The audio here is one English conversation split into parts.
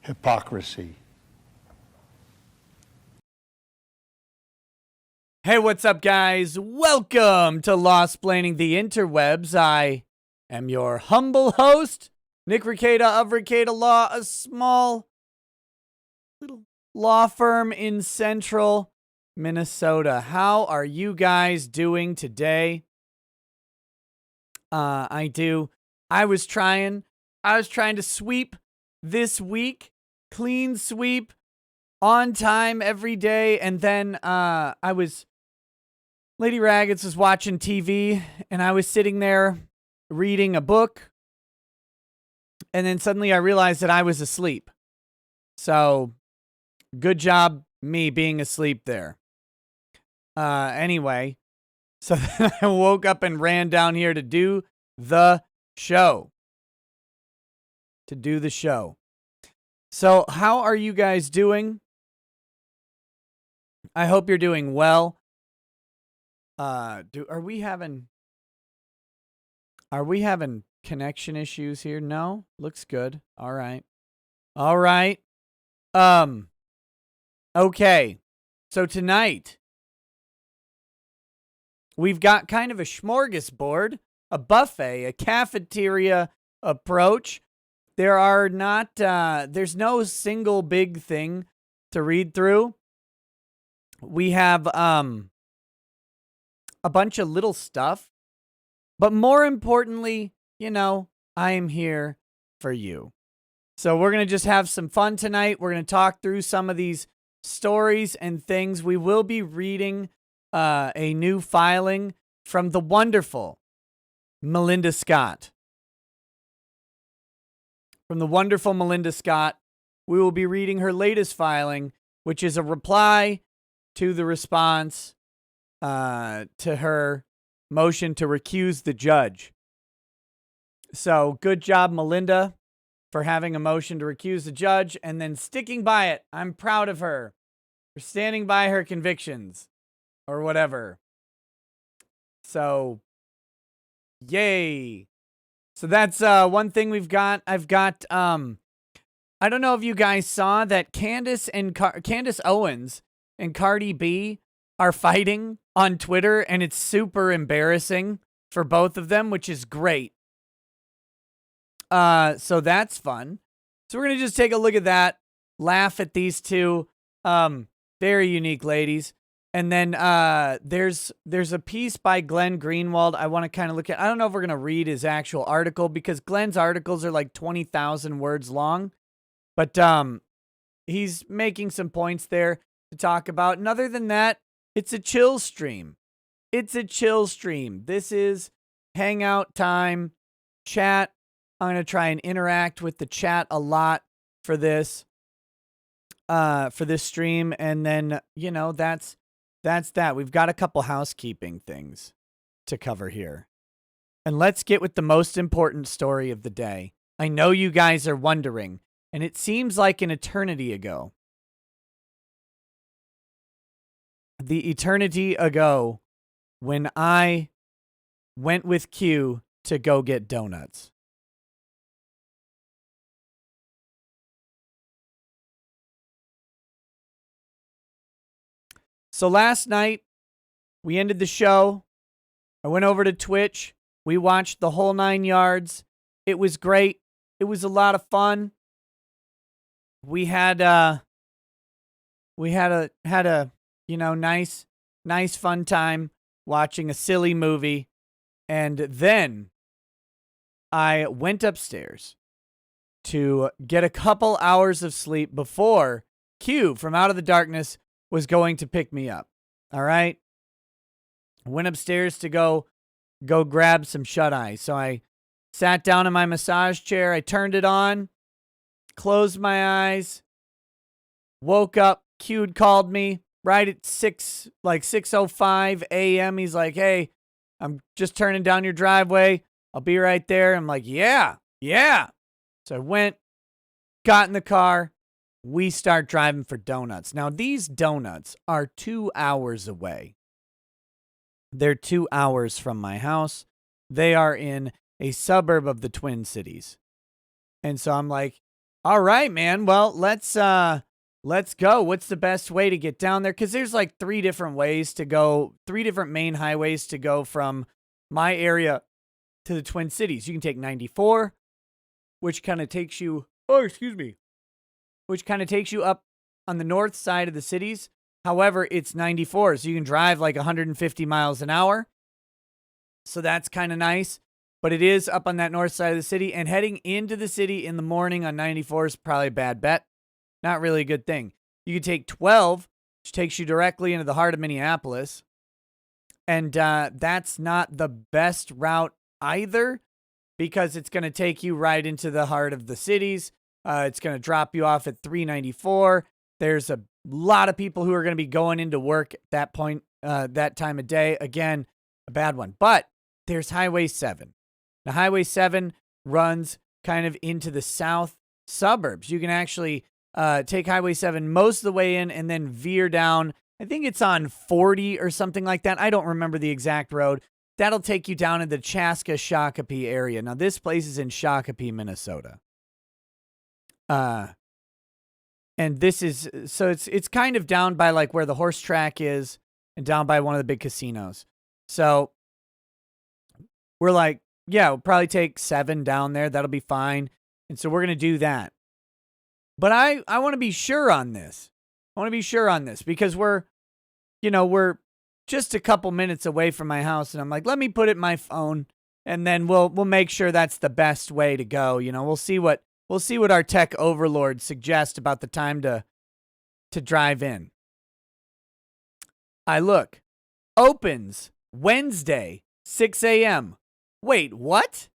Hypocrisy. Hey, what's up, guys? Welcome to Lawsplaining the Interwebs. I am your humble host, Nick Rekieta of Rekieta Law, a small little law firm in central Minnesota. How are you guys doing today? I was trying to sweep this week, clean sweep, on time every day, and then Lady Raggets was watching TV, and I was sitting there reading a book, and then suddenly I realized that I was asleep. So, good job me being asleep there. Anyway, so then I woke up and ran down here to do the show. So, how are you guys doing? I hope you're doing well. Are we having connection issues here? No? Looks good. All right. Okay. So tonight we've got kind of a smorgasbord, a buffet, a cafeteria approach. There's no single big thing to read through. We have a bunch of little stuff, but more importantly, I am here for you. So we're going to just have some fun tonight. We're going to talk through some of these stories and things. We will be reading a new filing from the wonderful Melinda Scott. From the wonderful Melinda Scott, we will be reading her latest filing, which is a reply to the response to her motion to recuse the judge. So good job, Melinda, for having a motion to recuse the judge and then sticking by it. I'm proud of her for standing by her convictions or whatever. So, yay. So that's one thing we've got. I've got, I don't know if you guys saw that Candace Owens and Cardi B are fighting on Twitter, and it's super embarrassing for both of them, which is great. So that's fun. So we're going to just take a look at that, laugh at these two very unique ladies. And then there's a piece by Glenn Greenwald I want to kind of look at. I don't know if we're going to read his actual article because Glenn's articles are like 20,000 words long. But he's making some points there to talk about. And other than that, it's a chill stream. This is hangout time, chat. I'm going to try and interact with the chat a lot for this stream. And then, that's that. We've got a couple housekeeping things to cover here. And let's get with the most important story of the day. I know you guys are wondering, and it seems like an eternity ago. The eternity ago when I went with Q to go get donuts. So last night, we ended the show. I went over to Twitch. We watched the whole 9 yards. It was great. It was a lot of fun. We had a nice fun time watching a silly movie. And then I went upstairs to get a couple hours of sleep before Q from Out of the Darkness was going to pick me up. All right. Went upstairs to go grab some shut-eye. So I sat down in my massage chair. I turned it on, closed my eyes, woke up. Q called me right at 6:05 a.m. He's like, "Hey, I'm just turning down your driveway. I'll be right there." I'm like, yeah. So I went, got in the car. We start driving for donuts. Now, these donuts are 2 hours away. They're 2 hours from my house. They are in a suburb of the Twin Cities. And so I'm like, all right, man, well, let's go. What's the best way to get down there? Because there's like 3 different ways to go, 3 different main highways to go from my area to the Twin Cities. You can take 94, which kind of takes you, which kind of takes you up on the north side of the cities. However, it's 94, so you can drive like 150 miles an hour. So that's kind of nice. But it is up on that north side of the city, and heading into the city in the morning on 94 is probably a bad bet. Not really a good thing. You could take 12, which takes you directly into the heart of Minneapolis. And that's not the best route either, because it's going to take you right into the heart of the cities. It's going to drop you off at 394. There's a lot of people who are going to be going into work at that point, that time of day. Again, a bad one. But there's Highway 7. Now, Highway 7 runs kind of into the south suburbs. You can actually take Highway 7 most of the way in and then veer down. I think it's on 40 or something like that. I don't remember the exact road. That'll take you down in the Chaska-Shakopee area. Now, this place is in Shakopee, Minnesota. And this is, so it's kind of down by like where the horse track is and down by one of the big casinos. So we're like, yeah, we'll probably take 7 down there. That'll be fine. And so we're going to do that. But I want to be sure on this. I want to be sure on this because we're just a couple minutes away from my house. And I'm like, let me put it in my phone and then we'll make sure that's the best way to go. We'll see what our tech overlords suggest about the time to drive in. I look. Opens Wednesday, 6 a.m. Wait, what?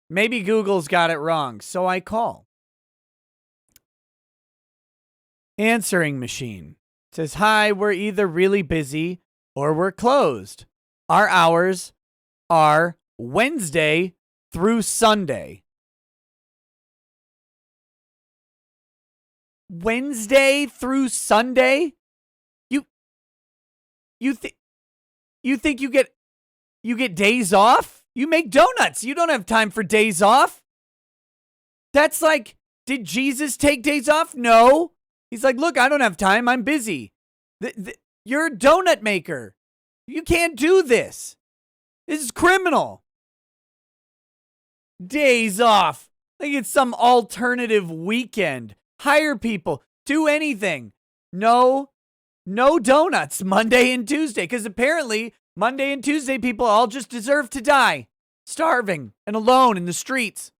Maybe Google's got it wrong, so I call. Answering machine says, hi, we're either really busy or we're closed. Our hours are Wednesday through Sunday. Wednesday through Sunday? You think you get days off? You make donuts. You don't have time for days off. That's like, did Jesus take days off? No. He's like, look, I don't have time. I'm busy. You're a donut maker. You can't do this. This is criminal. Days off. Like it's some alternative weekend. Hire people. Do anything. No donuts Monday and Tuesday. Because apparently Monday and Tuesday people all just deserve to die. Starving and alone in the streets.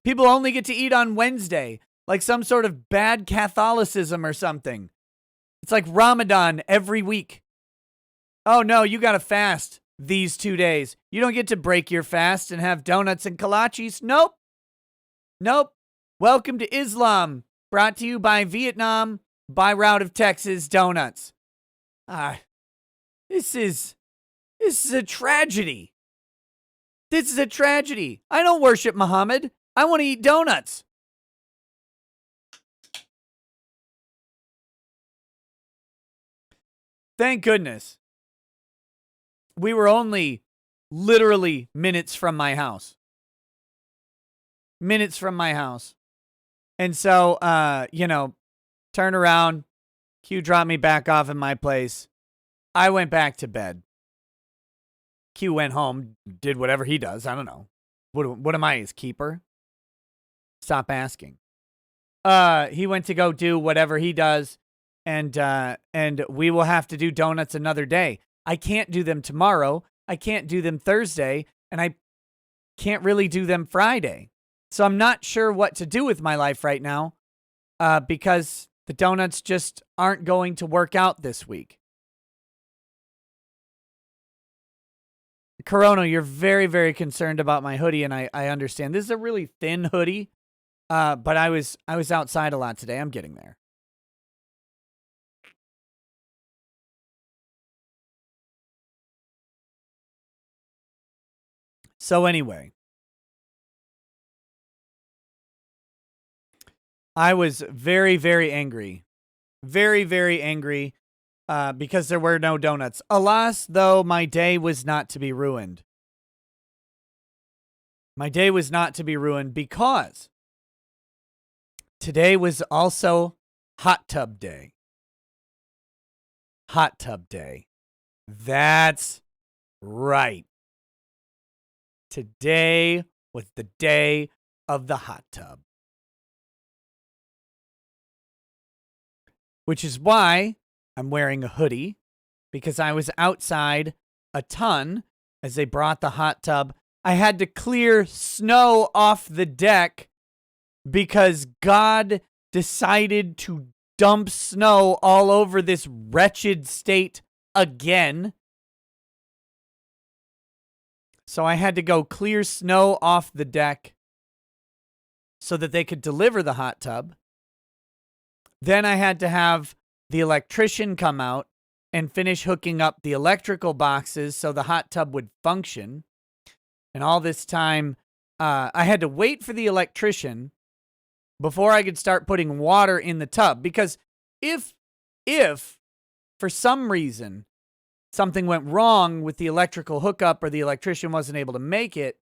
People only get to eat on Wednesday. Like some sort of bad Catholicism or something. It's like Ramadan every week. Oh no, you gotta fast these 2 days. You don't get to break your fast and have donuts and kolaches. Nope. Welcome to Islam. Brought to you by Vietnam, by route of Texas Donuts. This is a tragedy. This is a tragedy. I don't worship Muhammad. I want to eat donuts. Thank goodness. We were only literally minutes from my house. Minutes from my house. And so, turn around. Q dropped me back off in my place. I went back to bed. Q went home, did whatever he does. I don't know. What am I, his keeper? Stop asking. He went to go do whatever he does. And we will have to do donuts another day. I can't do them tomorrow. I can't do them Thursday. And I can't really do them Friday. So I'm not sure what to do with my life right now because the donuts just aren't going to work out this week. Corona, you're very, very concerned about my hoodie, and I understand. This is a really thin hoodie, but I was outside a lot today. I'm getting there. So anyway, I was very, very angry. Very, very angry because there were no donuts. Alas, though, my day was not to be ruined. My day was not to be ruined because today was also hot tub day. Hot tub day. That's right. Today was the day of the hot tub. Which is why I'm wearing a hoodie, because I was outside a ton as they brought the hot tub. I had to clear snow off the deck because God decided to dump snow all over this wretched state again. So I had to go clear snow off the deck so that they could deliver the hot tub. Then I had to have the electrician come out and finish hooking up the electrical boxes so the hot tub would function. And all this time, I had to wait for the electrician before I could start putting water in the tub. Because if for some reason something went wrong with the electrical hookup or the electrician wasn't able to make it,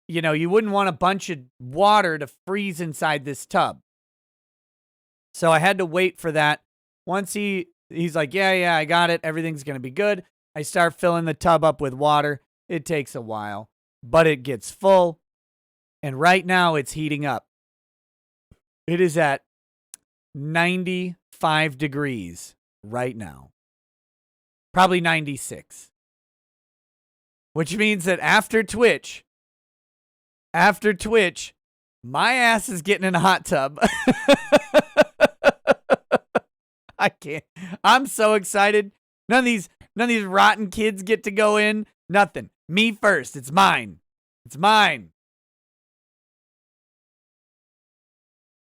you wouldn't want a bunch of water to freeze inside this tub. So I had to wait for that. Once he's like, yeah, I got it. Everything's going to be good. I start filling the tub up with water. It takes a while, but it gets full. And right now it's heating up. It is at 95 degrees right now. Probably 96. Which means that after Twitch, my ass is getting in a hot tub. I can't. I'm so excited. None of these rotten kids get to go in. Nothing. Me first. It's mine. It's mine.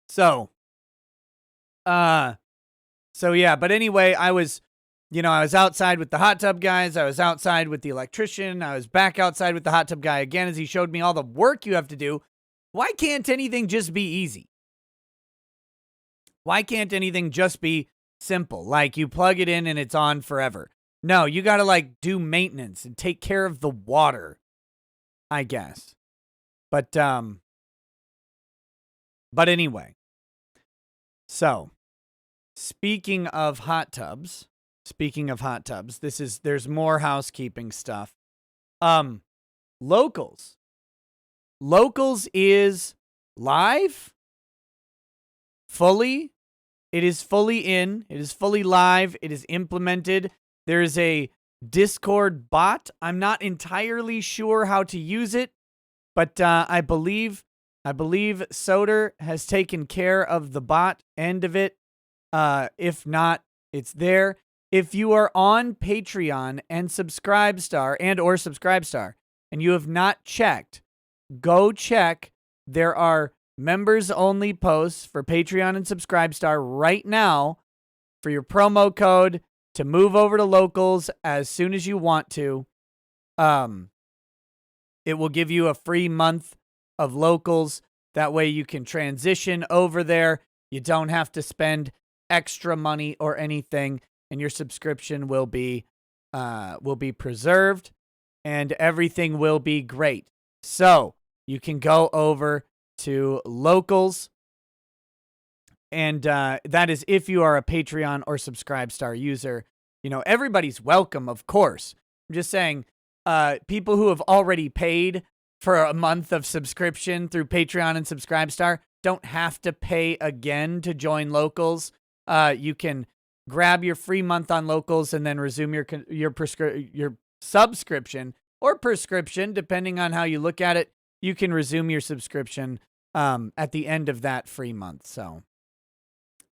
So yeah, but anyway, I was outside with the hot tub guys. I was outside with the electrician. I was back outside with the hot tub guy again as he showed me all the work you have to do. Why can't anything just be easy? Why can't anything just be simple? Like you plug it in and it's on forever. No, you got to do maintenance and take care of the water, I guess. But anyway. So, speaking of hot tubs, there's more housekeeping stuff. Locals is live fully. It is fully in. It is fully live. It is implemented. There is a Discord bot. I'm not entirely sure how to use it, but I believe Soder has taken care of the bot end of it. If not, it's there. If you are on Patreon and Subscribestar and you have not checked, go check. There are members only posts for Patreon and Subscribestar right now for your promo code to move over to Locals as soon as you want to. It will give you a free month of Locals. That way you can transition over there. You don't have to spend extra money or anything, and your subscription will be preserved and everything will be great. So you can go over to Locals, and that is if you are a Patreon or Subscribestar user. Everybody's welcome, of course. I'm just saying, people who have already paid for a month of subscription through Patreon and Subscribestar don't have to pay again to join Locals. You can grab your free month on Locals and then resume your subscription or prescription, depending on how you look at it. You can resume your subscription at the end of that free month. So,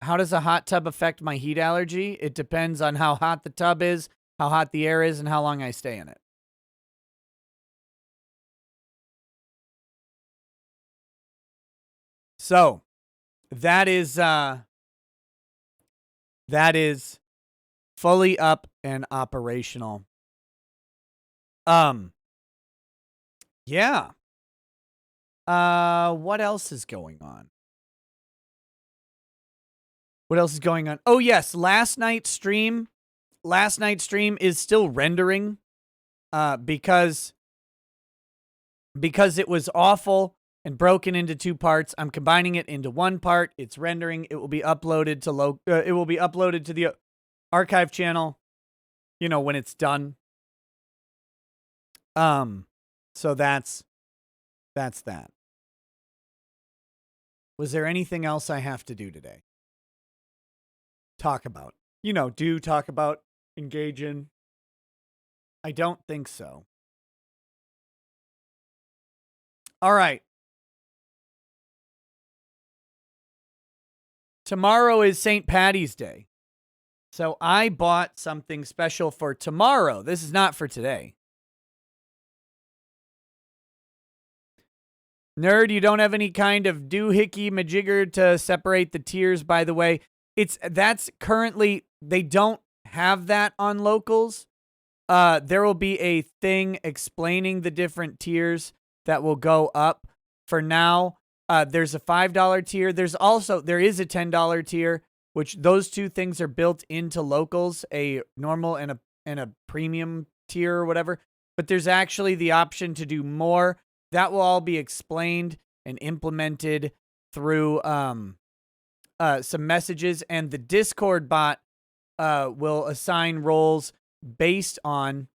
how does a hot tub affect my heat allergy? It depends on how hot the tub is, how hot the air is, and how long I stay in it. So, that is fully up and operational. Yeah. What else is going on? Oh yes, last night's stream last night's stream is still rendering because it was awful and broken into two parts. I'm combining it into one part. It's rendering. It will be uploaded to the archive channel, when it's done. So that's that. Was there anything else I have to do today? Talk about. Talk about, engage in. I don't think so. All right. Tomorrow is St. Patty's Day. So I bought something special for tomorrow. This is not for today. Nerd, you don't have any kind of doohickey majigger to separate the tiers, by the way. That's currently, they don't have that on locals. There will be a thing explaining the different tiers that will go up. For now, there's a $5 tier. There is a $10 tier, which those two things are built into locals, a normal and a premium tier or whatever. But there's actually the option to do more. That will all be explained and implemented through some messages, and the Discord bot will assign roles based on.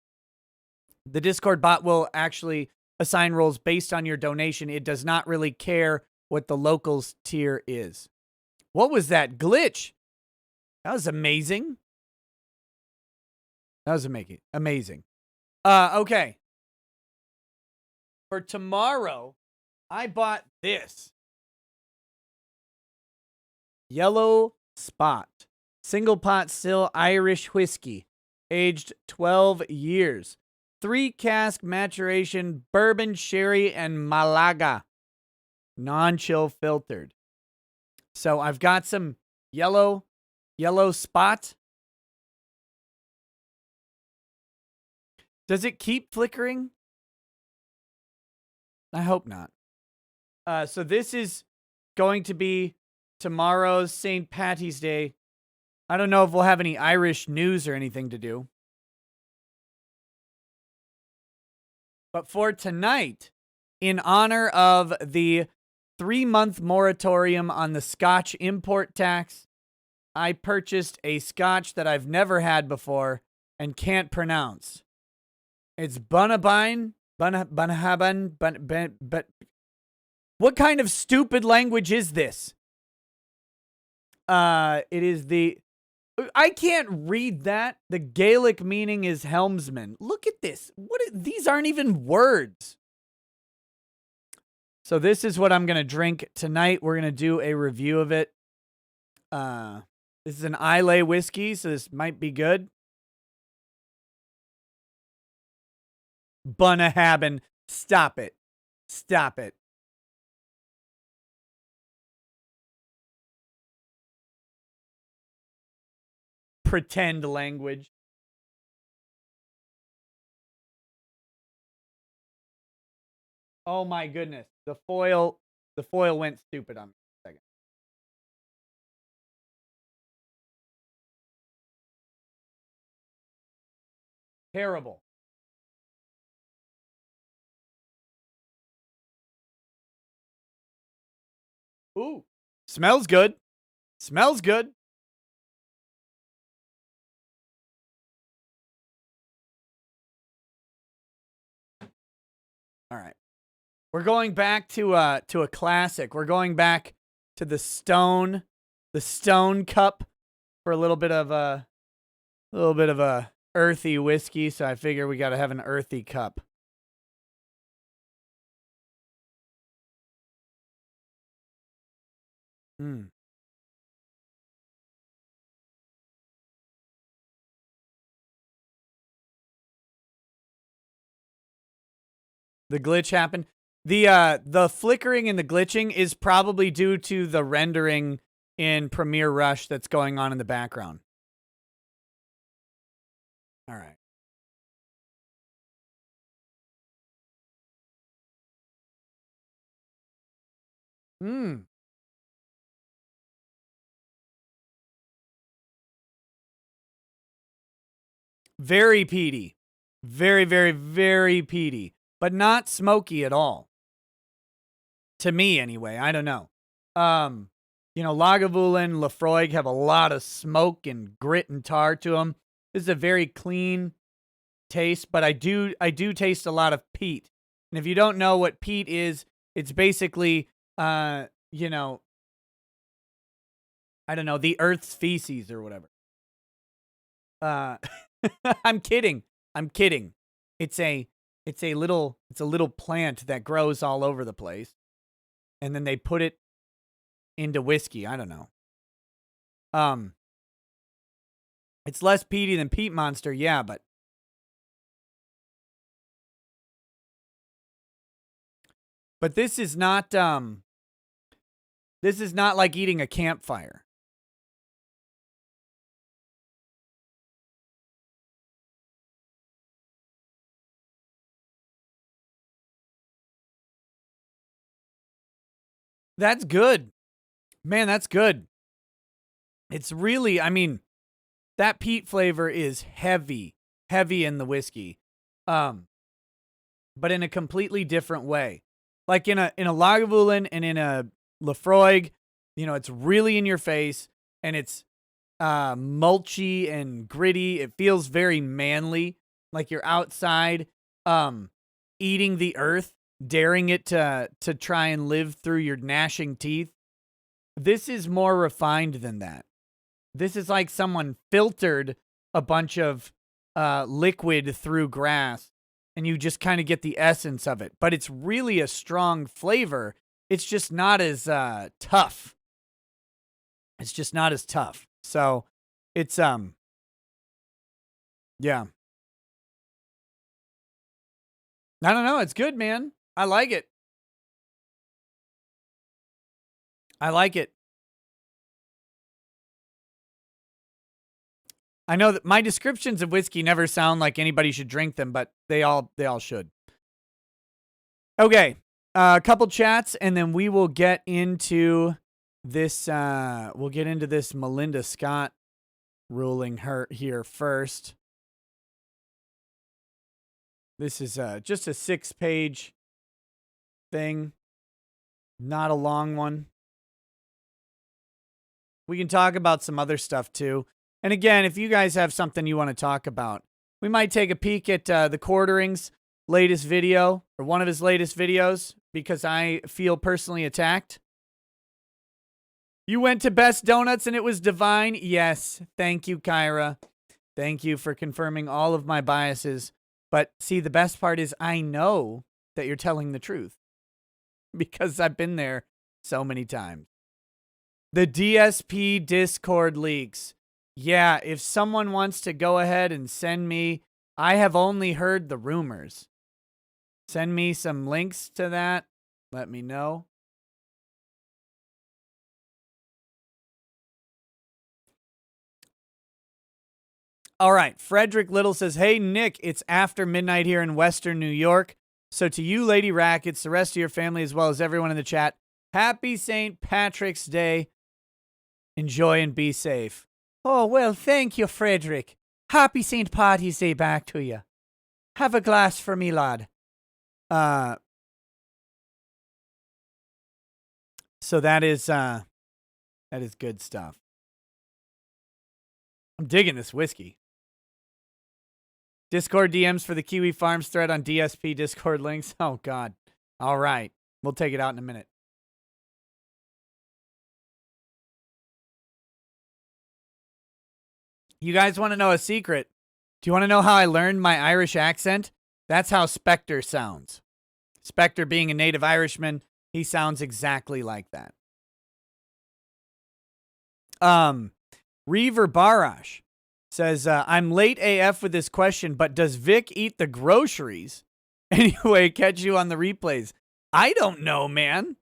The Discord bot will actually assign roles based on your donation. It does not really care what the locals tier is. What was that glitch? That was amazing. Amazing. Okay. For tomorrow, I bought this. Yellow Spot. Single pot still Irish whiskey. Aged 12 years. 3 cask maturation bourbon, sherry, and Malaga. Non-chill filtered. So I've got some yellow Spot. Does it keep flickering? I hope not. So this is going to be tomorrow's St. Patty's Day. I don't know if we'll have any Irish news or anything to do. But for tonight, in honor of the 3-month moratorium on the Scotch import tax, I purchased a Scotch that I've never had before and can't pronounce. It's Bunnahabhain. But what kind of stupid language is this? It is I can't read that. The Gaelic meaning is helmsman. Look at this. These aren't even words. So this is what I'm going to drink tonight. We're going to do a review of it. This is an Islay whiskey, so this might be good. Bunnahabhain. Stop it. Pretend language. Oh my goodness. The foil went stupid on me for a second. Terrible. Ooh. Smells good. All right. We're going back to a classic. We're going back to the Stone Cup for a little bit of a earthy whiskey, so I figure we got to have an earthy cup. The glitch happened. The flickering and the glitching is probably due to the rendering in Premiere Rush that's going on in the background. All right. Very peaty. Very, very, very peaty. But not smoky at all. To me, anyway. I don't know. Lagavulin, Lafroig have a lot of smoke and grit and tar to them. This is a very clean taste, but I do taste a lot of peat. And if you don't know what peat is, it's basically, I don't know, the Earth's feces or whatever. I'm kidding. It's a little plant that grows all over the place, and then they put it into whiskey. I don't know. It's less peaty than Peat Monster, yeah, but this is not like eating a campfire. That's good. Man, that's good. It's really, I mean, that peat flavor is heavy in the whiskey. But in a completely different way. Like in a Lagavulin and in a Lafroig, it's really in your face and it's mulchy and gritty. It feels very manly, like you're outside eating the earth, daring it to try and live through your gnashing teeth. This is more refined than that. This is like someone filtered a bunch of liquid through grass, and you just kind of get the essence of it. But it's really a strong flavor. It's just not as tough. It's just not as tough. So it's yeah. I don't know. It's good, man. I like it. I like it. I know that my descriptions of whiskey never sound like anybody should drink them, but they all should. Okay, a couple chats, and then we will get into this. We'll get into this Melinda Scott ruling her here first. This is just a 6-page thing, not a long one. We can talk about some other stuff too. And again, if you guys have something you want to talk about, we might take a peek at the Quartering's latest video, or one of his latest videos, because I feel personally attacked. You went to Best Donuts and it was divine? Yes. Thank you, Kyra. Thank you for confirming all of my biases. But see, the best part is I know that you're telling the truth because I've been there so many times. The DSP Discord leaks. Yeah, if someone wants to go ahead and send me, I have only heard the rumors. Send me some links to that. Let me know. All right. Frederick Little says, hey, Nick, it's after midnight here in Western New York. So to you, Lady Rackets, the rest of your family, as well as everyone in the chat, happy St. Patrick's Day. Enjoy and be safe. Oh, well, thank you, Frederick. Happy St. Patty's Day back to you. Have a glass for me, lad. So that is good stuff. I'm digging this whiskey. Discord DMs for the Kiwi Farms thread on DSP Discord links. Oh, God. All right. We'll take it out in a minute. You guys want to know a secret? Do you want to know how I learned my Irish accent? That's how Spectre sounds. Spectre being a native Irishman, he sounds exactly like that. Reaver Barash says, I'm late AF with this question, but does Vic eat the groceries? Anyway, catch you on the replays. I don't know, man.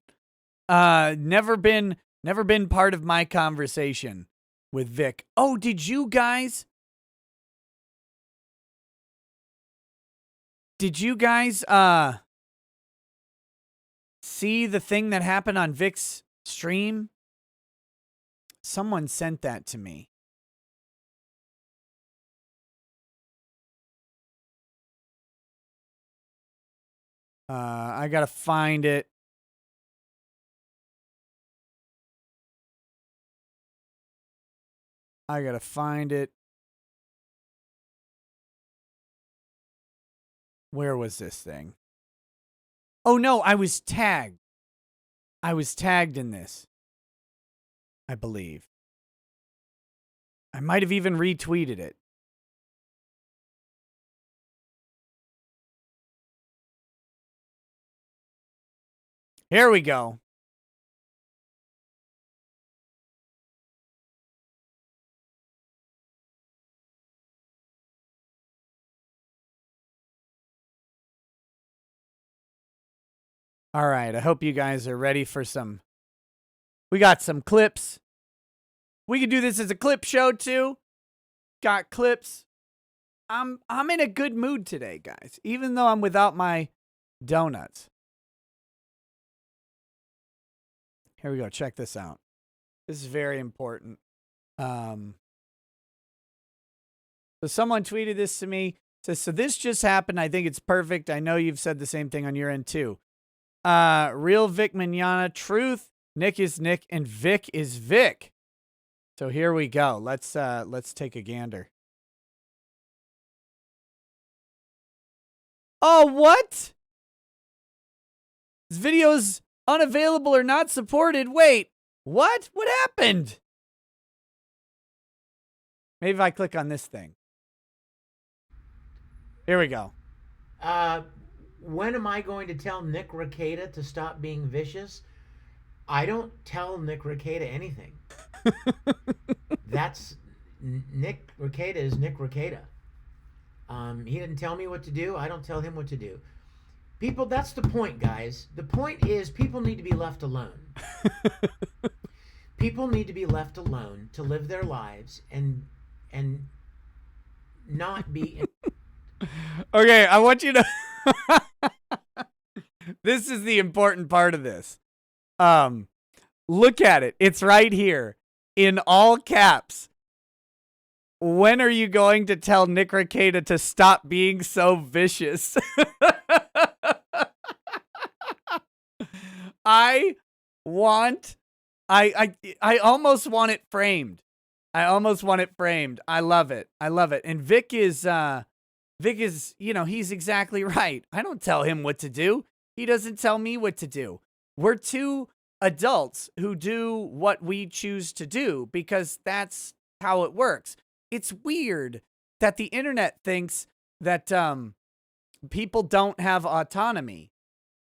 Never been part of my conversation with Vic. Oh, did you guys see the thing that happened on Vic's stream? Someone sent that to me. I gotta find it. I gotta find it. Where was this thing? Oh no, I was tagged. I was tagged in this, I believe. I might have even retweeted it. Here we go. All right, I hope you guys are ready for some. We got some clips. We could do this as a clip show too. Got clips. I'm in a good mood today, guys, even though I'm without my donuts. Here we go. Check this out. This is very important. So someone tweeted this to me. Says, so this just happened. I think it's perfect. I know you've said the same thing on your end too. Real Vic Mignogna, truth. Nick is Nick and Vic is Vic. So here we go. Let's take a gander. Oh, what? This video's unavailable or not supported. Wait, what? What happened? Maybe if I click on this thing. Here we go. When am I going to tell Nick Rekieta to stop being vicious? I don't tell Nick Rekieta anything. That's Nick Rekieta is Nick Rekieta. He didn't tell me what to do. I don't tell him what to do. People, that's the point, guys. The point is people need to be left alone. People need to be left alone to live their lives and not be. Okay, I want you to. This is the important part of this. Look at it. It's right here in all caps. When are you going to tell Nick Rekieta to stop being so vicious? I almost want it framed. I almost want it framed. I love it. I love it. And Vic is, you know, he's exactly right. I don't tell him what to do. He doesn't tell me what to do. We're two adults who do what we choose to do because that's how it works. It's weird that the internet thinks that people don't have autonomy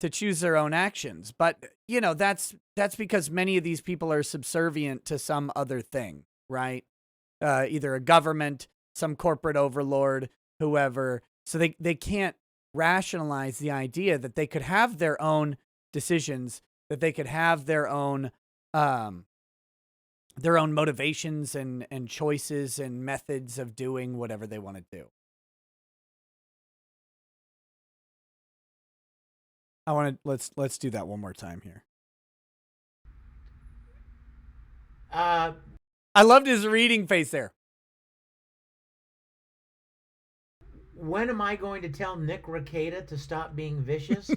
to choose their own actions. But, you know, that's because many of these people are subservient to some other thing, right? Either a government, some corporate overlord, whoever. So they can't rationalize the idea that they could have their own decisions, that they could have their own motivations and choices and methods of doing whatever they want to do. Let's do that one more time here. I loved his reading face there. When am I going to tell Nick Rekieta to stop being vicious?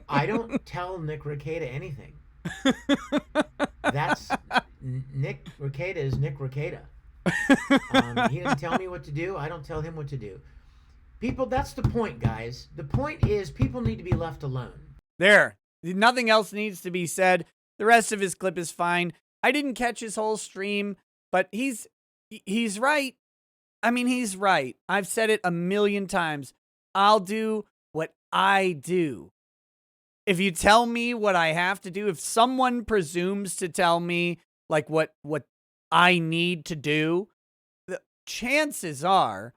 I don't tell Nick Rekieta anything. That's Nick Rekieta is Nick Rekieta. He didn't tell me what to do. I don't tell him what to do. People, that's the point, guys. The point is people need to be left alone. There. Nothing else needs to be said. The rest of his clip is fine. I didn't catch his whole stream, but he's right. I mean, he's right. I've said it a million times. I'll do what I do. If you tell me what I have to do, if someone presumes to tell me like what I need to do, the chances are,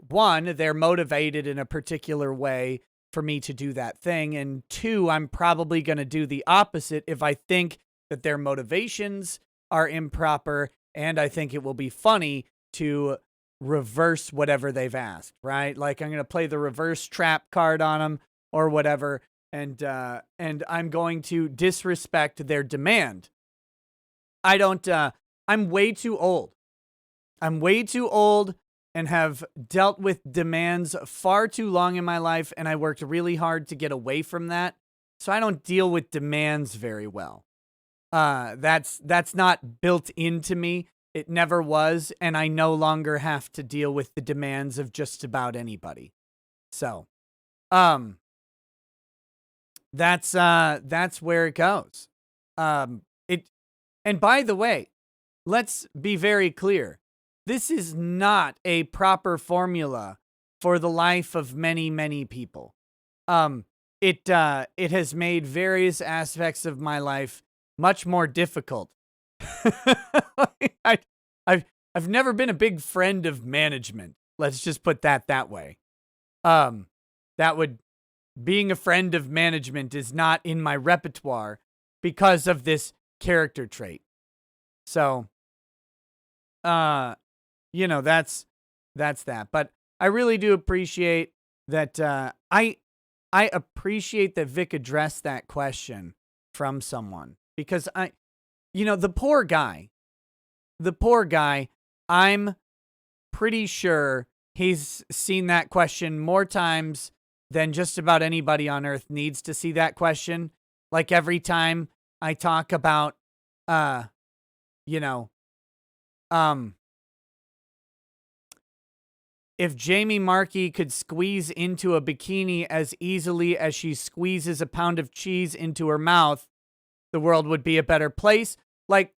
one, they're motivated in a particular way for me to do that thing. And two, I'm probably going to do the opposite if I think that their motivations are improper and I think it will be funny to reverse whatever they've asked, right? Like I'm going to play the reverse trap card on them or whatever. And I'm going to disrespect their demand. I'm way too old. I'm way too old and have dealt with demands far too long in my life, and I worked really hard to get away from that. So I don't deal with demands very well. That's not built into me. It never was, and I no longer have to deal with the demands of just about anybody. So, that's where it goes. And by the way, let's be very clear. This is not a proper formula for the life of many, many people. It has made various aspects of my life much more difficult. I've never been a big friend of management. Let's just put that way. Being a friend of management is not in my repertoire because of this character trait. So, that's that. But I really do appreciate that. I appreciate that Vic addressed that question from someone, because the poor guy, I'm pretty sure he's seen that question more times than just about anybody on earth needs to see that question. Like every time I talk about, if Jamie Markey could squeeze into a bikini as easily as she squeezes a pound of cheese into her mouth, the world would be a better place. Like,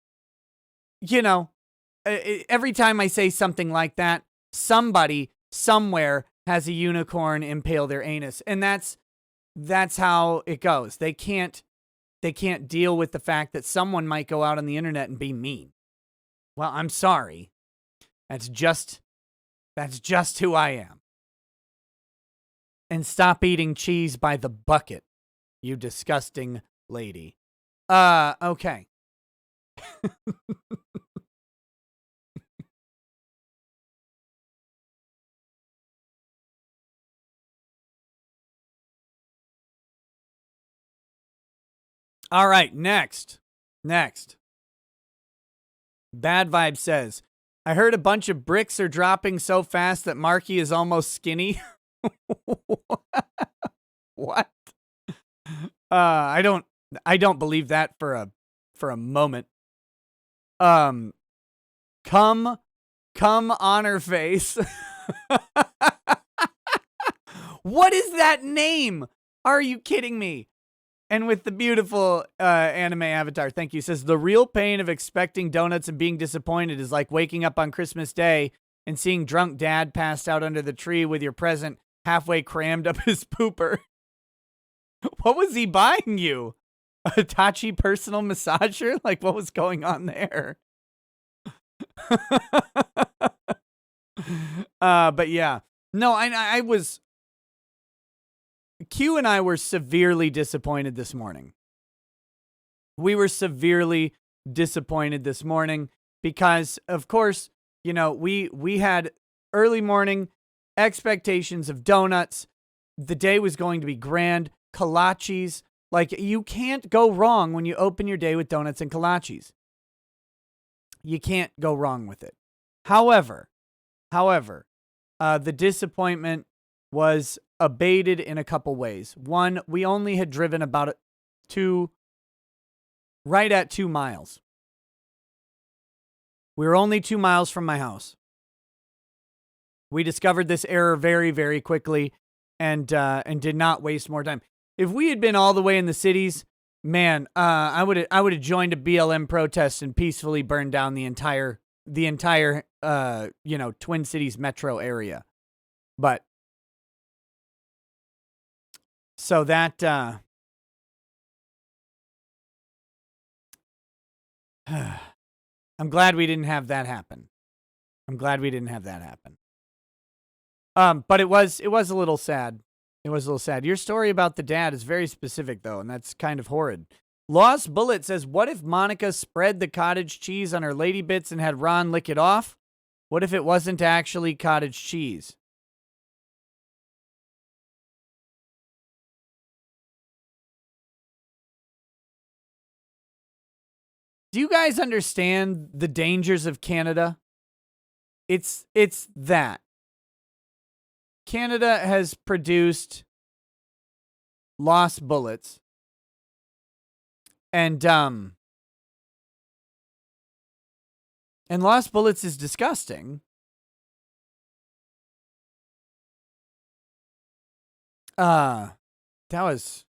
every time I say something like that, somebody somewhere has a unicorn impale their anus. And that's how it goes. They can't deal with the fact that someone might go out on the internet and be mean. Well, I'm sorry. That's just who I am. And stop eating cheese by the bucket, you disgusting lady. Okay. All right, next. Bad Vibe says, I heard a bunch of bricks are dropping so fast that Markey is almost skinny. What? I don't believe that for a moment. Come on her face. What is that name? Are you kidding me? And with the beautiful anime avatar, thank you, says, the real pain of expecting donuts and being disappointed is like waking up on Christmas Day and seeing drunk dad passed out under the tree with your present halfway crammed up his pooper. What was he buying you? A Hitachi personal massager? Like, what was going on there? But yeah. No, I was... Q and I were severely disappointed this morning. We were severely disappointed this morning because, of course, we had early morning expectations of donuts. The day was going to be grand. Kolaches. Like, you can't go wrong when you open your day with donuts and kolaches. You can't go wrong with it. However, the disappointment was abated in a couple ways. One, we only had driven about right at 2 miles. We were only 2 miles from my house. We discovered this error very, very quickly and did not waste more time. If we had been all the way in the cities, man, I would have joined a BLM protest and peacefully burned down the entire Twin Cities metro area. But so that I'm glad we didn't have that happen. But it was a little sad. Your story about the dad is very specific, though, and that's kind of horrid. Lost Bullet says, what if Monica spread the cottage cheese on her lady bits and had Ron lick it off? What if it wasn't actually cottage cheese? Do you guys understand the dangers of Canada? It's that. Canada has produced Lost Bullets. And Lost Bullets is disgusting. That was...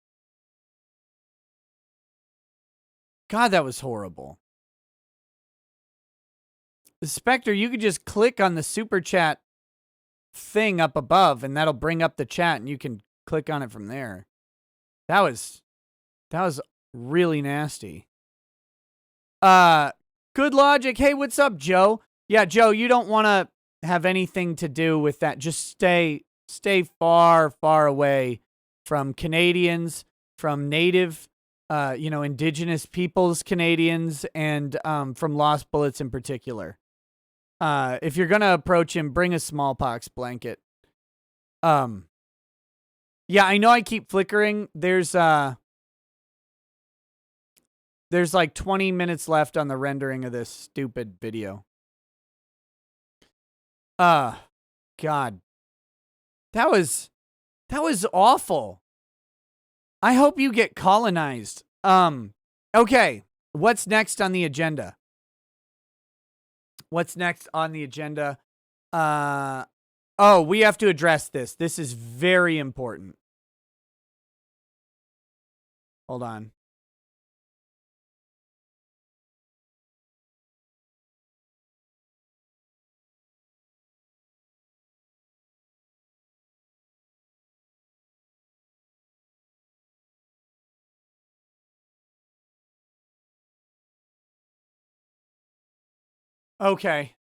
God, that was horrible. Spectre, you could just click on the super chat thing up above, and that'll bring up the chat, and you can click on it from there. That was really nasty. Good logic. Hey, what's up, Joe? Yeah, Joe, you don't want to have anything to do with that. Just stay far, far away from Canadians, from Native, Indigenous peoples Canadians, and from Lost Bullets in particular. If you're gonna approach him, bring a smallpox blanket. Yeah, I know I keep flickering. There's like 20 minutes left on the rendering of this stupid video. God. That was awful. I hope you get colonized. Okay. What's next on the agenda? Oh, we have to address this. This is very important. Hold on. Okay.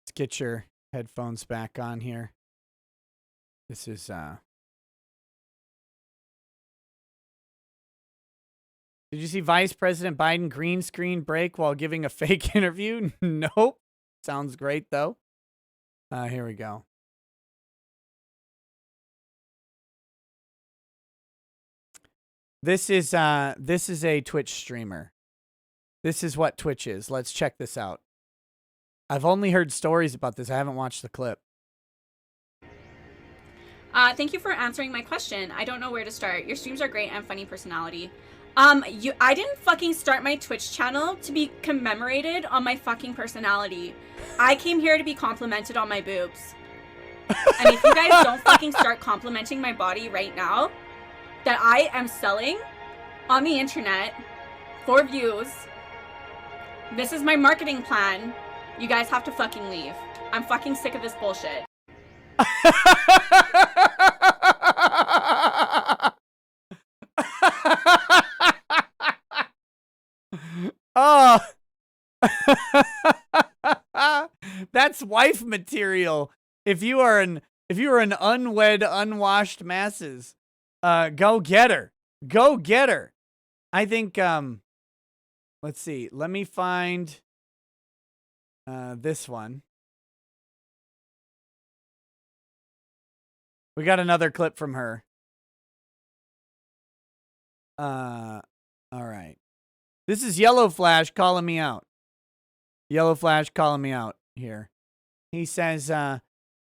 Let's get your headphones back on here. This is, Did you see Vice President Biden green screen break while giving a fake interview? Nope. Sounds great, though. Here we go. This is a Twitch streamer. This is what Twitch is. Let's check this out. I've only heard stories about this. I haven't watched the clip. Thank you for answering my question. I don't know where to start. Your streams are great and funny personality. I didn't fucking start my Twitch channel to be commemorated on my fucking personality. I came here to be complimented on my boobs. And if you guys don't fucking start complimenting my body right now, that I am selling on the internet for views, this is my marketing plan. You guys have to fucking leave. I'm fucking sick of this bullshit. Oh. That's wife material. If you are an unwed, unwashed masses, go get her. Go get her. I think let's see. Let me find this one. We got another clip from her. All right. This is Yellow Flash calling me out. Yellow Flash calling me out here. He says,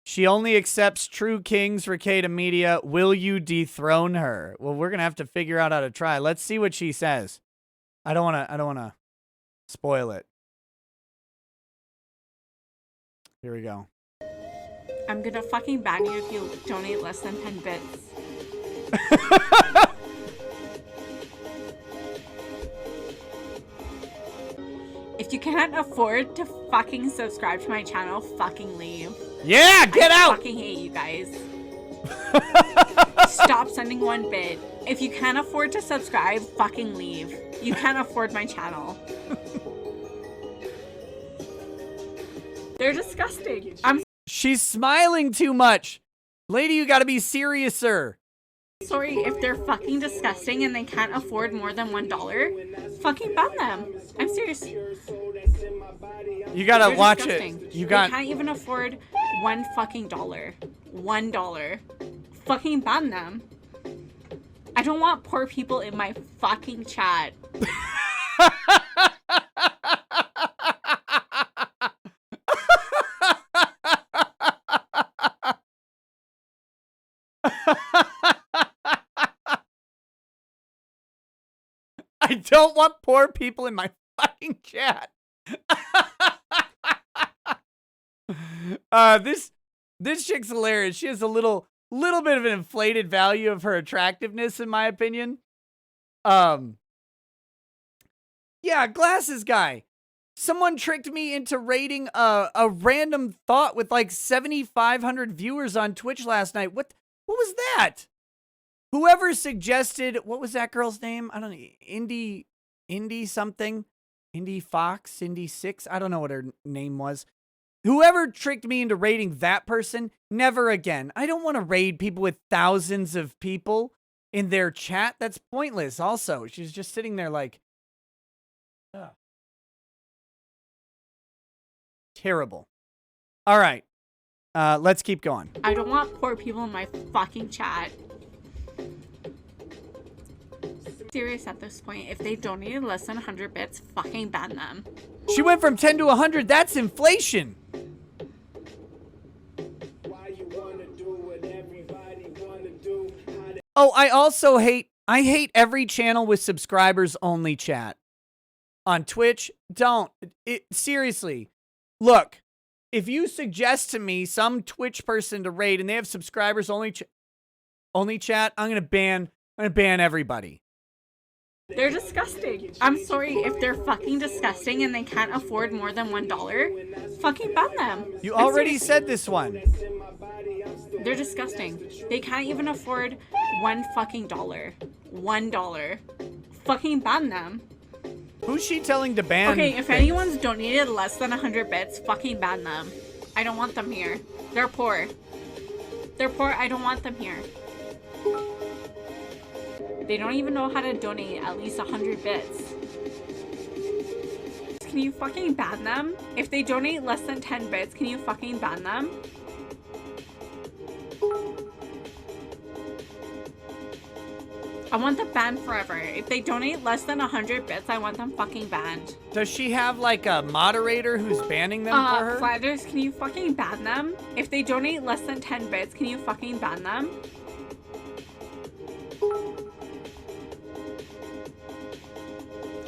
she only accepts true kings, Ricada Media. Will you dethrone her? Well, we're going to have to figure out how to try. Let's see what she says. I don't want to spoil it. Here we go. I'm gonna fucking ban you if you donate less than 10 bits. If you can't afford to fucking subscribe to my channel, fucking leave. Yeah, get out! I fucking hate you guys. Stop sending 1 bit. If you can't afford to subscribe, fucking leave. You can't afford my channel. They're disgusting. She's smiling too much. Lady, you gotta be seriouser. Sorry, if they're fucking disgusting and they can't afford more than $1, fucking ban them. I'm serious. You gotta They're watch disgusting. it. They can't even afford $1 fucking dollar. $1. Fucking ban them. I don't want poor people in my fucking chat. don't want poor people in my fucking chat. This chick's hilarious. She has a little bit of an inflated value of her attractiveness, in my opinion. Yeah, glasses guy. Someone tricked me into rating a random thought with like 7,500 viewers on Twitch last night. What was that? Whoever suggested, what was that girl's name? I don't know. Indy something. Indy Fox, Indy 6. I don't know what her name was. Whoever tricked me into raiding that person, never again. I don't want to raid people with thousands of people in their chat. That's pointless. Also, she's just sitting there like, ugh. Terrible. All right. Let's keep going. I don't want poor people in my fucking chat. Serious at this point. If they donated less than 100 bits, fucking ban them. She went from 10 to 100. That's inflation. Oh, I also hate every channel with subscribers only chat. On Twitch, don't. Seriously. Look, if you suggest to me some Twitch person to raid and they have subscribers only chat, I'm going to ban everybody. They're disgusting. I'm sorry if they're fucking disgusting and they can't afford more than $1. Fucking ban them. You already said this one. They're disgusting. They can't even afford $1 fucking dollar. $1. Fucking ban them. Who's she telling to ban? Okay, if anyone's donated less than 100 bits, fucking ban them. I don't want them here. They're poor. They're poor. I don't want them here. They don't even know how to donate at least 100 bits. Can you fucking ban them? If they donate less than 10 bits, can you fucking ban them? I want them banned forever. If they donate less than 100 bits, I want them fucking banned. Does she have like a moderator who's banning them for her? Flatters, can you fucking ban them? If they donate less than 10 bits, can you fucking ban them?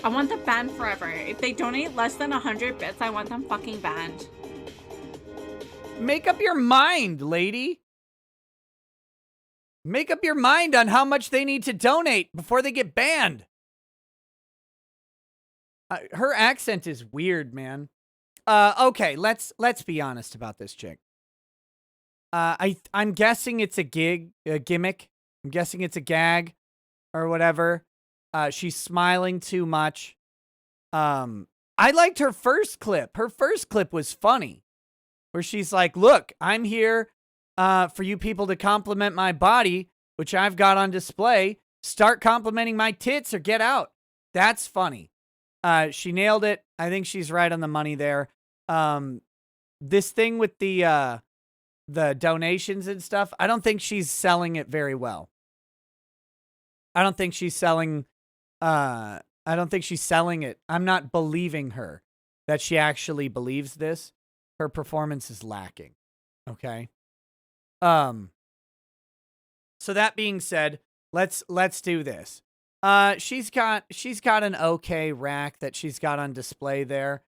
I want them banned forever. If they donate less than 100 bits, I want them fucking banned. Make up your mind, lady. Make up your mind on how much they need to donate before they get banned. Her accent is weird, man. Okay, let's be honest about this chick. I'm guessing it's a gimmick. I'm guessing it's a gag or whatever. She's smiling too much. I liked her first clip. Her first clip was funny, where she's like, "Look, I'm here for you people to compliment my body, which I've got on display. Start complimenting my tits or get out." That's funny. She nailed it. I think she's right on the money there. This thing with the donations and stuff, I don't think she's selling it very well. I don't think she's selling it. I'm not believing her that she actually believes this. Her performance is lacking. Okay. So that being said, let's do this. She's got an okay rack that she's got on display there.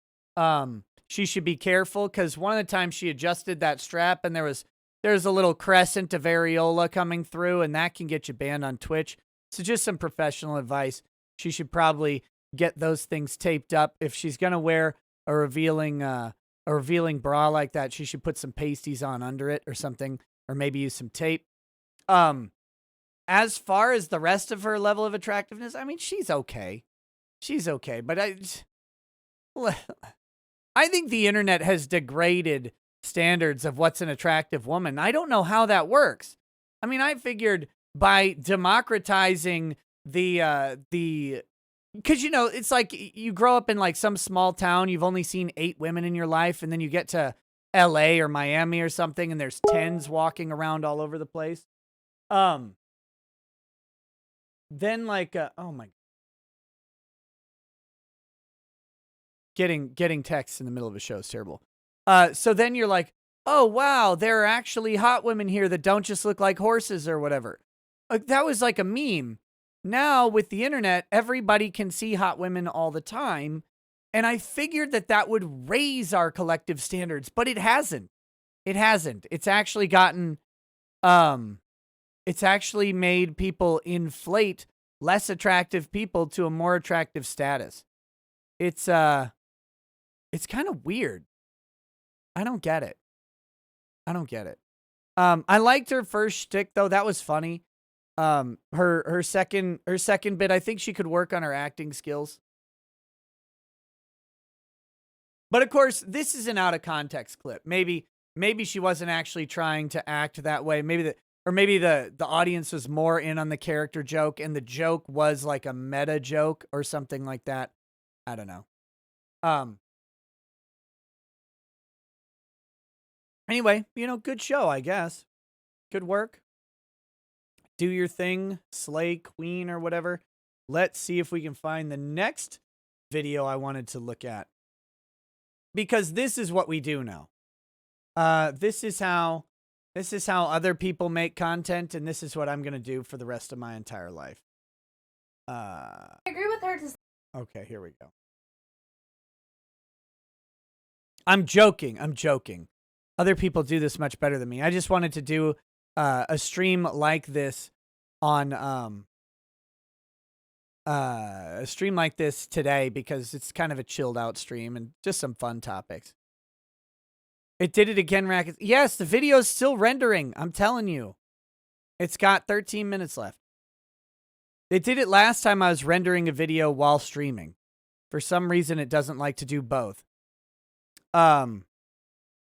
She should be careful because one of the times she adjusted that strap and there's a little crescent of areola coming through, and that can get you banned on Twitch. So just some professional advice. She should probably get those things taped up. If she's gonna wear a revealing bra like that, she should put some pasties on under it or something, or maybe use some tape. As far as the rest of her level of attractiveness, I mean, she's okay. She's okay, but I think the internet has degraded standards of what's an attractive woman. I don't know how that works. I mean, I figured by democratizing because, you know, it's like you grow up in like some small town, you've only seen 8 women in your life, and then you get to LA or Miami or something, and there's 10s walking around all over the place. Then like, oh my, getting texts in the middle of a show is terrible. So then you're like, oh wow, there are actually hot women here that don't just look like horses or whatever. That was like a meme. now with the internet, everybody can see hot women all the time. And I figured that that would raise our collective standards, but it hasn't. It hasn't. It's actually it's actually made people inflate less attractive people to a more attractive status. It's kind of weird. I don't get it. I liked her first shtick though. That was funny. Her second bit, I think she could work on her acting skills. But of course, this is an out of context clip. Maybe she wasn't actually trying to act that way. Maybe the audience was more in on the character joke and the joke was like a meta joke or something like that. I don't know. Anyway, good show, I guess. Good work. Do your thing, slay queen or whatever. Let's see if we can find the next video I wanted to look at. Because this is what we do now. This is how other people make content, and this is what I'm going to do for the rest of my entire life. I agree with her to... Okay, here we go. I'm joking. Other people do this much better than me. I just wanted to do a stream like this on a stream like this today because it's kind of a chilled out stream and just some fun topics. It did it again, Rackets. Yes, the video is still rendering. I'm telling you. It's got 13 minutes left. They did it last time I was rendering a video while streaming. For some reason, it doesn't like to do both. Mithrin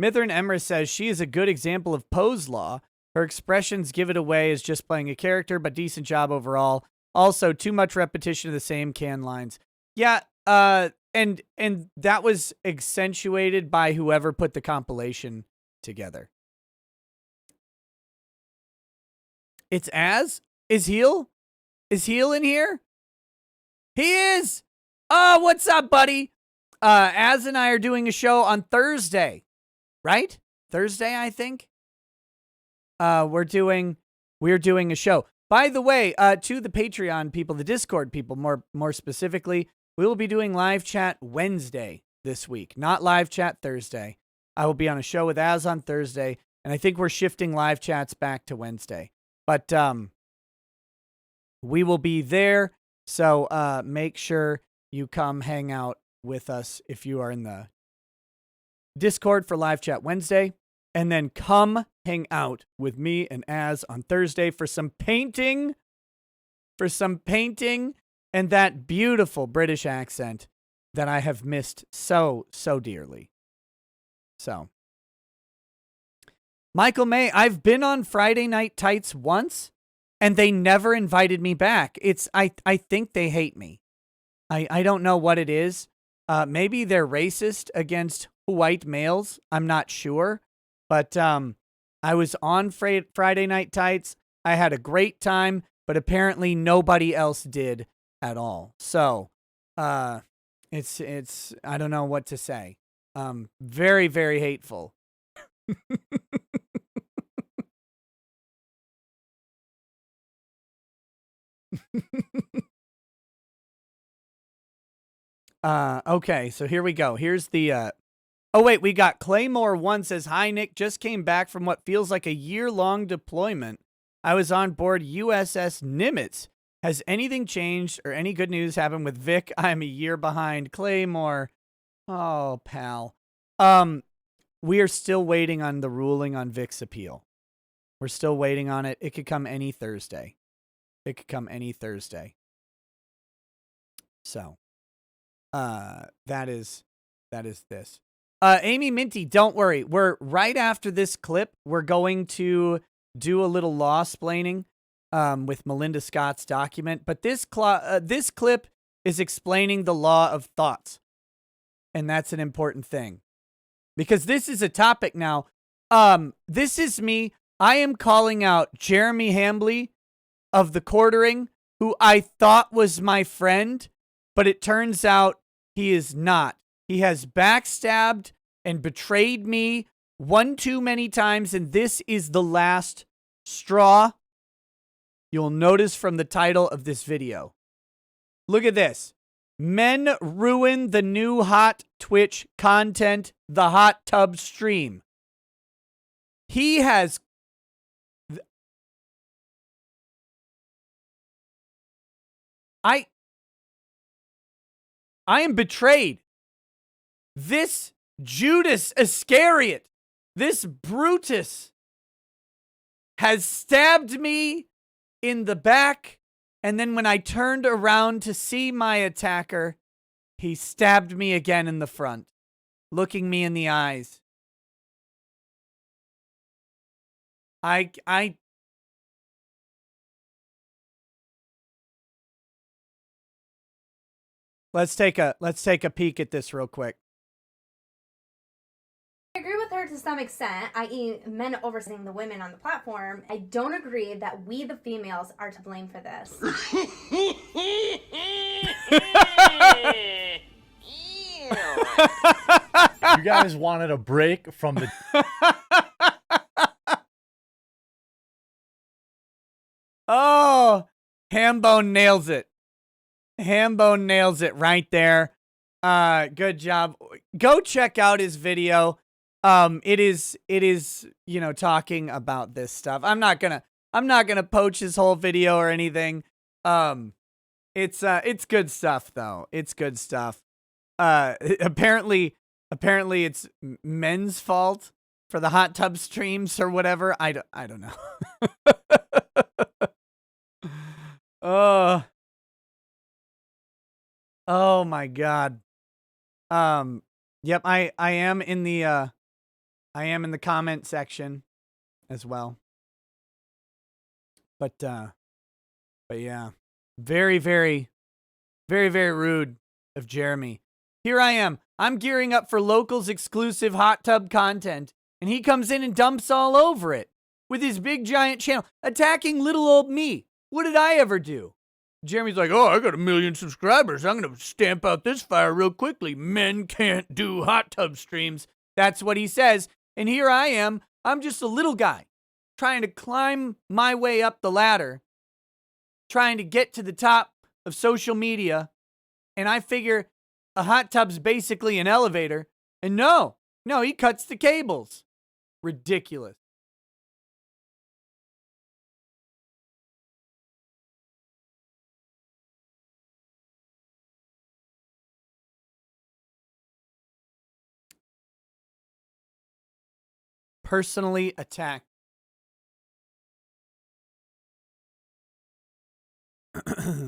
Emra says she is a good example of pose law. Her expressions give it away as just playing a character, but decent job overall. Also, too much repetition of the same canned lines. Yeah, and that was accentuated by whoever put the compilation together. It's Az? Is Heel in here? He is! Oh, what's up, buddy? Az and I are doing a show on Thursday. Right? Thursday, I think. We're doing a show. By the way, to the Patreon people, the Discord people, more specifically, we will be doing live chat Wednesday this week, not live chat Thursday. I will be on a show with Az on Thursday, and I think we're shifting live chats back to Wednesday. But we will be there, so make sure you come hang out with us if you are in the Discord for live chat Wednesday, and then come hang out with me and Az on Thursday for some painting, and that beautiful British accent that I have missed so dearly. So, Michael May, I've been on Friday Night Tights once, and they never invited me back. I think they hate me. I don't know what it is. Maybe they're racist against white males. I'm not sure. But I was on Friday Night Tights. I had a great time, but apparently nobody else did at all. So it's I don't know what to say. Very, very hateful. Okay, so here we go. Here's the oh wait, we got Claymore 1 says, "Hi Nick, just came back from what feels like a year-long deployment. I was on board USS Nimitz. Has anything changed or any good news happened with Vic? I'm a year behind." Claymore. Oh, pal. We are still waiting on the ruling on Vic's appeal. We're still waiting on it. It could come any Thursday. So, that is this. Amy Minty, don't worry. We're right after this clip. We're going to do a little law splaining with Melinda Scott's document. But this clip is explaining the law of thoughts. And that's an important thing. Because this is a topic now. This is me. I am calling out Jeremy Hambley of The Quartering, who I thought was my friend, but it turns out he is not. He has backstabbed and betrayed me one too many times, and this is the last straw. you'll notice from the title of this video. Look at this. Men ruin the new hot Twitch content, the hot tub stream. He has... I am betrayed. This Judas Iscariot, this Brutus, has stabbed me in the back, and then when I turned around to see my attacker, he stabbed me again in the front, looking me in the eyes. Let's take a peek at this real quick. I agree with her to some extent, i.e. men overseeing the women on the platform. I don't agree that we, the females, are to blame for this. You guys wanted a break from the... Oh, Hambone nails it. Hambone nails it right there. Good job. Go check out his video. It is, you know, talking about this stuff. I'm not gonna poach his whole video or anything. It's good stuff though. It's good stuff. Apparently it's men's fault for the hot tub streams or whatever. I don't know. Oh my God. Yep, I am in the comment section as well. But yeah. Very, very, very, very rude of Jeremy. Here I am. I'm gearing up for Locals exclusive hot tub content, and he comes in and dumps all over it with his big giant channel, attacking little old me. What did I ever do? Jeremy's like, oh, I got 1 million subscribers. I'm going to stamp out this fire real quickly. Men can't do hot tub streams. That's what he says. And here I am. I'm just a little guy trying to climb my way up the ladder, trying to get to the top of social media. And I figure a hot tub's basically an elevator. And no, he cuts the cables. Ridiculous. Personally attacked.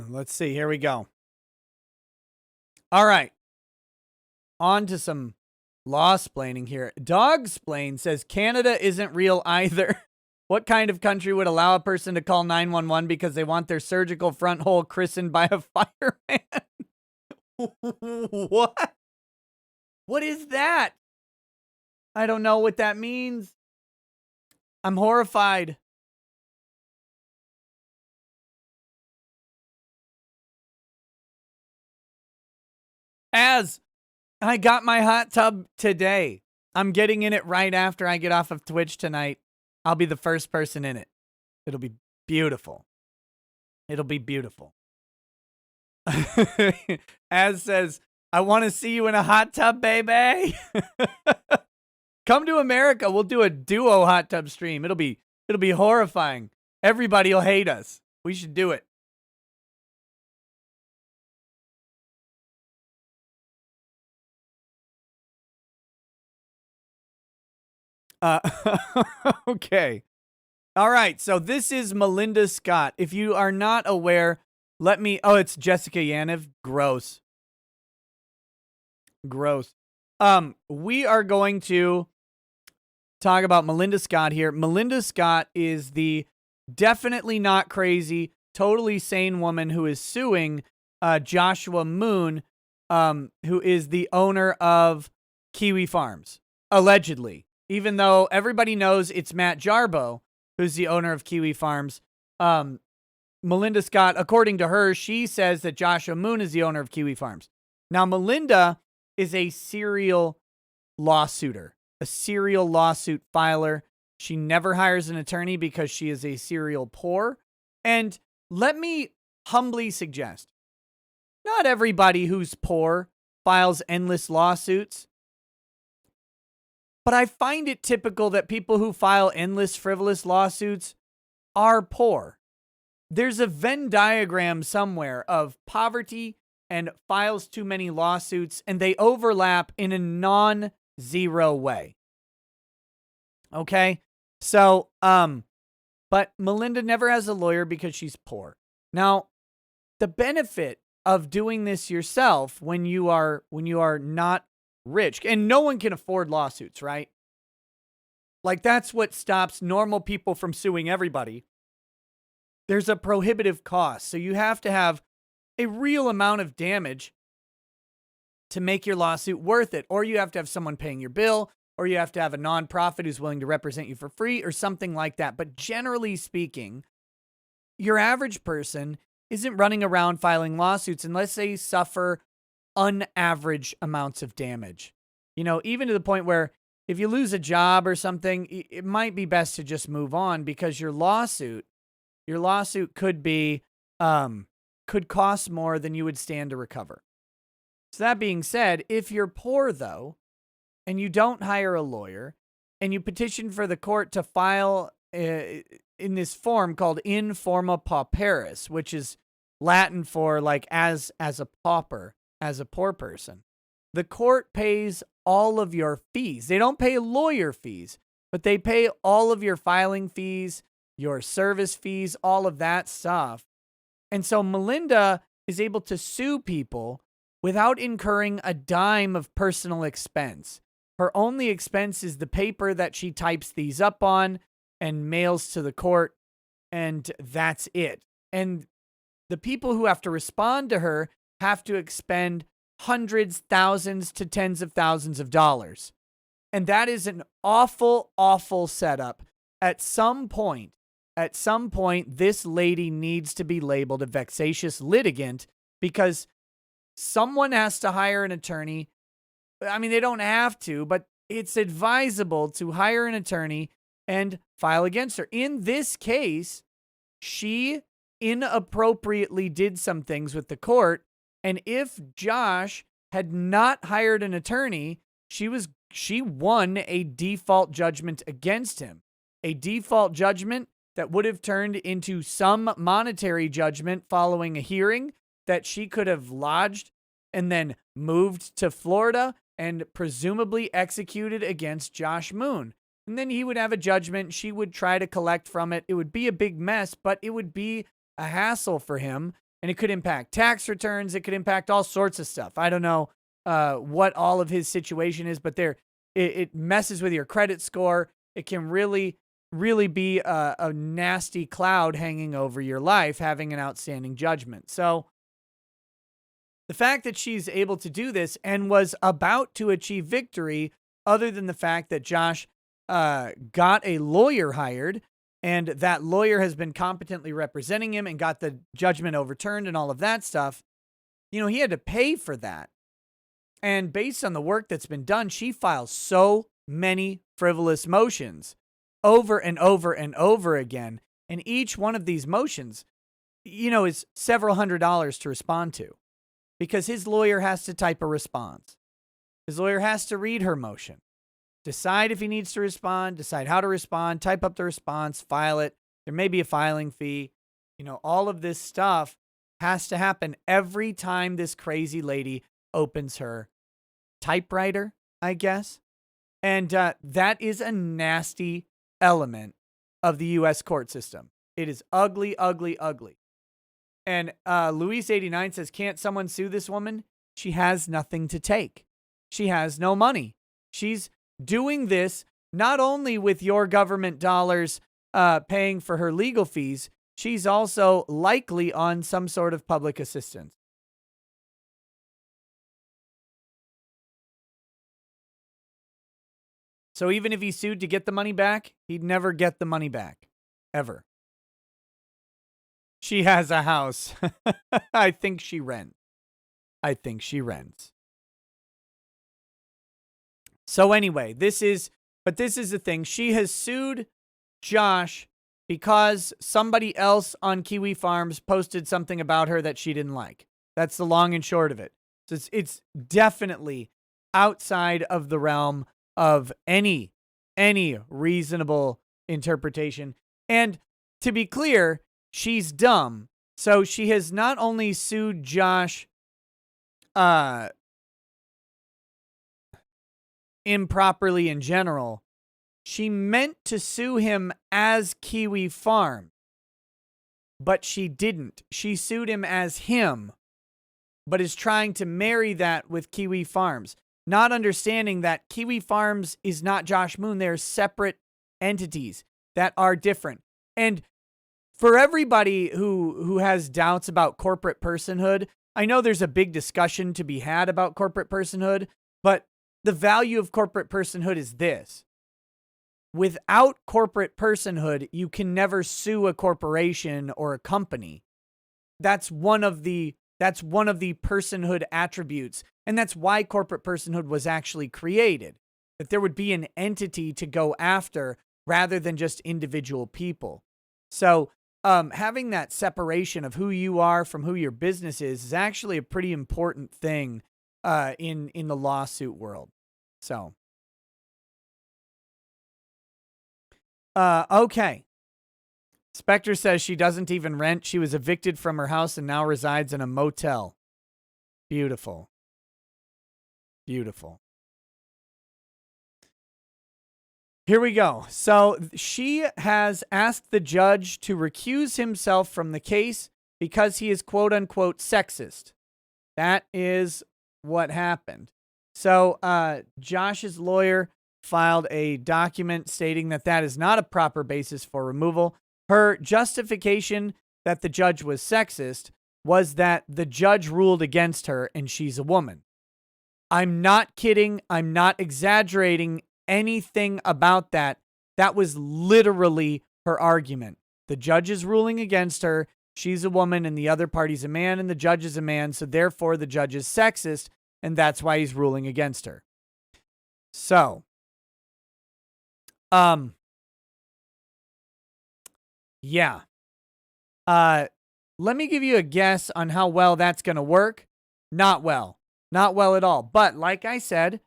Let's see. Here we go. All right. On to some law-splaining here. Dogsplain says Canada isn't real either. What kind of country would allow a person to call 911 because they want their surgical front hole christened by a fireman? What? What is that? I don't know what that means. I'm horrified. As I got my hot tub today. I'm getting in it right after I get off of Twitch tonight. I'll be the first person in it. It'll be beautiful. It'll be beautiful. Az says, I want to see you in a hot tub, baby. Come to America. We'll do a duo hot tub stream. It'll be horrifying. Everybody will hate us. We should do it. Okay. All right. So this is Melinda Scott. If you are not aware, oh, it's Jessica Yaniv. Gross. Gross. We are going to talk about Melinda Scott here. Melinda Scott is the definitely not crazy, totally sane woman who is suing Joshua Moon, who is the owner of Kiwi Farms, allegedly. Even though everybody knows it's Matt Jarbo, who's the owner of Kiwi Farms. Melinda Scott, according to her, she says that Joshua Moon is the owner of Kiwi Farms. Now, Melinda is a serial lawsuiter, a serial lawsuit filer. She never hires an attorney because she is a serial poor. And let me humbly suggest, not everybody who's poor files endless lawsuits, but I find it typical that people who file endless frivolous lawsuits are poor. There's a Venn diagram somewhere of poverty and files too many lawsuits, and they overlap in a non-zero way. Okay? So, but Melinda never has a lawyer because she's poor. Now, the benefit of doing this yourself when you are not rich, and no one can afford lawsuits, right? Like, that's what stops normal people from suing everybody. There's a prohibitive cost. So you have to have a real amount of damage to make your lawsuit worth it. Or you have to have someone paying your bill, or you have to have a nonprofit who's willing to represent you for free, or something like that. But generally speaking, your average person isn't running around filing lawsuits unless they suffer unaverage amounts of damage. You know, even to the point where if you lose a job or something, it might be best to just move on, because your lawsuit could be, could cost more than you would stand to recover. So that being said, if you're poor though, and you don't hire a lawyer, and you petition for the court to file in this form called in forma pauperis, which is Latin for like as a pauper, as a poor person, the court pays all of your fees. They don't pay lawyer fees, but they pay all of your filing fees, your service fees, all of that stuff. And so Melinda is able to sue people without incurring a dime of personal expense. Her only expense is the paper that she types these up on and mails to the court, and that's it. And the people who have to respond to her have to expend hundreds, thousands to tens of thousands of dollars. And that is an awful, awful setup. At some point, this lady needs to be labeled a vexatious litigant, because someone has to hire an attorney. I mean, they don't have to, but it's advisable to hire an attorney and file against her. In this case, she inappropriately did some things with the court. And if Josh had not hired an attorney, she won a default judgment against him. A default judgment that would have turned into some monetary judgment following a hearing that she could have lodged and then moved to Florida and presumably executed against Josh Moon. And then he would have a judgment. She would try to collect from it. It would be a big mess, but it would be a hassle for him. And it could impact tax returns. It could impact all sorts of stuff. I don't know what all of his situation is, but it messes with your credit score. It can really be a nasty cloud hanging over your life, having an outstanding judgment. So the fact that she's able to do this and was about to achieve victory, other than the fact that Josh got a lawyer hired, and that lawyer has been competently representing him and got the judgment overturned and all of that stuff, you know, he had to pay for that. And based on the work that's been done, she files so many frivolous motions over and over and over again. And each one of these motions, you know, is several $100s to respond to, because his lawyer has to type a response. His lawyer has to read her motion, decide if he needs to respond, decide how to respond, type up the response, file it. There may be a filing fee. You know, all of this stuff has to happen every time this crazy lady opens her typewriter, I guess. And that is a nasty element of the U.S. court system. It is ugly, ugly, ugly. And Luis89 says, can't someone sue this woman? She has nothing to take. She has no money. She's doing this not only with your government dollars paying for her legal fees, she's also likely on some sort of public assistance. So even if he sued to get the money back, he'd never get the money back. Ever. She has a house. I think she rents. So anyway, this is the thing. She has sued Josh because somebody else on Kiwi Farms posted something about her that she didn't like. That's the long and short of it. So it's definitely outside of the realm of any reasonable interpretation. And to be clear, she's dumb. So she has not only sued Josh improperly in general, she meant to sue him as Kiwi Farm, but she didn't. She sued him as him, but is trying to marry that with Kiwi Farms, not understanding that Kiwi Farms is not Josh Moon. They're separate entities that are different. And for everybody who has doubts about corporate personhood, I know there's a big discussion to be had about corporate personhood, but the value of corporate personhood is this. Without corporate personhood, you can never sue a corporation or a company. That's one of the personhood attributes, and that's why corporate personhood was actually created. That there would be an entity to go after rather than just individual people. So, having that separation of who you are from who your business is actually a pretty important thing in the lawsuit world. So, okay. Spectre says she doesn't even rent. She was evicted from her house and now resides in a motel. Beautiful. Beautiful. Here we go. So she has asked the judge to recuse himself from the case because he is quote unquote sexist. That is what happened. So Josh's lawyer filed a document stating that that is not a proper basis for removal. Her justification that the judge was sexist was that the judge ruled against her and she's a woman. I'm not kidding. I'm not exaggerating anything about that. That was literally her argument. The judge is ruling against her. She's a woman and the other party's a man and the judge is a man. So therefore the judge is sexist and that's why he's ruling against her. So, yeah. Let me give you a guess on how well that's going to work. Not well. Not well at all. But like I said,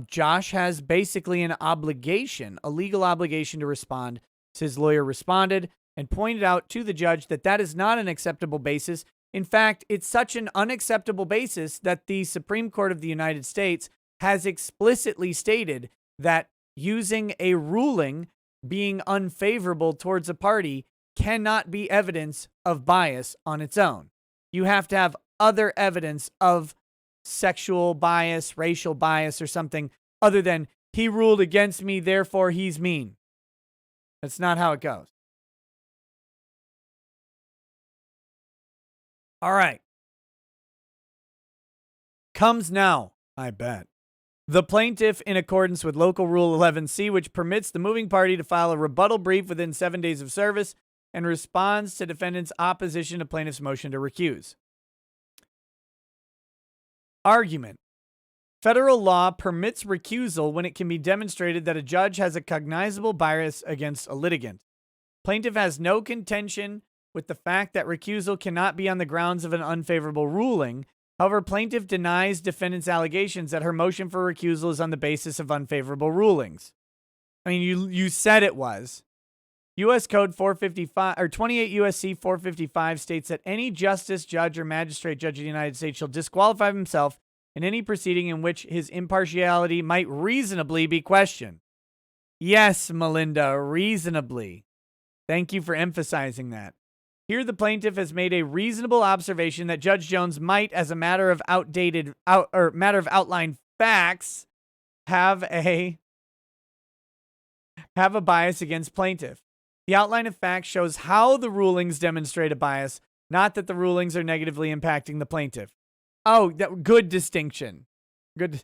Josh has basically an obligation, a legal obligation to respond. So his lawyer responded and pointed out to the judge that that is not an acceptable basis. In fact, it's such an unacceptable basis that the Supreme Court of the United States has explicitly stated that using a ruling being unfavorable towards a party cannot be evidence of bias on its own. You have to have other evidence of sexual bias, racial bias, or something other than he ruled against me, therefore he's mean. That's not how it goes. All right. Comes now, I bet. The plaintiff, in accordance with Local Rule 11C, which permits the moving party to file a rebuttal brief within 7 days of service and responds to defendant's opposition to plaintiff's motion to recuse. Argument. Federal law permits recusal when it can be demonstrated that a judge has a cognizable bias against a litigant. Plaintiff has no contention with the fact that recusal cannot be on the grounds of an unfavorable ruling. However, plaintiff denies defendant's allegations that her motion for recusal is on the basis of unfavorable rulings. I mean, you said it was. U.S. Code 455 or 28 U.S.C. 455 states that any justice, judge, or magistrate judge of the United States shall disqualify himself in any proceeding in which his impartiality might reasonably be questioned. Yes, Melinda, reasonably. Thank you for emphasizing that. Here, the plaintiff has made a reasonable observation that Judge Jones might, as a matter of outlined facts, have a bias against plaintiff. The outline of facts shows how the rulings demonstrate a bias, not that the rulings are negatively impacting the plaintiff. Oh, good distinction. Good.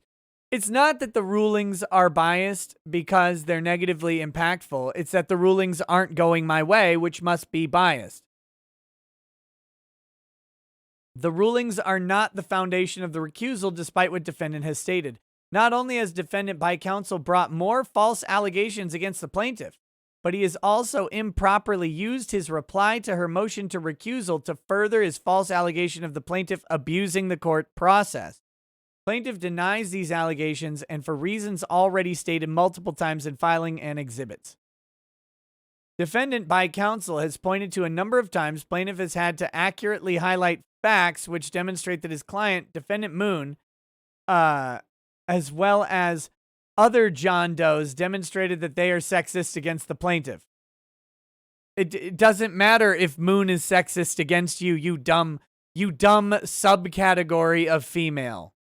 It's not that the rulings are biased because they're negatively impactful. It's that the rulings aren't going my way, which must be biased. The rulings are not the foundation of the recusal, despite what defendant has stated. Not only has defendant by counsel brought more false allegations against the plaintiff, but he has also improperly used his reply to her motion to recusal to further his false allegation of the plaintiff abusing the court process. Plaintiff denies these allegations and for reasons already stated multiple times in filing and exhibits. Defendant by counsel has pointed to a number of times plaintiff has had to accurately highlight facts which demonstrate that his client, Defendant Moon, as well as other John Does, demonstrated that they are sexist against the plaintiff. It doesn't matter if Moon is sexist against you, you dumb subcategory of female.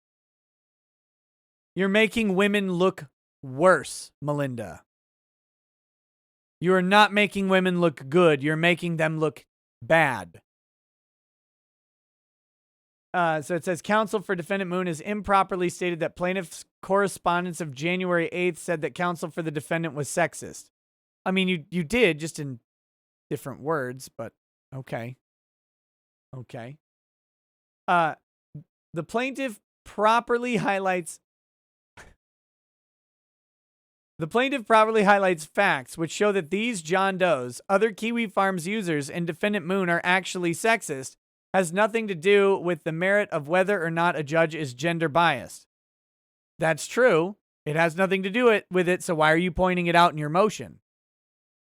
You're making women look worse, Melinda. You are not making women look good. You're making them look bad. So it says, counsel for Defendant Moon has improperly stated that plaintiff's correspondence of January 8th said that counsel for the defendant was sexist. I mean, you did, just in different words, but okay. Okay. The plaintiff properly highlights facts which show that these John Does, other Kiwi Farms users, and Defendant Moon are actually sexist, has nothing to do with the merit of whether or not a judge is gender biased. That's true. It has nothing to do with it, so why are you pointing it out in your motion?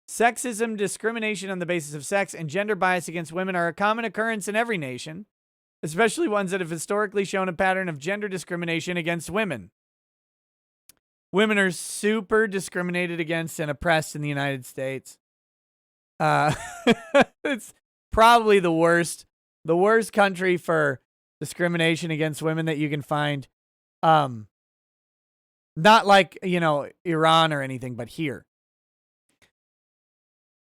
Sexism, discrimination on the basis of sex, and gender bias against women are a common occurrence in every nation, especially ones that have historically shown a pattern of gender discrimination against women. Women are super discriminated against and oppressed in the United States. It's probably the worst country for discrimination against women that you can find. Not like, Iran or anything, but here.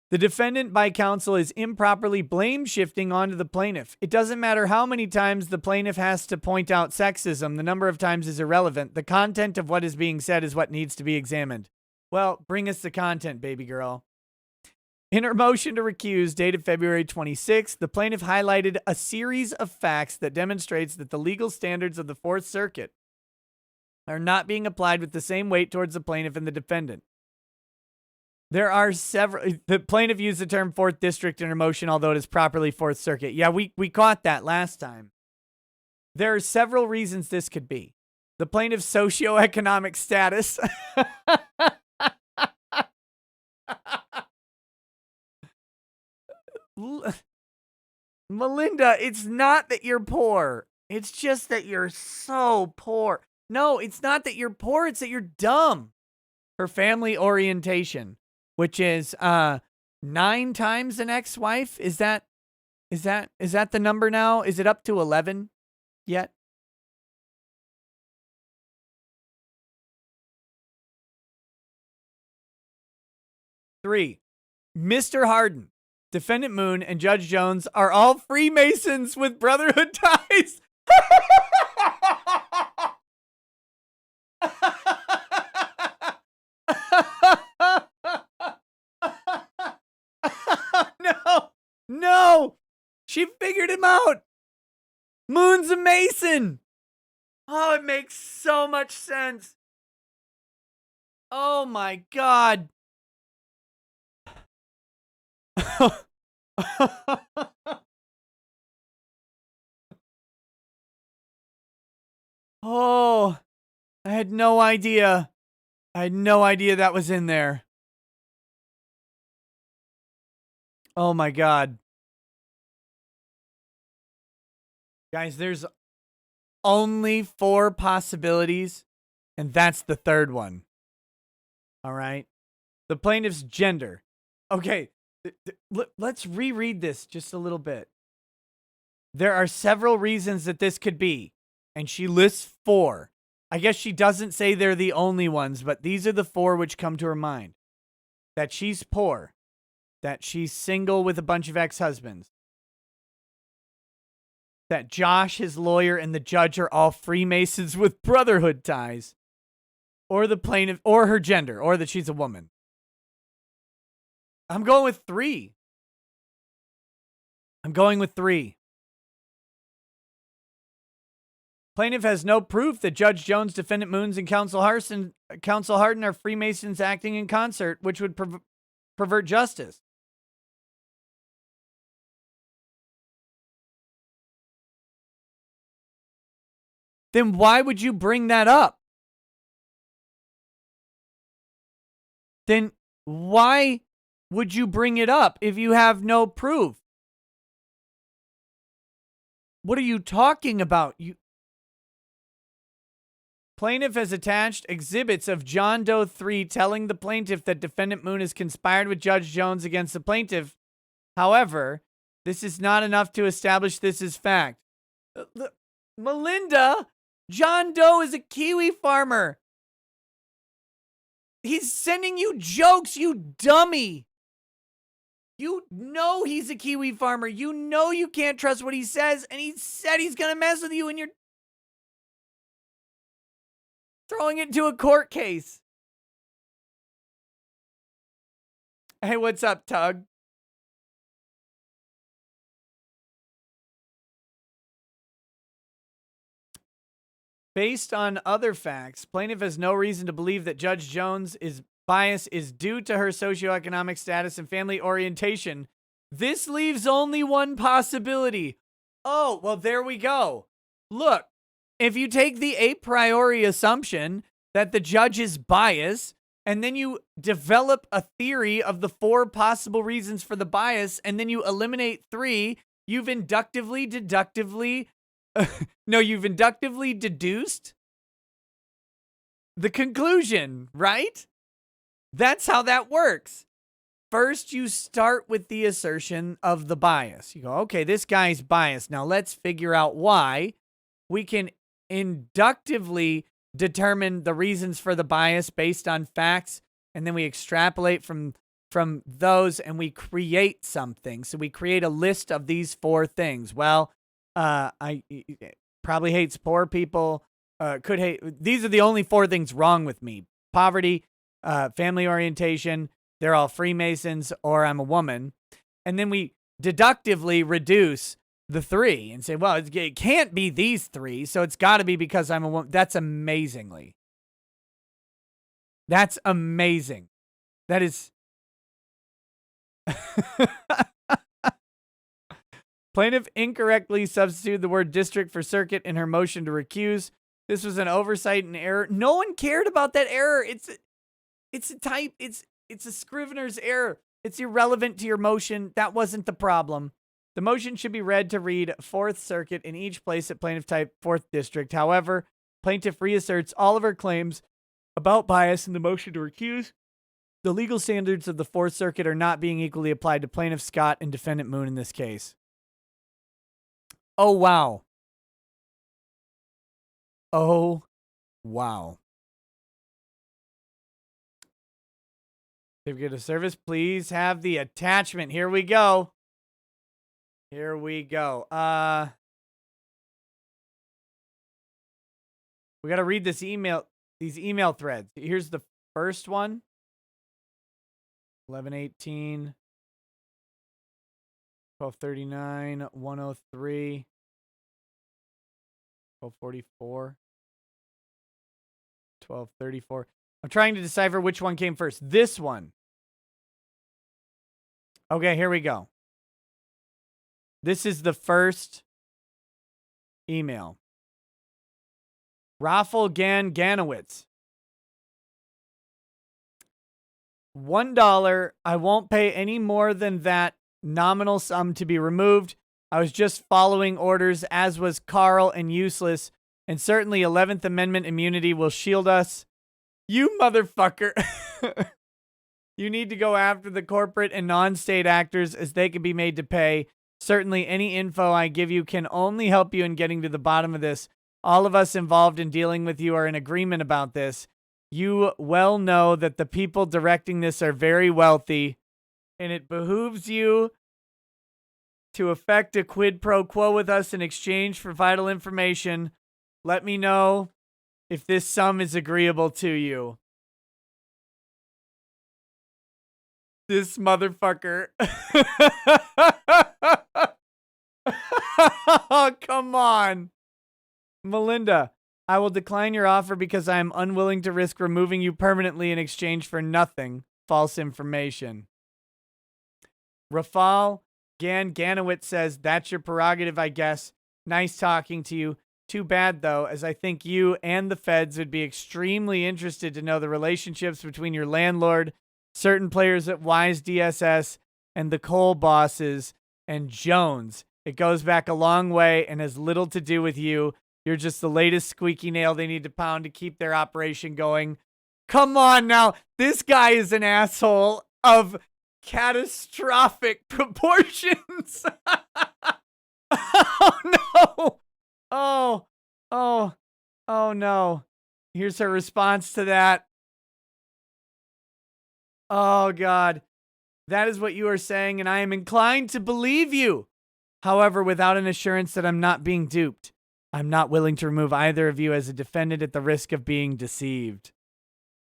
The defendant by counsel is improperly blame shifting onto the plaintiff. It doesn't matter how many times the plaintiff has to point out sexism. The number of times is irrelevant. The content of what is being said is what needs to be examined. Well, bring us the content, baby girl. In her motion to recuse, dated February 26th, the plaintiff highlighted a series of facts that demonstrates that the legal standards of the Fourth Circuit are not being applied with the same weight towards the plaintiff and the defendant. There are several. The plaintiff used the term Fourth District in her motion, although it is properly Fourth Circuit. Yeah, we caught that last time. There are several reasons this could be. The plaintiff's socioeconomic status. Melinda, it's not that you're poor. It's just that you're so poor. No, it's not that you're poor. It's that you're dumb. Her family orientation, which is 9 times an ex-wife. Is that the number now? Is it up to 11 yet? Three, Mr. Harden, Defendant Moon, and Judge Jones are all Freemasons with brotherhood ties. No, she figured him out. Moon's a Mason. Oh, it makes so much sense. Oh my God. Oh, I had no idea. I had no idea that was in there. Oh my God. Guys, there's only 4 possibilities, and that's the third one. All right. The plaintiff's gender. Okay, let's reread this just a little bit. There are several reasons that this could be, and she lists 4. I guess she doesn't say they're the only ones, but these are the 4 which come to her mind. That she's poor. That she's single with a bunch of ex-husbands. That Josh, his lawyer, and the judge are all Freemasons with brotherhood ties. Or the plaintiff, or her gender, or that she's a woman. I'm going with 3. Plaintiff has no proof that Judge Jones, Defendant Moons, and Counsel Harden are Freemasons acting in concert, which would pervert justice. Then why would you bring that up? Then why would you bring it up if you have no proof? What are you talking about? Plaintiff has attached exhibits of John Doe 3 telling the plaintiff that defendant Moon has conspired with Judge Jones against the plaintiff. However, this is not enough to establish this as fact. Melinda, John Doe is a Kiwi farmer. He's sending you jokes, you dummy. You know he's a Kiwi farmer. You know you can't trust what he says, and he said he's going to mess with you, and you're throwing it into a court case. Hey, what's up, Tug? Based on other facts, plaintiff has no reason to believe that Judge Jones' bias is due to her socioeconomic status and family orientation. This leaves only one possibility. Oh, well, there we go. Look, if you take the a priori assumption that the judge is biased, and then you develop a theory of the 4 possible reasons for the bias, and then you eliminate 3, you've inductively deduced the conclusion, right? That's how that works. First, you start with the assertion of the bias. You go, okay, this guy's biased. Now let's figure out why. We can inductively determine the reasons for the bias based on facts, and then we extrapolate from those, and we create something. So we create a list of these 4 things. Well, I probably hates poor people. Could hate. These are the only 4 things wrong with me: poverty, family orientation. They're all Freemasons, or I'm a woman. And then we deductively reduce the 3 and say, well, it can't be these 3, so it's got to be because I'm a woman. That's amazing. That is. Plaintiff incorrectly substituted the word district for circuit in her motion to recuse. This was an oversight and error. No one cared about that error. It's a Scrivener's error. It's irrelevant to your motion. That wasn't the problem. The motion should be read to read 4th Circuit in each place that plaintiff typed 4th District. However, plaintiff reasserts all of her claims about bias in the motion to recuse. The legal standards of the 4th Circuit are not being equally applied to plaintiff Scott and defendant Moon in this case. Oh, wow. Oh, wow. Certificate of service, please have the attachment. Here we go. Here we go. We got to read these email threads. Here's the first one. 11:18, 12:39, 1:03, 12:44, 12:34. I'm trying to decipher which one came first. This one. Okay, here we go. This is the first email. Raffle Ganowitz. $1. I won't pay any more than that nominal sum to be removed. I was just following orders, as was Carl, and useless. And certainly 11th Amendment immunity will shield us. You motherfucker. You need to go after the corporate and non-state actors, as they can be made to pay. Certainly any info I give you can only help you in getting to the bottom of this. All of us involved in dealing with you are in agreement about this. You well know that the people directing this are very wealthy, and it behooves you to effect a quid pro quo with us in exchange for vital information. Let me know if this sum is agreeable to you. This motherfucker. Oh, come on. Melinda, I will decline your offer because I am unwilling to risk removing you permanently in exchange for nothing. False information. Rafal Ganowitz says, that's your prerogative, I guess. Nice talking to you. Too bad, though, as I think you and the feds would be extremely interested to know the relationships between your landlord, certain players at Wise DSS, and the coal bosses, and Jones. It goes back a long way and has little to do with you. You're just the latest squeaky nail they need to pound to keep their operation going. Come on now. This guy is an asshole of catastrophic proportions. Oh, no. Oh, no. Here's her response to that. Oh, God. That is what you are saying, and I am inclined to believe you. However, without an assurance that I'm not being duped, I'm not willing to remove either of you as a defendant at the risk of being deceived.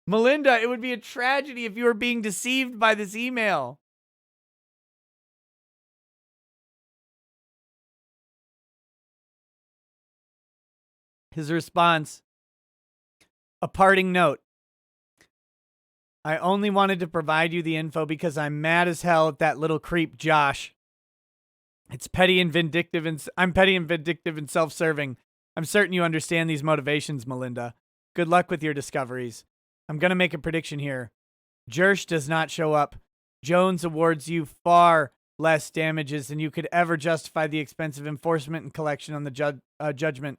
Melinda, it would be a tragedy if you were being deceived by this email. His response, a parting note. I only wanted to provide you the info because I'm mad as hell at that little creep Josh. It's petty and vindictive, and I'm petty and vindictive and self-serving. I'm certain you understand these motivations, Melinda. Good luck with your discoveries. I'm going to make a prediction here. Jersh does not show up. Jones awards you far less damages than you could ever justify the expensive enforcement and collection on the judgment.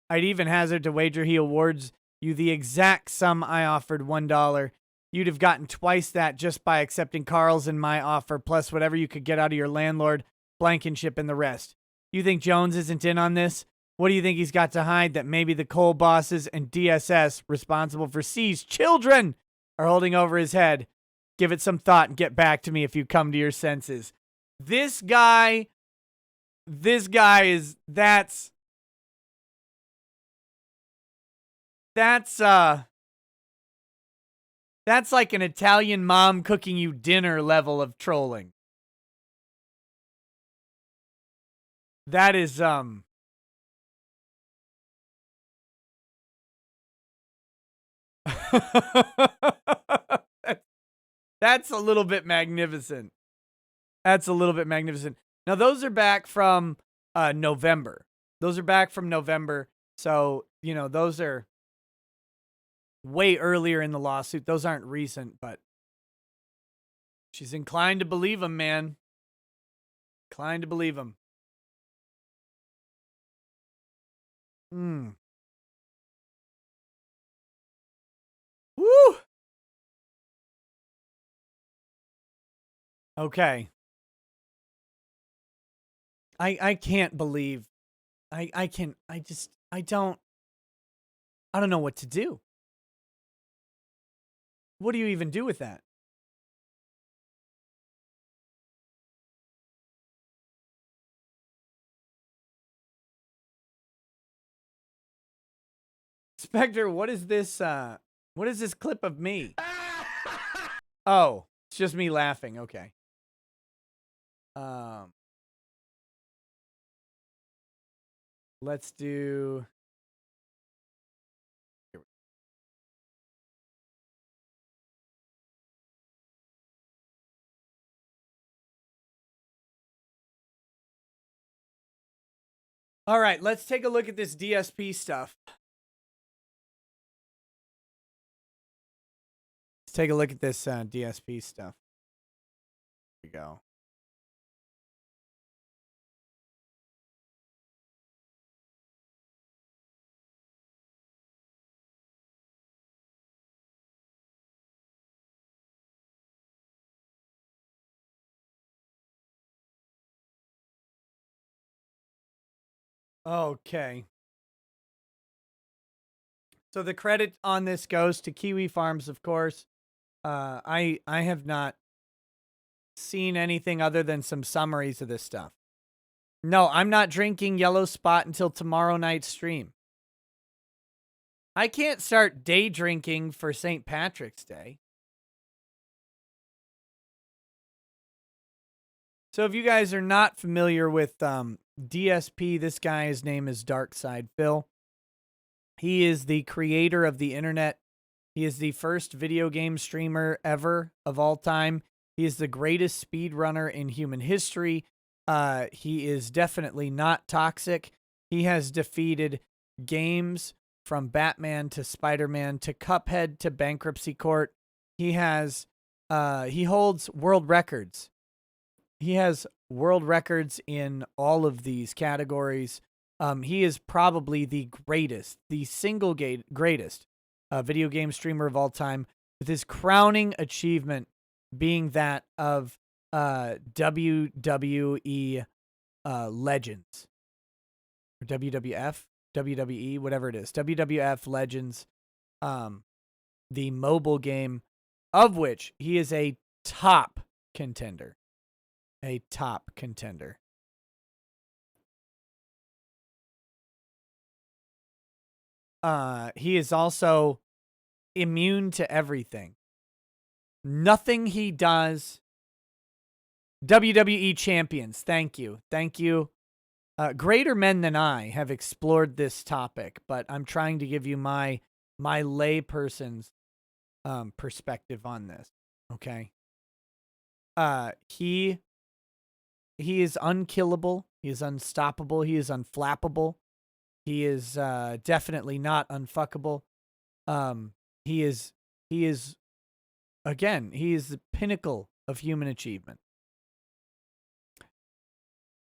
I'd even hazard to wager he awards you the exact sum I offered, $1. You'd have gotten twice that just by accepting Carl's and my offer, plus whatever you could get out of your landlord, Blankenship, and the rest. You think Jones isn't in on this? What do you think he's got to hide that maybe the coal bosses and DSS, responsible for C's children, are holding over his head? Give it some thought and get back to me if you come to your senses. This guy is, that's like an Italian mom cooking you dinner level of trolling. That is, that's a little bit magnificent. That's a little bit magnificent. Now, those are back from November. Those are back from November. So, you know, those are way earlier in the lawsuit. Those aren't recent, but she's inclined to believe him, man. Inclined to believe him. Woo! Okay. I can't believe. I don't know what to do. What do you even do with that? Spectre, what is this clip of me? Oh, it's just me laughing. Okay. Let's do. All right, let's take a look at this DSP stuff. Let's take a look at this DSP stuff. Here we go. Okay. So the credit on this goes to Kiwi Farms, of course. I have not seen anything other than some summaries of this stuff. No, I'm not drinking Yellow Spot until tomorrow night's stream. I can't start day drinking for St. Patrick's Day. So if you guys are not familiar with DSP, this guy, his name is Darkside Phil. He is the creator of the internet. He is the first video game streamer ever of all time. He is the greatest speedrunner in human history. He is definitely not toxic. He has defeated games from Batman to Spider-Man to Cuphead to Bankruptcy Court. He holds world records. He has world records in all of these categories. He is probably the greatest, the single greatest video game streamer of all time, with his crowning achievement being that of WWE Legends. Or WWF? WWE, whatever it is. WWF Legends, the mobile game, of which he is a top contender. A top contender. He is also immune to everything. Nothing he does. WWE champions. Thank you. Thank you. Greater men than I have explored this topic, but I'm trying to give you my layperson's perspective on this. Okay. He is unkillable. He is unstoppable. He is unflappable. He is definitely not unfuckable. He is again, he is the pinnacle of human achievement.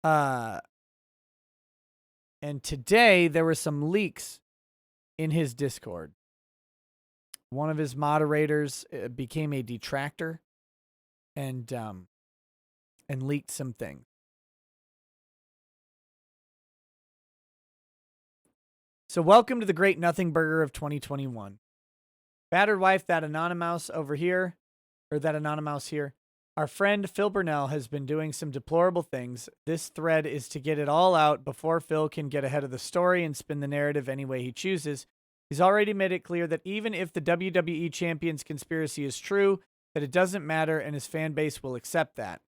And today there were some leaks in his Discord. One of his moderators became a detractor and leaked some things. So welcome to the Great Nothing Burger of 2021. Battered wife, that anonymous over here, or that anonymous here. Our friend Phil Burnell has been doing some deplorable things. This thread is to get it all out before Phil can get ahead of the story and spin the narrative any way he chooses. He's already made it clear that even if the WWE Champions conspiracy is true, that it doesn't matter and his fan base will accept that.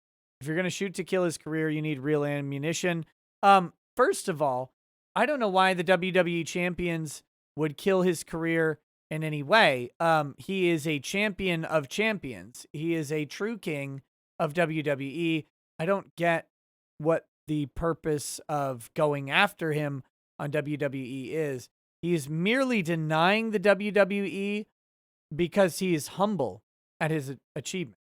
If you're going to shoot to kill his career, you need real ammunition. First of all, I don't know why the WWE Champions would kill his career in any way. He is a champion of champions. He is a true king of WWE. I don't get what the purpose of going after him on WWE is. He is merely denying the WWE because he is humble at his achievement.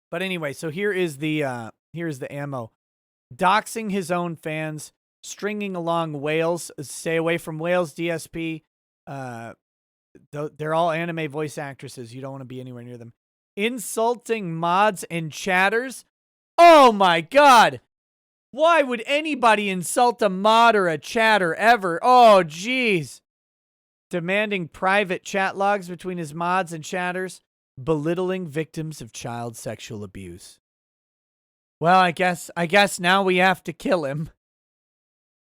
But anyway, so here's the ammo. Doxing his own fans, stringing along whales. Stay away from whales, DSP. They're all anime voice actresses. You don't want to be anywhere near them. Insulting mods and chatters. Oh my God. Why would anybody insult a mod or a chatter ever? Oh, jeez. Demanding private chat logs between his mods and chatters. Belittling victims of child sexual abuse. Well, I guess now we have to kill him.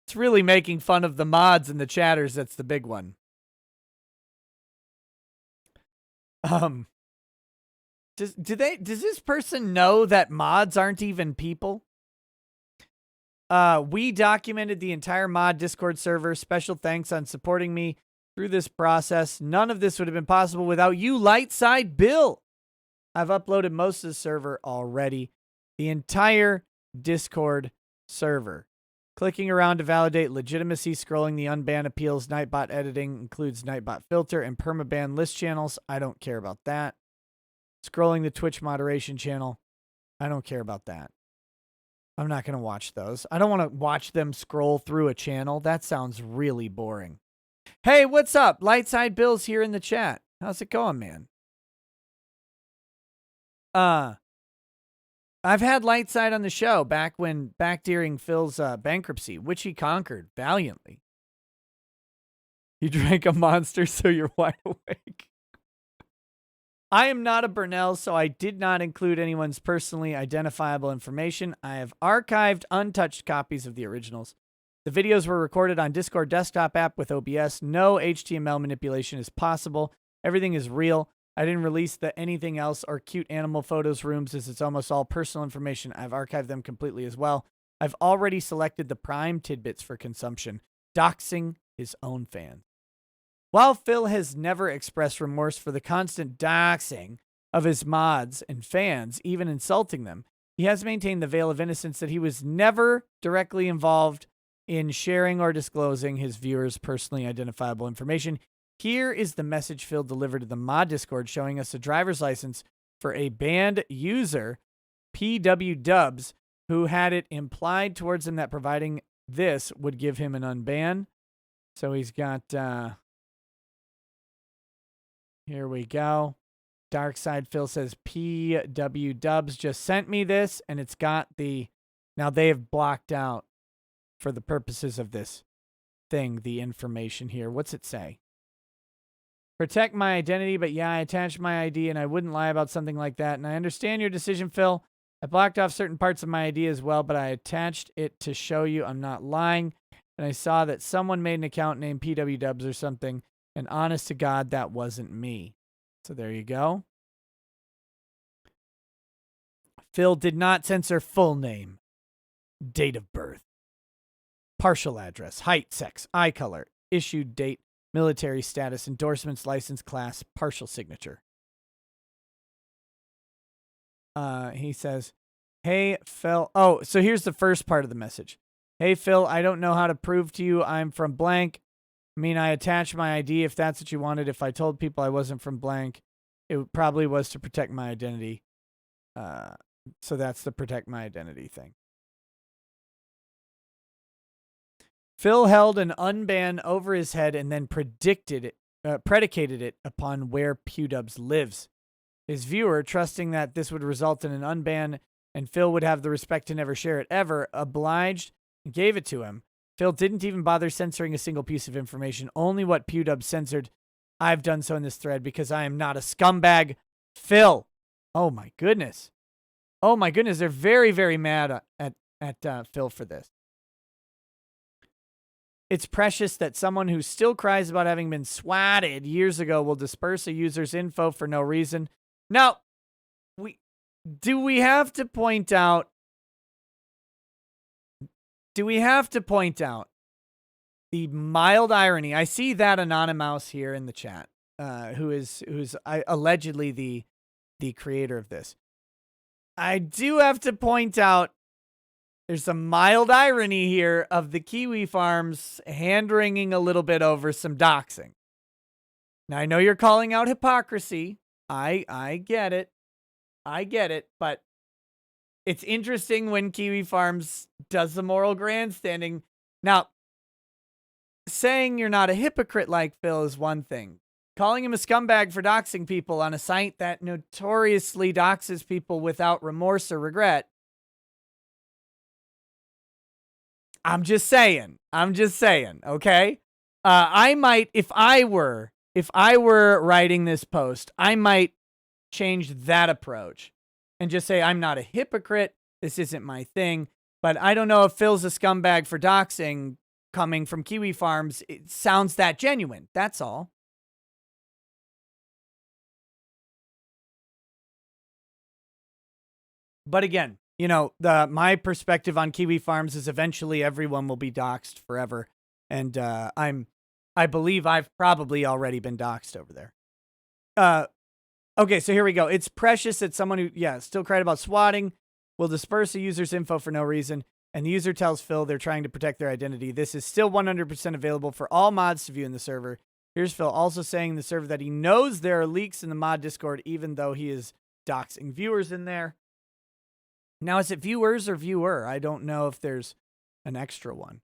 It's really making fun of the mods and the chatters. That's the big one. Does this person know that mods aren't even people? We documented the entire mod Discord server. Special thanks on supporting me through this process. None of this would have been possible without you, Lightside Bill. I've uploaded most of the server already. The entire Discord server. Clicking around to validate legitimacy, scrolling the unban appeals, Nightbot editing includes Nightbot filter and permaban list channels. I don't care about that. Scrolling the Twitch moderation channel. I don't care about that. I'm not going to watch those. I don't want to watch them scroll through a channel. That sounds really boring. Hey, what's up? Lightside Bill's here in the chat. How's it going, man? I've had Lightside on the show back during Phil's bankruptcy, which he conquered valiantly. You drank a monster, so you're wide awake. I am not a Burnell, so I did not include anyone's personally identifiable information. I have archived untouched copies of the originals. The videos were recorded on Discord desktop app with OBS. No HTML manipulation is possible. Everything is real. I didn't release the anything else or cute animal photos rooms as it's almost all personal information. I've archived them completely as well. I've already selected the prime tidbits for consumption, doxing his own fans. While Phil has never expressed remorse for the constant doxing of his mods and fans, even insulting them, he has maintained the veil of innocence that he was never directly involved in sharing or disclosing his viewers' personally identifiable information. Here is the message Phil delivered to the mod Discord showing us a driver's license for a banned user, PW Dubs, who had it implied towards him that providing this would give him an unban. So he's got, here we go. Darkside Phil says PW Dubs just sent me this, and it's got the, now they have blocked out for the purposes of this thing, the information here. What's it say? Protect my identity, but yeah, I attached my ID and I wouldn't lie about something like that. And I understand your decision, Phil. I blocked off certain parts of my ID as well, but I attached it to show you I'm not lying. And I saw that someone made an account named PW Dubs or something. And honest to God, that wasn't me. So there you go. Phil did not censor full name, date of birth, partial address, height, sex, eye color, issued date, military status, endorsements, license, class, partial signature. He says, hey, Phil. Oh, so here's the first part of the message. Hey, Phil, I don't know how to prove to you I'm from blank. I mean, I attached my ID if that's what you wanted. If I told people I wasn't from blank, it probably was to protect my identity. So that's the protect my identity thing. Phil held an unban over his head and then predicated it upon where PewDubs lives. His viewer, trusting that this would result in an unban and Phil would have the respect to never share it ever, obliged and gave it to him. Phil didn't even bother censoring a single piece of information, only what PewDubs censored. I've done so in this thread because I am not a scumbag. Phil. Oh my goodness. Oh my goodness. They're very, very mad at Phil for this. It's precious that someone who still cries about having been swatted years ago will disperse a user's info for no reason. Now, do we have to point out the mild irony? I see that Anonymous here in the chat, who's allegedly the creator of this. I do have to point out there's a mild irony here of the Kiwi Farms hand-wringing a little bit over some doxing. Now, I know you're calling out hypocrisy. I get it. I get it. But it's interesting when Kiwi Farms does the moral grandstanding. Now, saying you're not a hypocrite like Phil is one thing. Calling him a scumbag for doxing people on a site that notoriously doxes people without remorse or regret. I'm just saying, okay? I might, if I were writing this post, I might change that approach and just say, I'm not a hypocrite. This isn't my thing. But I don't know if Phil's a scumbag for doxing coming from Kiwi Farms. It sounds that genuine. That's all. But again, you know, my perspective on Kiwi Farms is eventually everyone will be doxxed forever. And I believe I've probably already been doxxed over there. Okay, so here we go. It's precious that someone who, still cried about swatting will disperse a user's info for no reason. And the user tells Phil they're trying to protect their identity. This is still 100% available for all mods to view in the server. Here's Phil also saying in the server that he knows there are leaks in the mod Discord, even though he is doxing viewers in there. Now, is it viewers or viewer? I don't know if there's an extra one.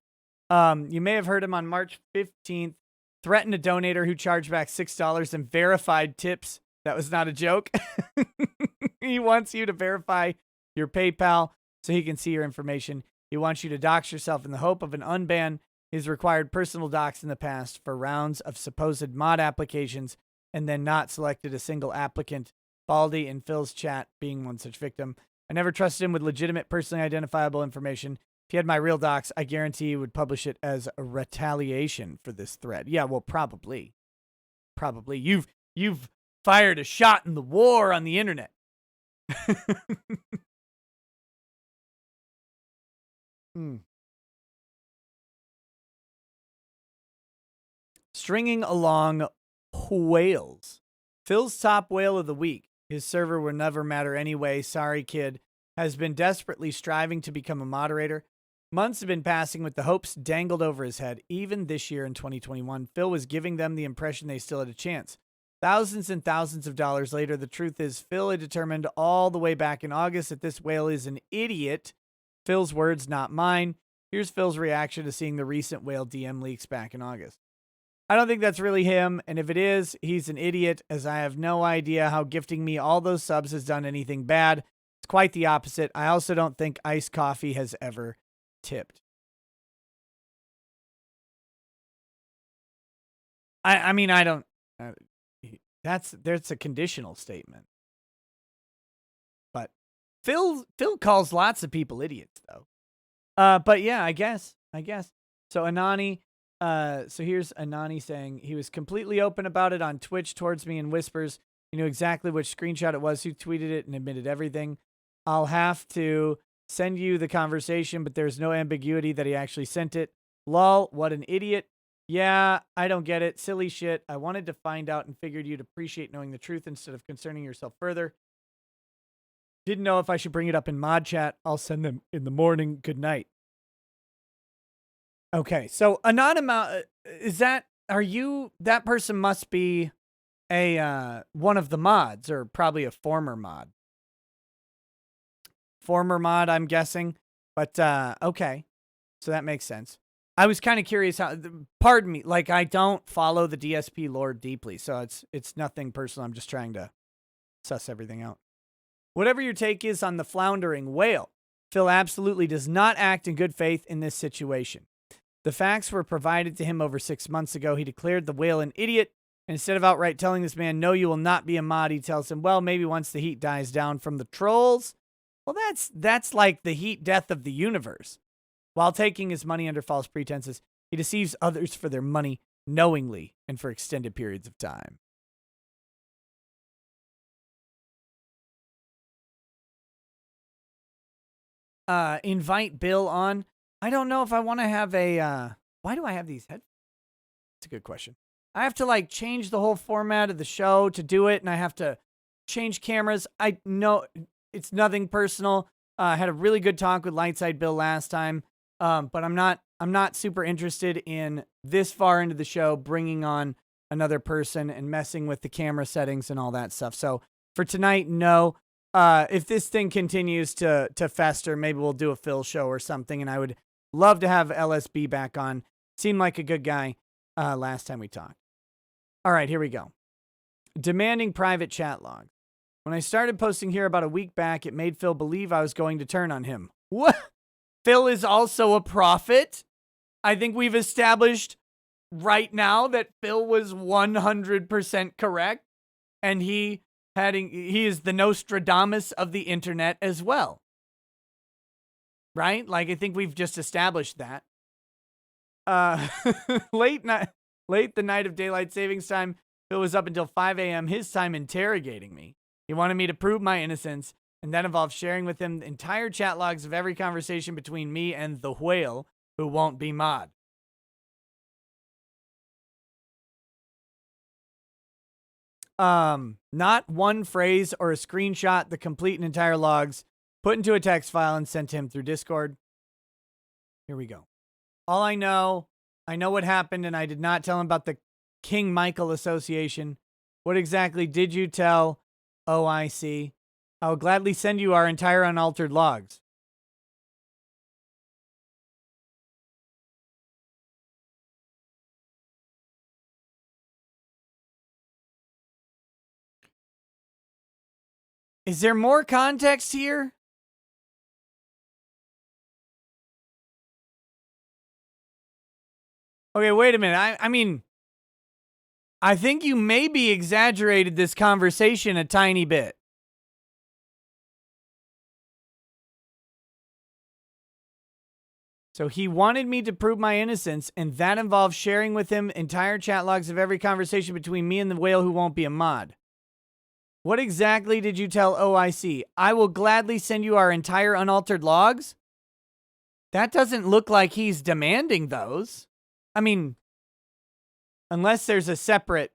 You may have heard him on March 15th threaten a donator who charged back $6 in verified tips. That was not a joke. He wants you to verify your PayPal so he can see your information. He wants you to dox yourself in the hope of an unban. He's required personal docs in the past for rounds of supposed mod applications and then not selected a single applicant. Baldy in Phil's chat being one such victim. I never trusted him with legitimate, personally identifiable information. If he had my real docs, I guarantee he would publish it as a retaliation for this thread. Yeah, well, probably. Probably. You've fired a shot in the war on the internet. Stringing along whales. Phil's top whale of the week. His server will never matter anyway. Sorry, kid. Has been desperately striving to become a moderator. Months have been passing with the hopes dangled over his head. Even this year in 2021, Phil was giving them the impression they still had a chance. Thousands and thousands of dollars later, the truth is Phil had determined all the way back in August that this whale is an idiot. Phil's words, not mine. Here's Phil's reaction to seeing the recent whale DM leaks back in August. I don't think that's really him, and if it is, he's an idiot, as I have no idea how gifting me all those subs has done anything bad. It's quite the opposite. I also don't think iced coffee has ever tipped. I mean, I don't... That's a conditional statement. But Phil calls lots of people idiots, though. But yeah, I guess. So Anani... So here's Anani saying he was completely open about it on Twitch towards me in whispers. He knew exactly which screenshot it was, who tweeted it, and admitted everything. I'll have to send you the conversation, but there's no ambiguity that he actually sent it. Lol, what an idiot. Yeah, I don't get it. Silly shit. I wanted to find out and figured you'd appreciate knowing the truth instead of concerning yourself further. Didn't know if I should bring it up in mod chat. I'll send them in the morning. Good night. Okay, so Anonymous, that person must be a one of the mods, or probably a former mod. Former mod, I'm guessing. But okay. So that makes sense. I was kind of curious how, pardon me, like I don't follow the DSP lore deeply, so it's nothing personal. I'm just trying to suss everything out. Whatever your take is on the floundering whale, Phil absolutely does not act in good faith in this situation. The facts were provided to him over 6 months ago. He declared the whale an idiot. Instead of outright telling this man, no, you will not be a mod, he tells him, well, maybe once the heat dies down from the trolls. Well, that's like the heat death of the universe. While taking his money under false pretenses, he deceives others for their money knowingly and for extended periods of time. Invite Bill on. I don't know if I want to have a, why do I have these headphones? That's a good question. I have to like change the whole format of the show to do it, and I have to change cameras. I know it's nothing personal. I had a really good talk with Lightside Bill last time, but I'm not super interested in this far into the show bringing on another person and messing with the camera settings and all that stuff. So for tonight, no. If this thing continues to fester, maybe we'll do a Phil show or something, and I would love to have LSB back on. Seemed like a good guy last time we talked. All right, here we go. Demanding private chat log. When I started posting here about a week back, it made Phil believe I was going to turn on him. What? Phil is also a prophet? I think we've established right now that Phil was 100% correct, and he is the Nostradamus of the internet as well. Right? Like, I think we've just established that. Late the night of daylight savings time, Phil was up until 5 a.m., his time interrogating me. He wanted me to prove my innocence, and that involved sharing with him the entire chat logs of every conversation between me and the whale, who won't be mod. Not one phrase or a screenshot, the complete and entire logs, put into a text file and sent to him through Discord. Here we go. All I know what happened, and I did not tell him about the King Michael Association. What exactly did you tell OIC? I will gladly send you our entire unaltered logs. Is there more context here? Okay, wait a minute. I mean, I think you maybe exaggerated this conversation a tiny bit. So he wanted me to prove my innocence, and that involves sharing with him entire chat logs of every conversation between me and the whale who won't be a mod. What exactly did you tell OIC? I will gladly send you our entire unaltered logs? That doesn't look like he's demanding those. I mean, unless there's a separate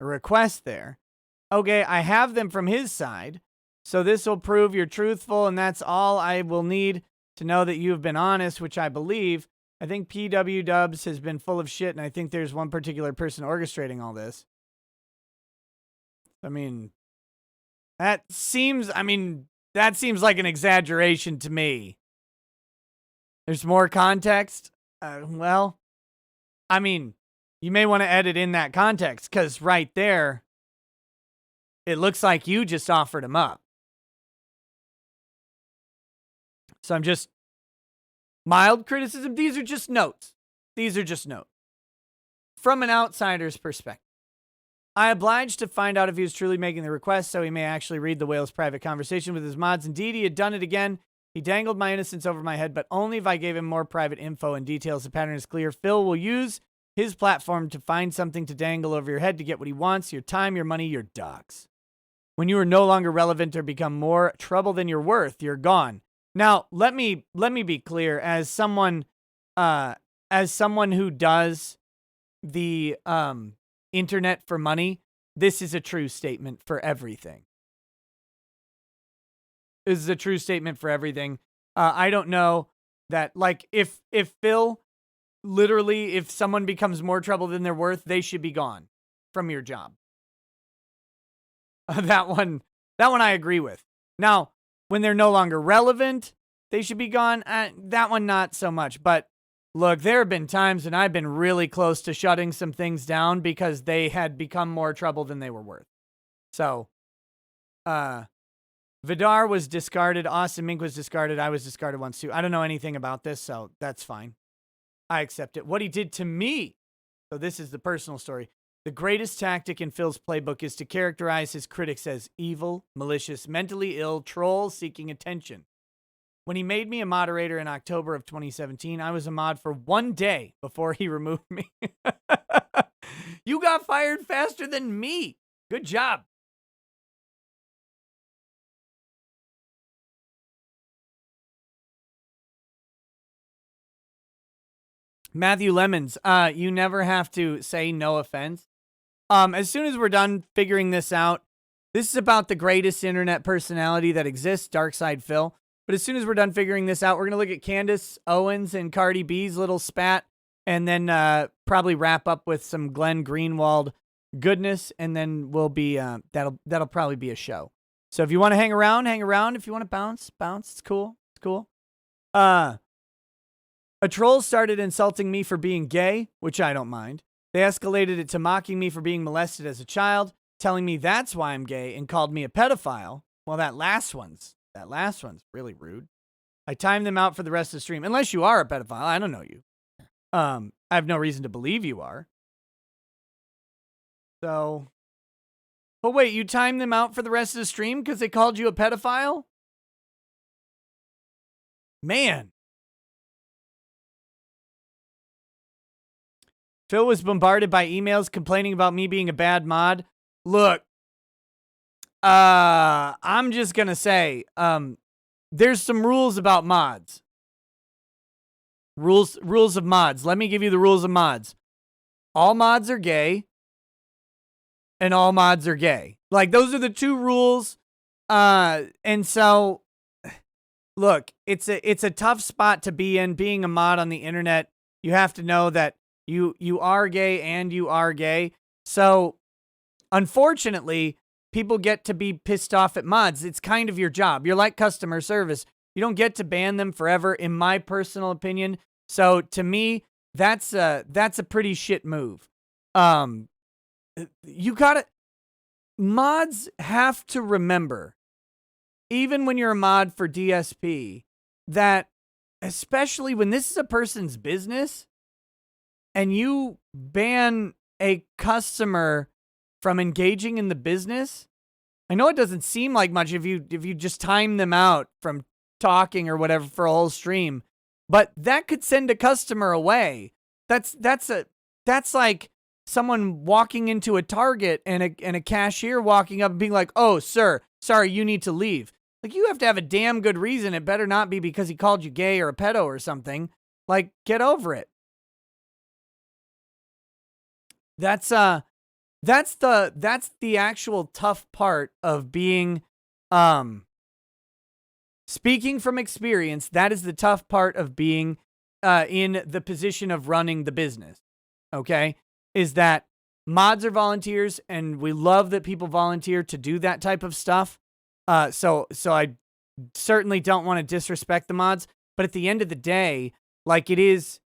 request there. Okay, I have them from his side, so this will prove you're truthful, and that's all I will need to know that you've been honest, which I believe. I think PW Dubs has been full of shit, and I think there's one particular person orchestrating all this. I mean, that seems like an exaggeration to me. There's more context? Well, I mean, you may want to edit in that context, because right there, it looks like you just offered him up. So I'm just, mild criticism, these are just notes. These are just notes. From an outsider's perspective, I obliged to find out if he was truly making the request so he may actually read the whale's private conversation with his mods. Indeed, he had done it again. He dangled my innocence over my head, but only if I gave him more private info and details. The pattern is clear. Phil will use his platform to find something to dangle over your head to get what he wants, your time, your money, your docs. When you are no longer relevant or become more trouble than you're worth, you're gone. Now, let me be clear, as someone who does the internet for money, this is a true statement for everything. This is a true statement for everything. I don't know that, like, if Phil, literally, if someone becomes more trouble than they're worth, they should be gone from your job. That one I agree with. Now, when they're no longer relevant, they should be gone. That one, not so much. But look, there have been times when I've been really close to shutting some things down because they had become more trouble than they were worth. So, Vidar was discarded. Austin Mink was discarded. I was discarded once too. I don't know anything about this, so that's fine. I accept it. What he did to me. So this is the personal story. The greatest tactic in Phil's playbook is to characterize his critics as evil, malicious, mentally ill, trolls seeking attention. When he made me a moderator in October of 2017, I was a mod for 1 day before he removed me. You got fired faster than me. Good job. Matthew Lemons, you never have to say no offense. As soon as we're done figuring this out, this is about the greatest internet personality that exists, Darkside Phil. But as soon as we're done figuring this out, we're going to look at Candace Owens and Cardi B's little spat, and then probably wrap up with some Glenn Greenwald goodness, and then we'll be, that'll probably be a show. So if you want to hang around. If you want to bounce. It's cool. It's cool. A troll started insulting me for being gay, which I don't mind. They escalated it to mocking me for being molested as a child, telling me that's why I'm gay, and called me a pedophile. Well, that last one's really rude. I timed them out for the rest of the stream. Unless you are a pedophile, I don't know you. I have no reason to believe you are. So, but wait, you timed them out for the rest of the stream because they called you a pedophile? Man. Phil was bombarded by emails complaining about me being a bad mod. Look, I'm just going to say, there's some rules about mods. Rules of mods. Let me give you the rules of mods. All mods are gay, and all mods are gay. Like, those are the two rules. And so, look, it's a tough spot to be in, being a mod on the internet. You have to know that you are gay and you are gay. So, unfortunately, people get to be pissed off at mods. It's kind of your job. You're like customer service. You don't get to ban them forever, in my personal opinion. So, to me, that's a pretty shit move. Mods have to remember, even when you're a mod for DSP, that especially when this is a person's business, and you ban a customer from engaging in the business, I know it doesn't seem like much if you just time them out from talking or whatever for a whole stream, but that could send a customer away. That's like someone walking into a Target and a cashier walking up and being like, "Oh, sir, sorry, you need to leave." Like, you have to have a damn good reason. It better not be because he called you gay or a pedo or something. Like, get over it. That's the actual tough part of being speaking from experience. That is the tough part of being in the position of running the business. Okay? Is that mods are volunteers, and we love that people volunteer to do that type of stuff. So I certainly don't want to disrespect the mods, but at the end of the day, like it is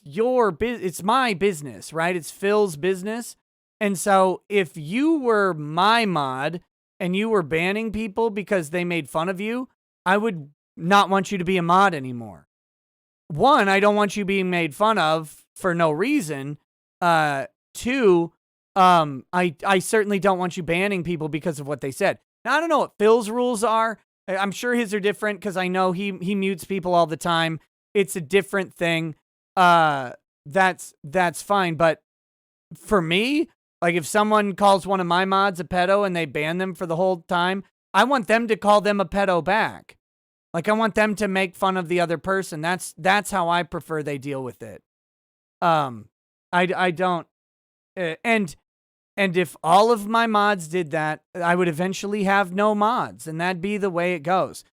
your business. It's my business, right? It's Phil's business. And so if you were my mod and you were banning people because they made fun of you, I would not want you to be a mod anymore. One, I don't want you being made fun of for no reason. Two, I certainly don't want you banning people because of what they said. Now, I don't know what Phil's rules are. I'm sure his are different because I know he mutes people all the time. It's a different thing. That's fine. But for me, like if someone calls one of my mods a pedo and they ban them for the whole time, I want them to call them a pedo back. Like I want them to make fun of the other person. That's how I prefer they deal with it. I don't. And if all of my mods did that, I would eventually have no mods, and that'd be the way it goes.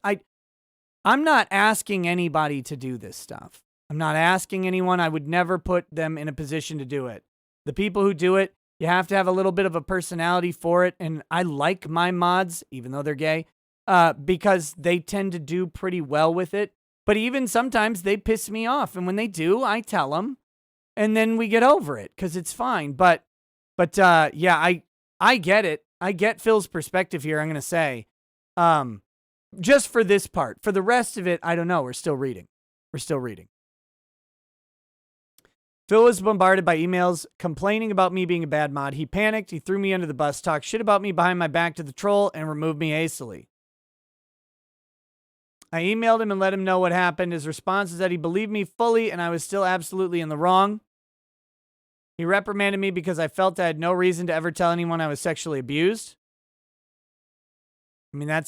I'm not asking anybody to do this stuff. I'm not asking anyone. I would never put them in a position to do it. The people who do it, you have to have a little bit of a personality for it, and I like my mods, even though they're gay, because they tend to do pretty well with it. But even sometimes they piss me off, and when they do, I tell them, and then we get over it because it's fine. But yeah, I get it. I get Phil's perspective here. I'm gonna say, just for this part. For the rest of it, I don't know. We're still reading. Phil was bombarded by emails complaining about me being a bad mod. He panicked. He threw me under the bus, talked shit about me behind my back to the troll, and removed me hastily. I emailed him and let him know what happened. His response is that he believed me fully and I was still absolutely in the wrong. He reprimanded me because I felt I had no reason to ever tell anyone I was sexually abused. I mean,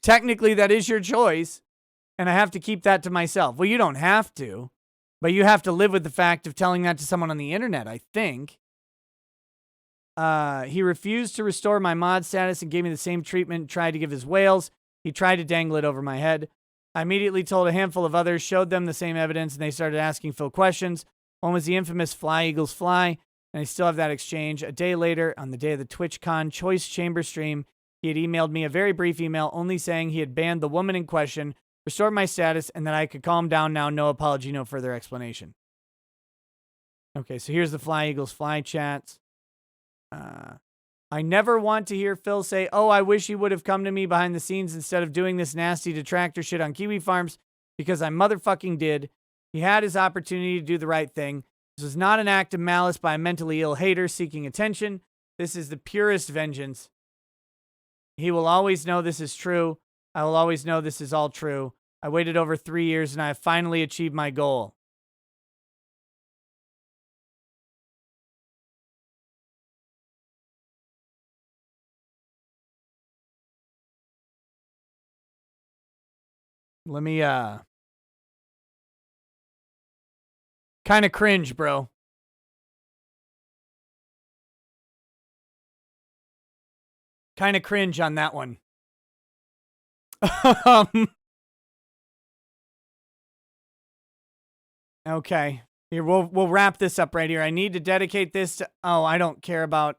technically that is your choice, and I have to keep that to myself. Well, you don't have to, but you have to live with the fact of telling that to someone on the internet, I think. He refused to restore my mod status and gave me the same treatment, tried to give his whales. He tried to dangle it over my head. I immediately told a handful of others, showed them the same evidence, and they started asking Phil questions. One was the infamous Fly Eagles Fly, and I still have that exchange. A day later, on the day of the TwitchCon Choice Chamber stream, he had emailed me a very brief email only saying he had banned the woman in question, restored my status, and that I could calm down now. No apology, no further explanation. Okay, so here's the Fly Eagles Fly chats. I never want to hear Phil say, oh, I wish he would have come to me behind the scenes instead of doing this nasty detractor shit on Kiwi Farms, because I motherfucking did. He had his opportunity to do the right thing. This was not an act of malice by a mentally ill hater seeking attention. This is the purest vengeance. He will always know this is true. I will always know this is all true. I waited over 3 years and I have finally achieved my goal. Let me, kind of cringe, bro. Kind of cringe on that one. Okay. Here, we'll wrap this up right here. I need to dedicate this to... Oh, I don't care about...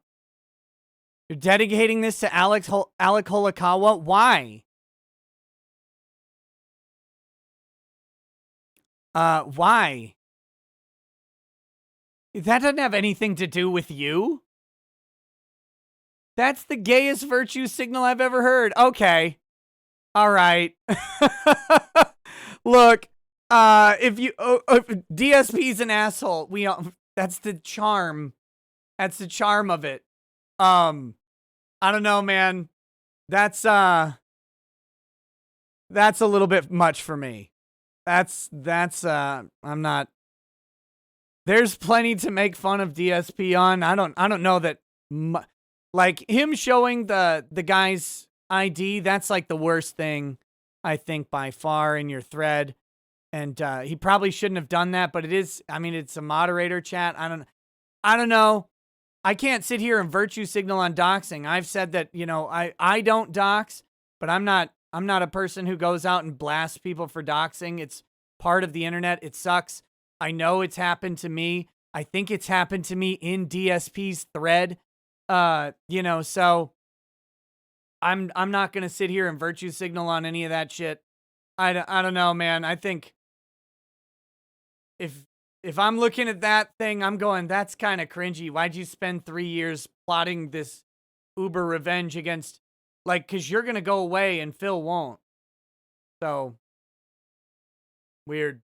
You're dedicating this to Alec Holikawa? Why? Why? That doesn't have anything to do with you. That's the gayest virtue signal I've ever heard. Okay. All right. Look, if DSP's an asshole, that's the charm. That's the charm of it. I don't know, man. That's a little bit much for me. I'm not. There's plenty to make fun of DSP on. I don't know that like him showing the guy's ID, that's like the worst thing I think by far in your thread. And he probably shouldn't have done that, but it is, I mean, it's a moderator chat. I don't know. I can't sit here and virtue signal on doxing. I've said that, I don't dox, but I'm not a person who goes out and blasts people for doxing. It's part of the internet. It sucks. I know it's happened to me. I think it's happened to me in DSP's thread. So I'm not going to sit here and virtue signal on any of that shit. I don't know, man. I think if I'm looking at that thing, I'm going, that's kind of cringy. Why'd you spend 3 years plotting this uber revenge against, because you're going to go away and Phil won't. So, weird.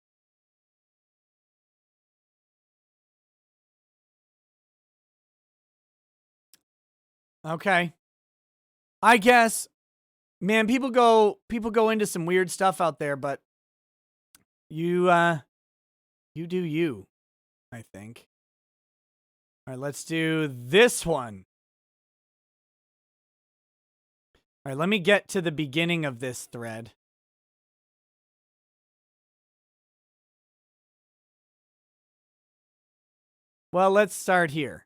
Okay. I guess, man, people go into some weird stuff out there, but you do you, I think. All right, let's do this one. All right, let me get to the beginning of this thread. Well, let's start here.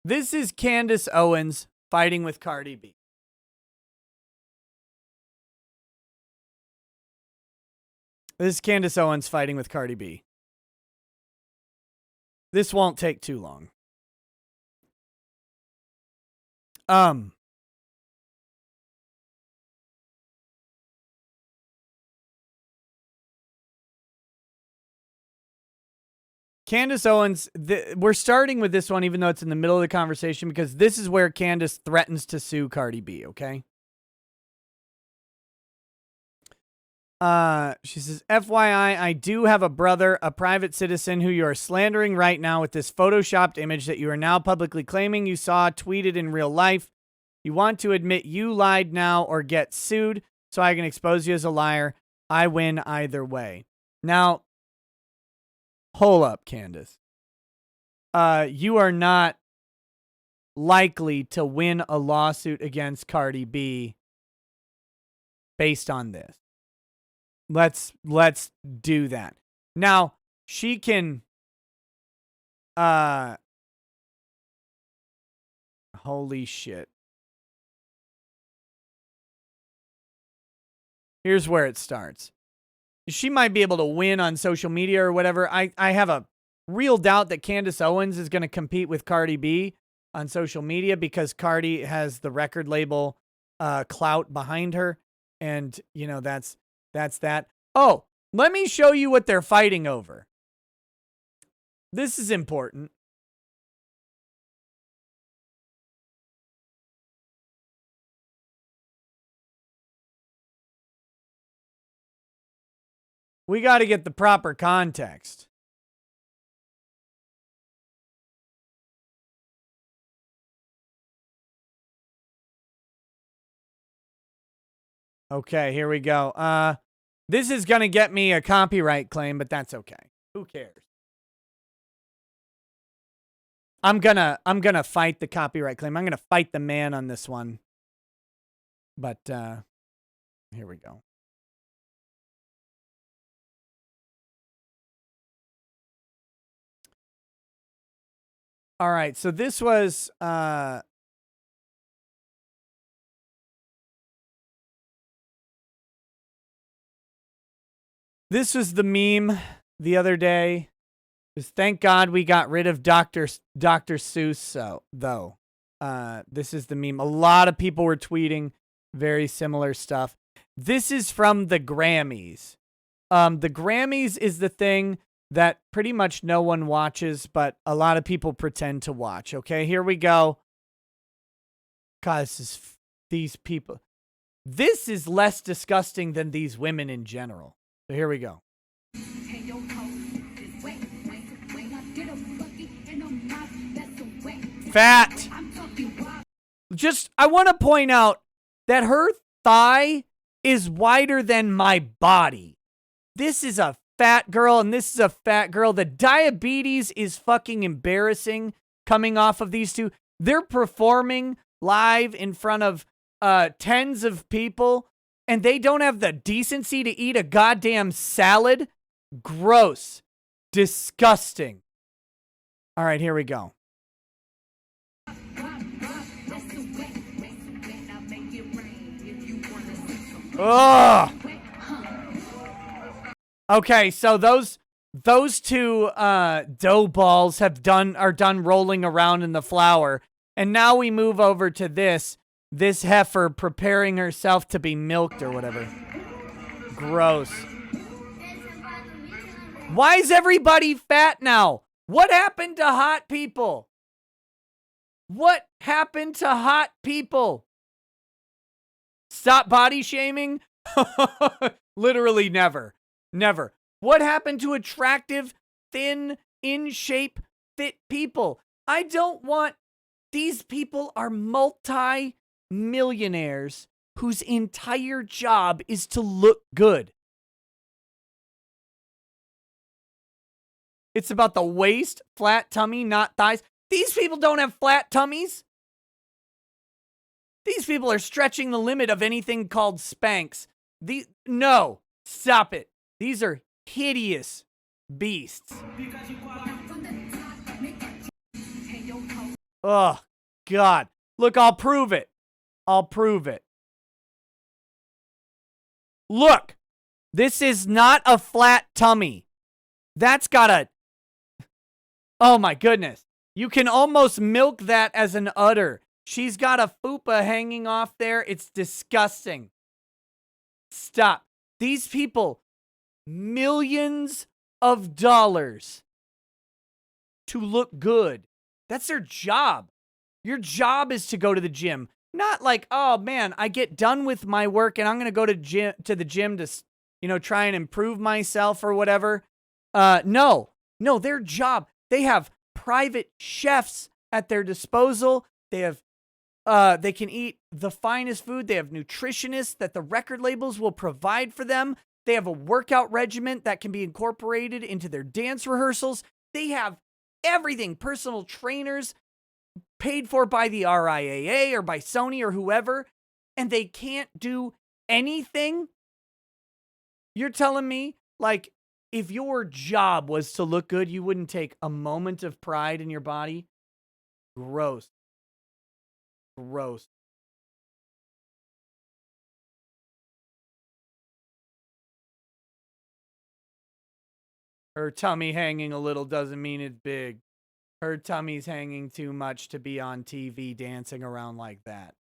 This is Candace Owens fighting with Cardi B. This is Candace Owens fighting with Cardi B. This won't take too long. Candace Owens, we're starting with this one even though it's in the middle of the conversation because this is where Candace threatens to sue Cardi B, okay? She says, FYI, I do have a brother, a private citizen who you are slandering right now with this photoshopped image that you are now publicly claiming you saw tweeted in real life. You want to admit you lied now or get sued so I can expose you as a liar. I win either way. Now, hold up, Candace. You are not likely to win a lawsuit against Cardi B based on this. Let's do that. Now, she can holy shit. Here's where it starts. She might be able to win on social media or whatever. I have a real doubt that Candace Owens is going to compete with Cardi B on social media because Cardi has the record label clout behind her. And, that's that. Oh, let me show you what they're fighting over. This is important. We got to get the proper context. Okay, here we go. This is going to get me a copyright claim, but that's okay. Who cares? I'm going to fight the copyright claim. I'm going to fight the man on this one. But here we go. All right, so this was this was the meme the other day. Just thank God we got rid of Dr. Seuss, though. This is the meme. A lot of people were tweeting very similar stuff. This is from the Grammys. The Grammys is the thing that pretty much no one watches, but a lot of people pretend to watch. Okay, here we go. God, these people. This is less disgusting than these women in general. So here we go. Fat. I want to point out that her thigh is wider than my body. This is a fat girl, and this is a fat girl. The diabetes is fucking embarrassing coming off of these two. They're performing live in front of tens of people, and they don't have the decency to eat a goddamn salad? Gross. Disgusting. All right, here we go. Ugh. Okay, so those two dough balls are done rolling around in the flour, and now we move over to this heifer preparing herself to be milked or whatever. Gross. Why is everybody fat now? What happened to hot people? What happened to hot people? Stop body shaming? Literally never. Never. What happened to attractive, thin, in shape, fit people? I don't want... These people are multi-millionaires whose entire job is to look good. It's about the waist, flat tummy, not thighs. These people don't have flat tummies. These people are stretching the limit of anything called Spanx. No, stop it. These are hideous beasts. Oh, God. Look, I'll prove it. I'll prove it. Look, this is not a flat tummy. That's got a... Oh, my goodness. You can almost milk that as an udder. She's got a fupa hanging off there. It's disgusting. Stop. These people, millions of dollars to look good. That's their job. Your job is to go to the gym. Not like, oh man, I get done with my work and I'm going to go to the gym to, try and improve myself or whatever. No, their job. They have private chefs at their disposal. They have, they can eat the finest food. They have nutritionists that the record labels will provide for them. They have a workout regimen that can be incorporated into their dance rehearsals. They have everything. Personal trainers paid for by the RIAA or by Sony or whoever, and they can't do anything? You're telling me, like, if your job was to look good, you wouldn't take a moment of pride in your body? Gross. Gross. Her tummy hanging a little doesn't mean it's big. Her tummy's hanging too much to be on TV dancing around like that.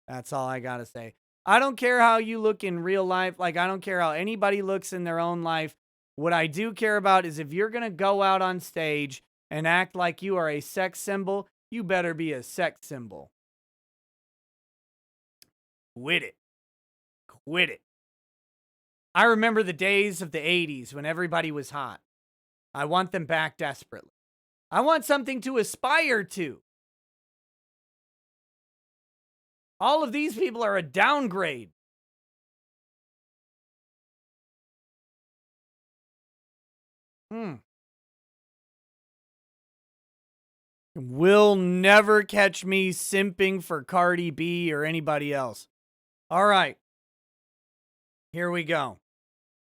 That's all I gotta say. I don't care how you look in real life. Like, I don't care how anybody looks in their own life. What I do care about is if you're gonna go out on stage and act like you are a sex symbol, you better be a sex symbol. Quit it. Quit it. I remember the days of the 80s when everybody was hot. I want them back desperately. I want something to aspire to. All of these people are a downgrade. Will never catch me simping for Cardi B or anybody else. All right. Here we go.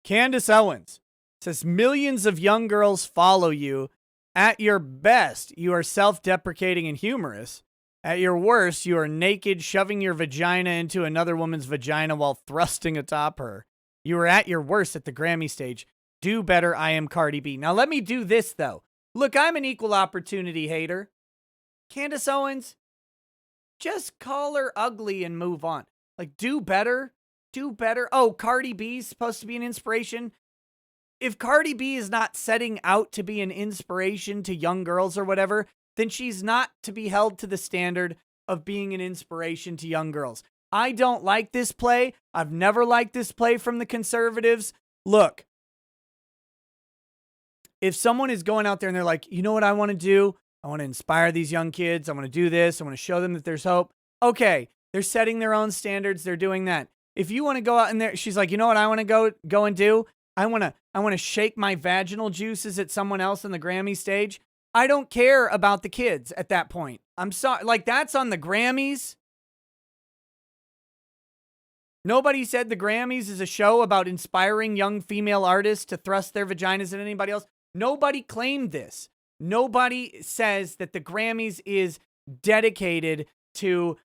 Candace Owens says millions of young girls follow you. At your best, you are self-deprecating and humorous. At your worst, you are naked, shoving your vagina into another woman's vagina while thrusting atop her. You are at your worst at the Grammy stage. Do better, I am Cardi B. Now let me do this, though. Look, I'm an equal opportunity hater. Candace Owens, just call her ugly and move on. Like, do better. Do better. Oh, Cardi B's supposed to be an inspiration. If Cardi B is not setting out to be an inspiration to young girls or whatever, then she's not to be held to the standard of being an inspiration to young girls. I don't like this play. I've never liked this play from the conservatives. Look, if someone is going out there and they're like, you know what I want to do? I want to inspire these young kids. I want to do this. I want to show them that there's hope. Okay, they're setting their own standards. They're doing that. If you want to go out in there, she's like, you know what I want to go and do? I want to shake my vaginal juices at someone else on the Grammy stage. I don't care about the kids at that point. I'm sorry. Like, that's on the Grammys. Nobody said the Grammys is a show about inspiring young female artists to thrust their vaginas at anybody else. Nobody claimed this. Nobody says that the Grammys is dedicated to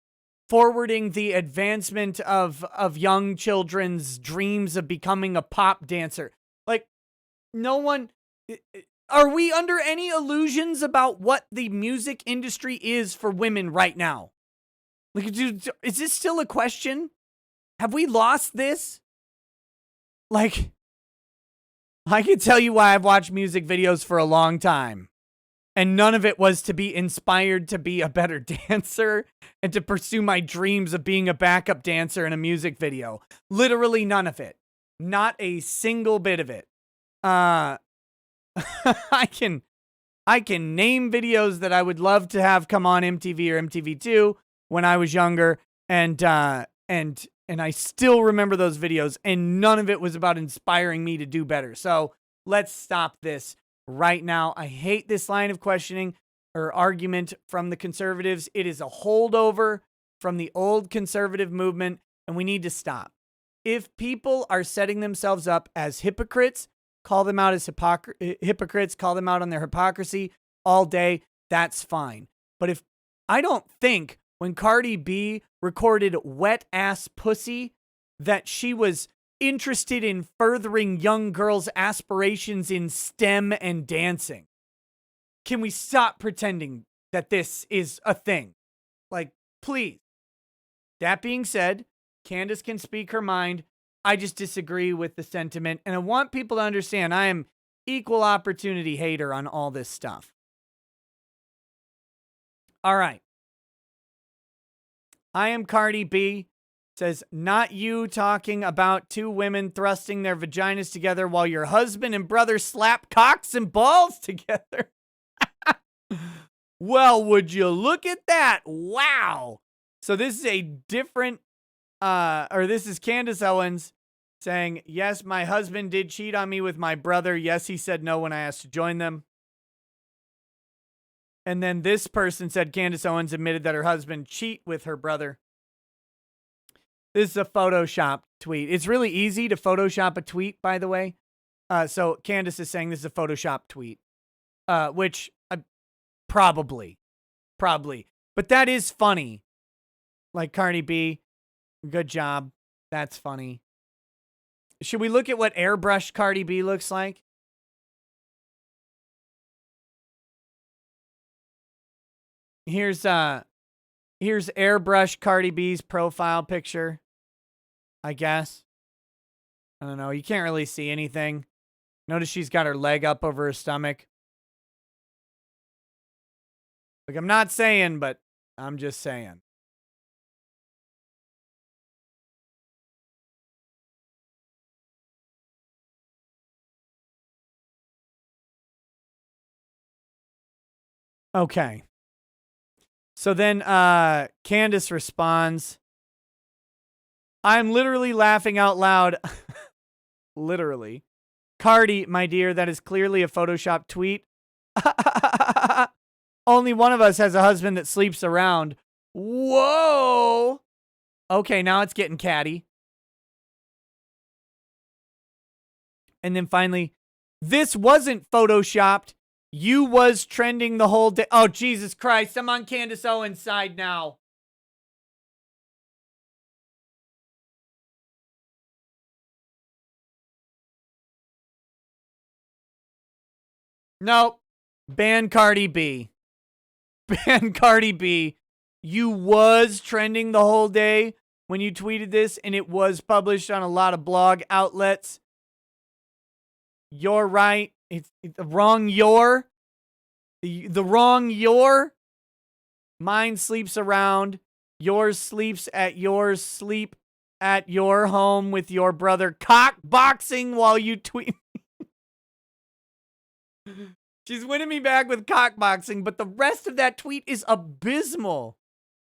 forwarding the advancement of young children's dreams of becoming a pop dancer. Like, no one... Are we under any illusions about what the music industry is for women right now? Like, dude, is this still a question? Have we lost this? Like, I can tell you why I've watched music videos for a long time. And none of it was to be inspired to be a better dancer and to pursue my dreams of being a backup dancer in a music video. Literally none of it. Not a single bit of it. I can name videos that I would love to have come on MTV or MTV2 when I was younger, and I still remember those videos, and none of it was about inspiring me to do better. So let's stop this right now. I hate this line of questioning or argument from the conservatives. It is a holdover from the old conservative movement, and we need to stop. If people are setting themselves up as hypocrites, call them out as hypocrites, call them out on their hypocrisy all day, that's fine. But I don't think when Cardi B recorded Wet Ass Pussy that she was interested in furthering young girls' aspirations in STEM and dancing. Can we stop pretending that this is a thing? Like, please. That being said, Candace can speak her mind. I just disagree with the sentiment, and I want people to understand I am equal opportunity hater on all this stuff. All right. I am Cardi B. Says, not you talking about two women thrusting their vaginas together while your husband and brother slap cocks and balls together. Well, would you look at that? Wow. So this is a different, this is Candace Owens saying, yes, my husband did cheat on me with my brother. Yes, he said no when I asked to join them. And then this person said Candace Owens admitted that her husband cheat with her brother. This is a Photoshop tweet. It's really easy to Photoshop a tweet, by the way. So Candace is saying this is a Photoshop tweet, which probably. But that is funny. Like Cardi B, good job. That's funny. Should we look at what airbrush Cardi B looks like? Here's airbrush Cardi B's profile picture. I guess. I don't know. You can't really see anything. Notice she's got her leg up over her stomach. Like, I'm not saying, but I'm just saying. Okay. So then Candace responds, I'm literally laughing out loud. Literally. Cardi, my dear, that is clearly a Photoshop tweet. Only one of us has a husband that sleeps around. Whoa. Okay, now it's getting catty. And then finally, this wasn't Photoshopped. You was trending the whole day. Oh, Jesus Christ. I'm on Candace Owens' side now. Nope. Ban Cardi B. Ban Cardi B. You was trending the whole day when you tweeted this, and it was published on a lot of blog outlets. You're right. It's the wrong your. The wrong your. Mine sleeps around. Yours sleeps at yours. Sleep at your home with your brother cock boxing while you tweet. She's winning me back with cock boxing, but the rest of that tweet is abysmal.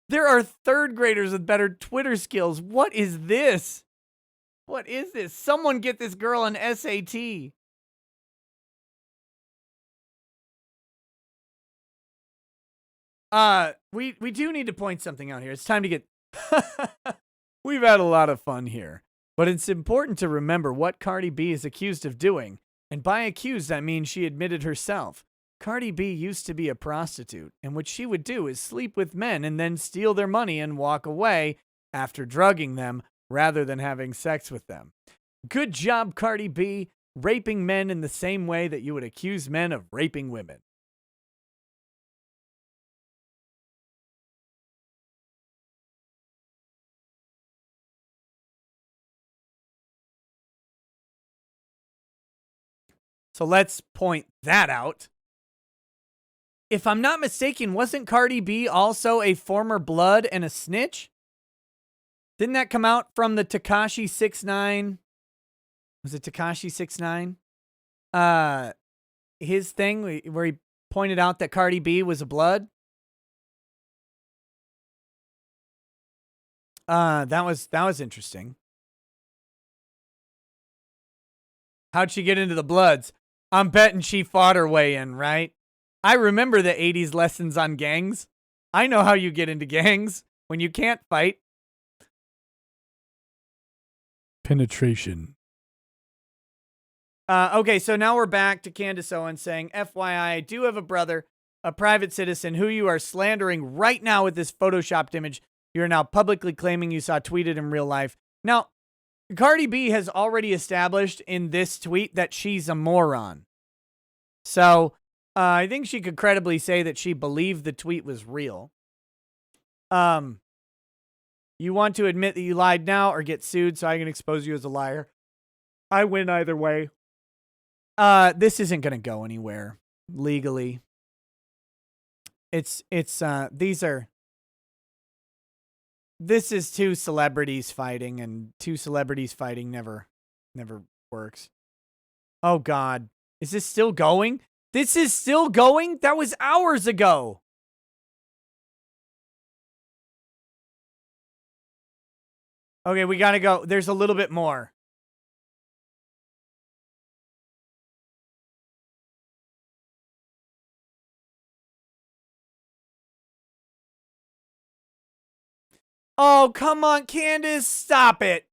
There are third graders with better Twitter skills. What is this? What is this? Someone get this girl an SAT. We do need to point something out here. It's time to get We've had a lot of fun here, but it's important to remember what Cardi B is accused of doing. And by accused, I mean she admitted herself. Cardi B used to be a prostitute, and what she would do is sleep with men and then steal their money and walk away after drugging them rather than having sex with them. Good job, Cardi B, raping men in the same way that you would accuse men of raping women. So let's point that out. If I'm not mistaken, wasn't Cardi B also a former blood and a snitch? Didn't that come out from the Tekashi 6ix9ine? Was it Tekashi 6ix9ine? His thing where he pointed out that Cardi B was a blood? That was interesting. How'd she get into the Bloods? I'm betting she fought her way in, right? I remember the 80s lessons on gangs. I know how you get into gangs when you can't fight. Penetration. Okay, so now we're back to Candace Owens saying, FYI, I do have a brother, a private citizen, who you are slandering right now with this photoshopped image. You're now publicly claiming you saw tweeted in real life. Now, Cardi B has already established in this tweet that she's a moron. So, I think she could credibly say that she believed the tweet was real. You want to admit that you lied now or get sued so I can expose you as a liar? I win either way. This isn't going to go anywhere legally. This is two celebrities fighting, and two celebrities fighting never works. Oh God. Is this still going? This is still going? That was hours ago. Okay, we gotta go. There's a little bit more. Oh, come on, Candace, stop it.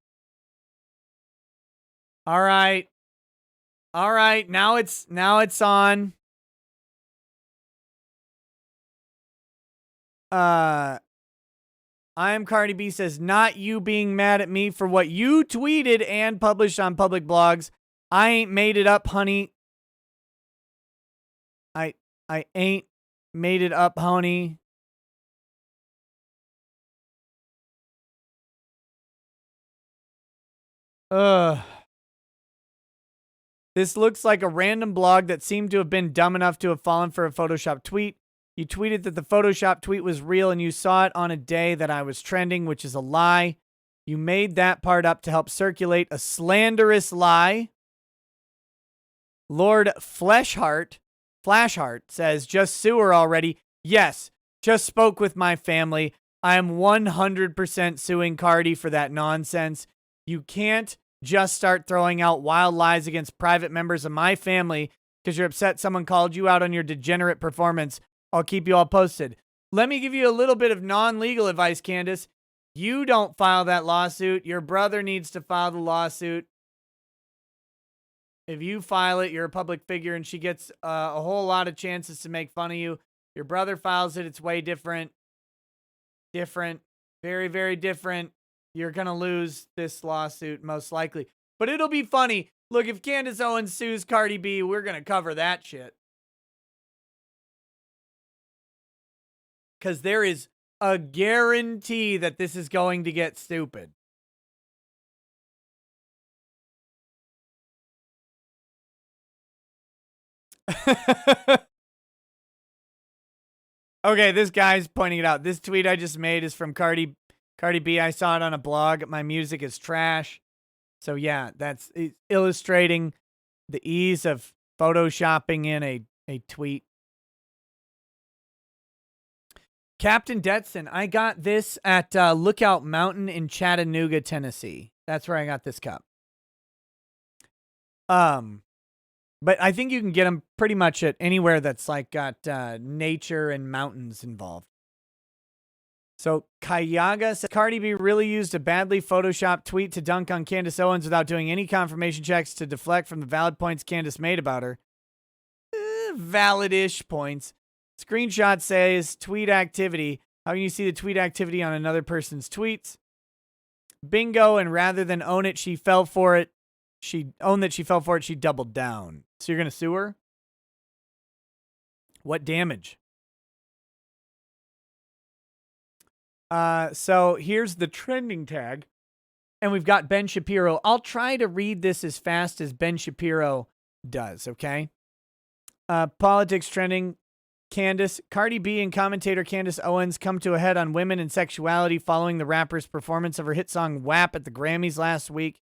All right. All right, now it's on. I am Cardi B says, not you being mad at me for what you tweeted and published on public blogs. I ain't made it up, honey. I ain't made it up, honey. This looks like a random blog that seemed to have been dumb enough to have fallen for a Photoshop tweet. You tweeted that the Photoshop tweet was real and you saw it on a day that I was trending, which is a lie. You made that part up to help circulate a slanderous lie. Lord Flashheart says, just sue her already. Yes, just spoke with my family. I am 100% suing Cardi for that nonsense. You can't just start throwing out wild lies against private members of my family because you're upset someone called you out on your degenerate performance. I'll keep you all posted. Let me give you a little bit of non-legal advice, Candace. You don't file that lawsuit. Your brother needs to file the lawsuit. If you file it, you're a public figure and she gets a whole lot of chances to make fun of you. Your brother files it. It's way different. Different. Very, very different. You're going to lose this lawsuit most likely. But it'll be funny. Look, if Candace Owens sues Cardi B, we're going to cover that shit. Because there is a guarantee that this is going to get stupid. Okay, this guy's pointing it out. This tweet I just made is from Cardi B. I saw it on a blog. My music is trash. So yeah, that's illustrating the ease of photoshopping in a tweet. Captain Detson, I got this at Lookout Mountain in Chattanooga, Tennessee. That's where I got this cup. But I think you can get them pretty much at anywhere that's like got nature and mountains involved. So Kayaga says Cardi B really used a badly photoshopped tweet to dunk on Candace Owens without doing any confirmation checks to deflect from the valid points Candace made about her. Valid-ish points. Screenshot says tweet activity. How can you see the tweet activity on another person's tweets? Bingo, and rather than own it, she fell for it. She owned that she fell for it, she doubled down. So you're going to sue her? What damage? So here's the trending tag. And we've got Ben Shapiro. I'll try to read this as fast as Ben Shapiro does, okay? Politics trending. Cardi B and commentator Candace Owens come to a head on women and sexuality following the rapper's performance of her hit song WAP at the Grammys last week.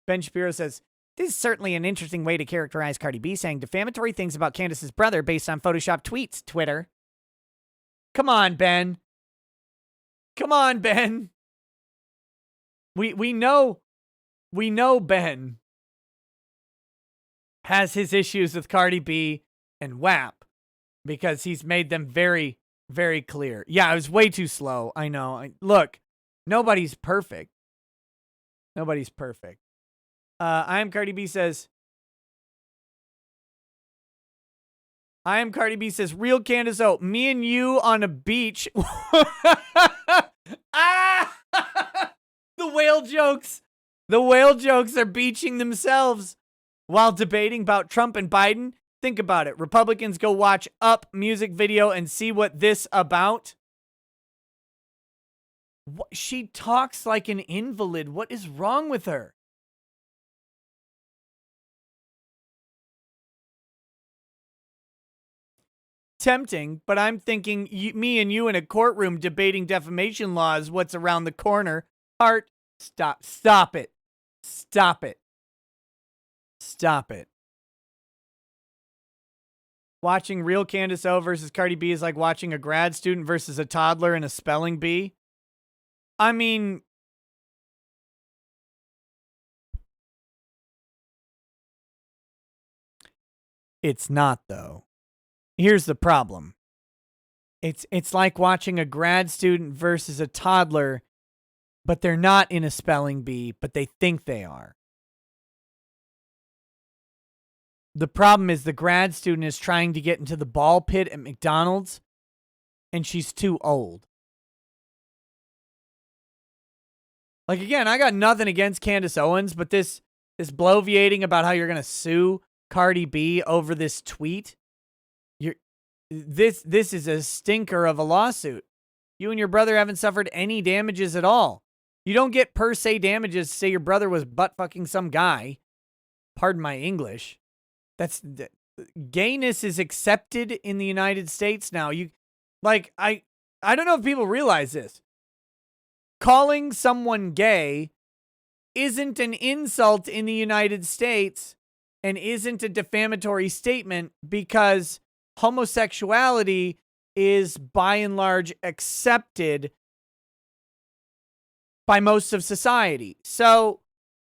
Ben Shapiro says, this is certainly an interesting way to characterize Cardi B saying defamatory things about Candace's brother based on Photoshop tweets, Twitter. Come on, Ben. Come on, Ben. We know Ben has his issues with Cardi B and WAP because he's made them very, very clear. Yeah, I was way too slow. I know. Look, nobody's perfect. Nobody's perfect. I am Cardi B says, real Candace O, me and you on a beach. Ah! The whale jokes. The whale jokes are beaching themselves while debating about Trump and Biden. Think about it. Republicans go watch Up music video and see what this about. What? She talks like an invalid. What is wrong with her? Tempting, but I'm thinking me and you in a courtroom debating defamation laws. What's around the corner? Heart, stop it. Stop it. Stop it. Watching real Candace O versus Cardi B is like watching a grad student versus a toddler in a spelling bee. I mean, it's not though. Here's the problem. It's like watching a grad student versus a toddler, but they're not in a spelling bee, but they think they are. The problem is the grad student is trying to get into the ball pit at McDonald's, and she's too old. Like, again, I got nothing against Candace Owens, but this bloviating about how you're going to sue Cardi B over this tweet, this is a stinker of a lawsuit. You and your brother haven't suffered any damages at all. You don't get per se damages to say your brother was butt fucking some guy. Pardon my English. Gayness is accepted in the United States now. I don't know if people realize this. Calling someone gay isn't an insult in the United States and isn't a defamatory statement because homosexuality is by and large accepted by most of society. So,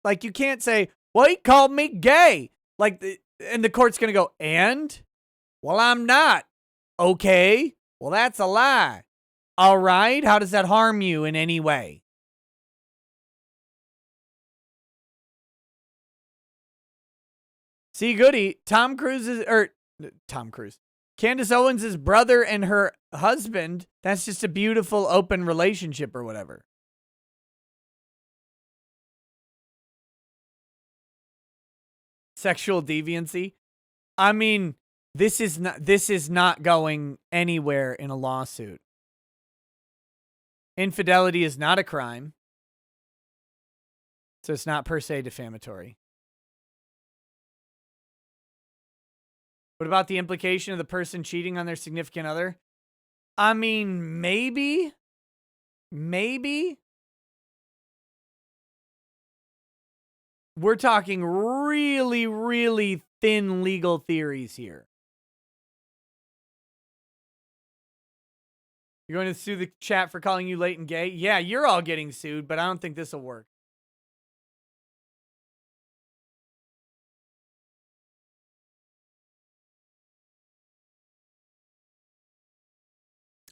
like, you can't say, well, he called me gay. And the court's going to go, and? Well, I'm not. Okay. Well, that's a lie. All right. How does that harm you in any way? See, goody. Candace Owens' brother and her husband, that's just a beautiful open relationship or whatever. Sexual deviancy. I mean, this is not going anywhere in a lawsuit. Infidelity is not a crime. So it's not per se defamatory. What about the implication of the person cheating on their significant other? I mean, maybe. We're talking really, really thin legal theories here. You're going to sue the chat for calling you late and gay? Yeah, you're all getting sued, but I don't think this will work.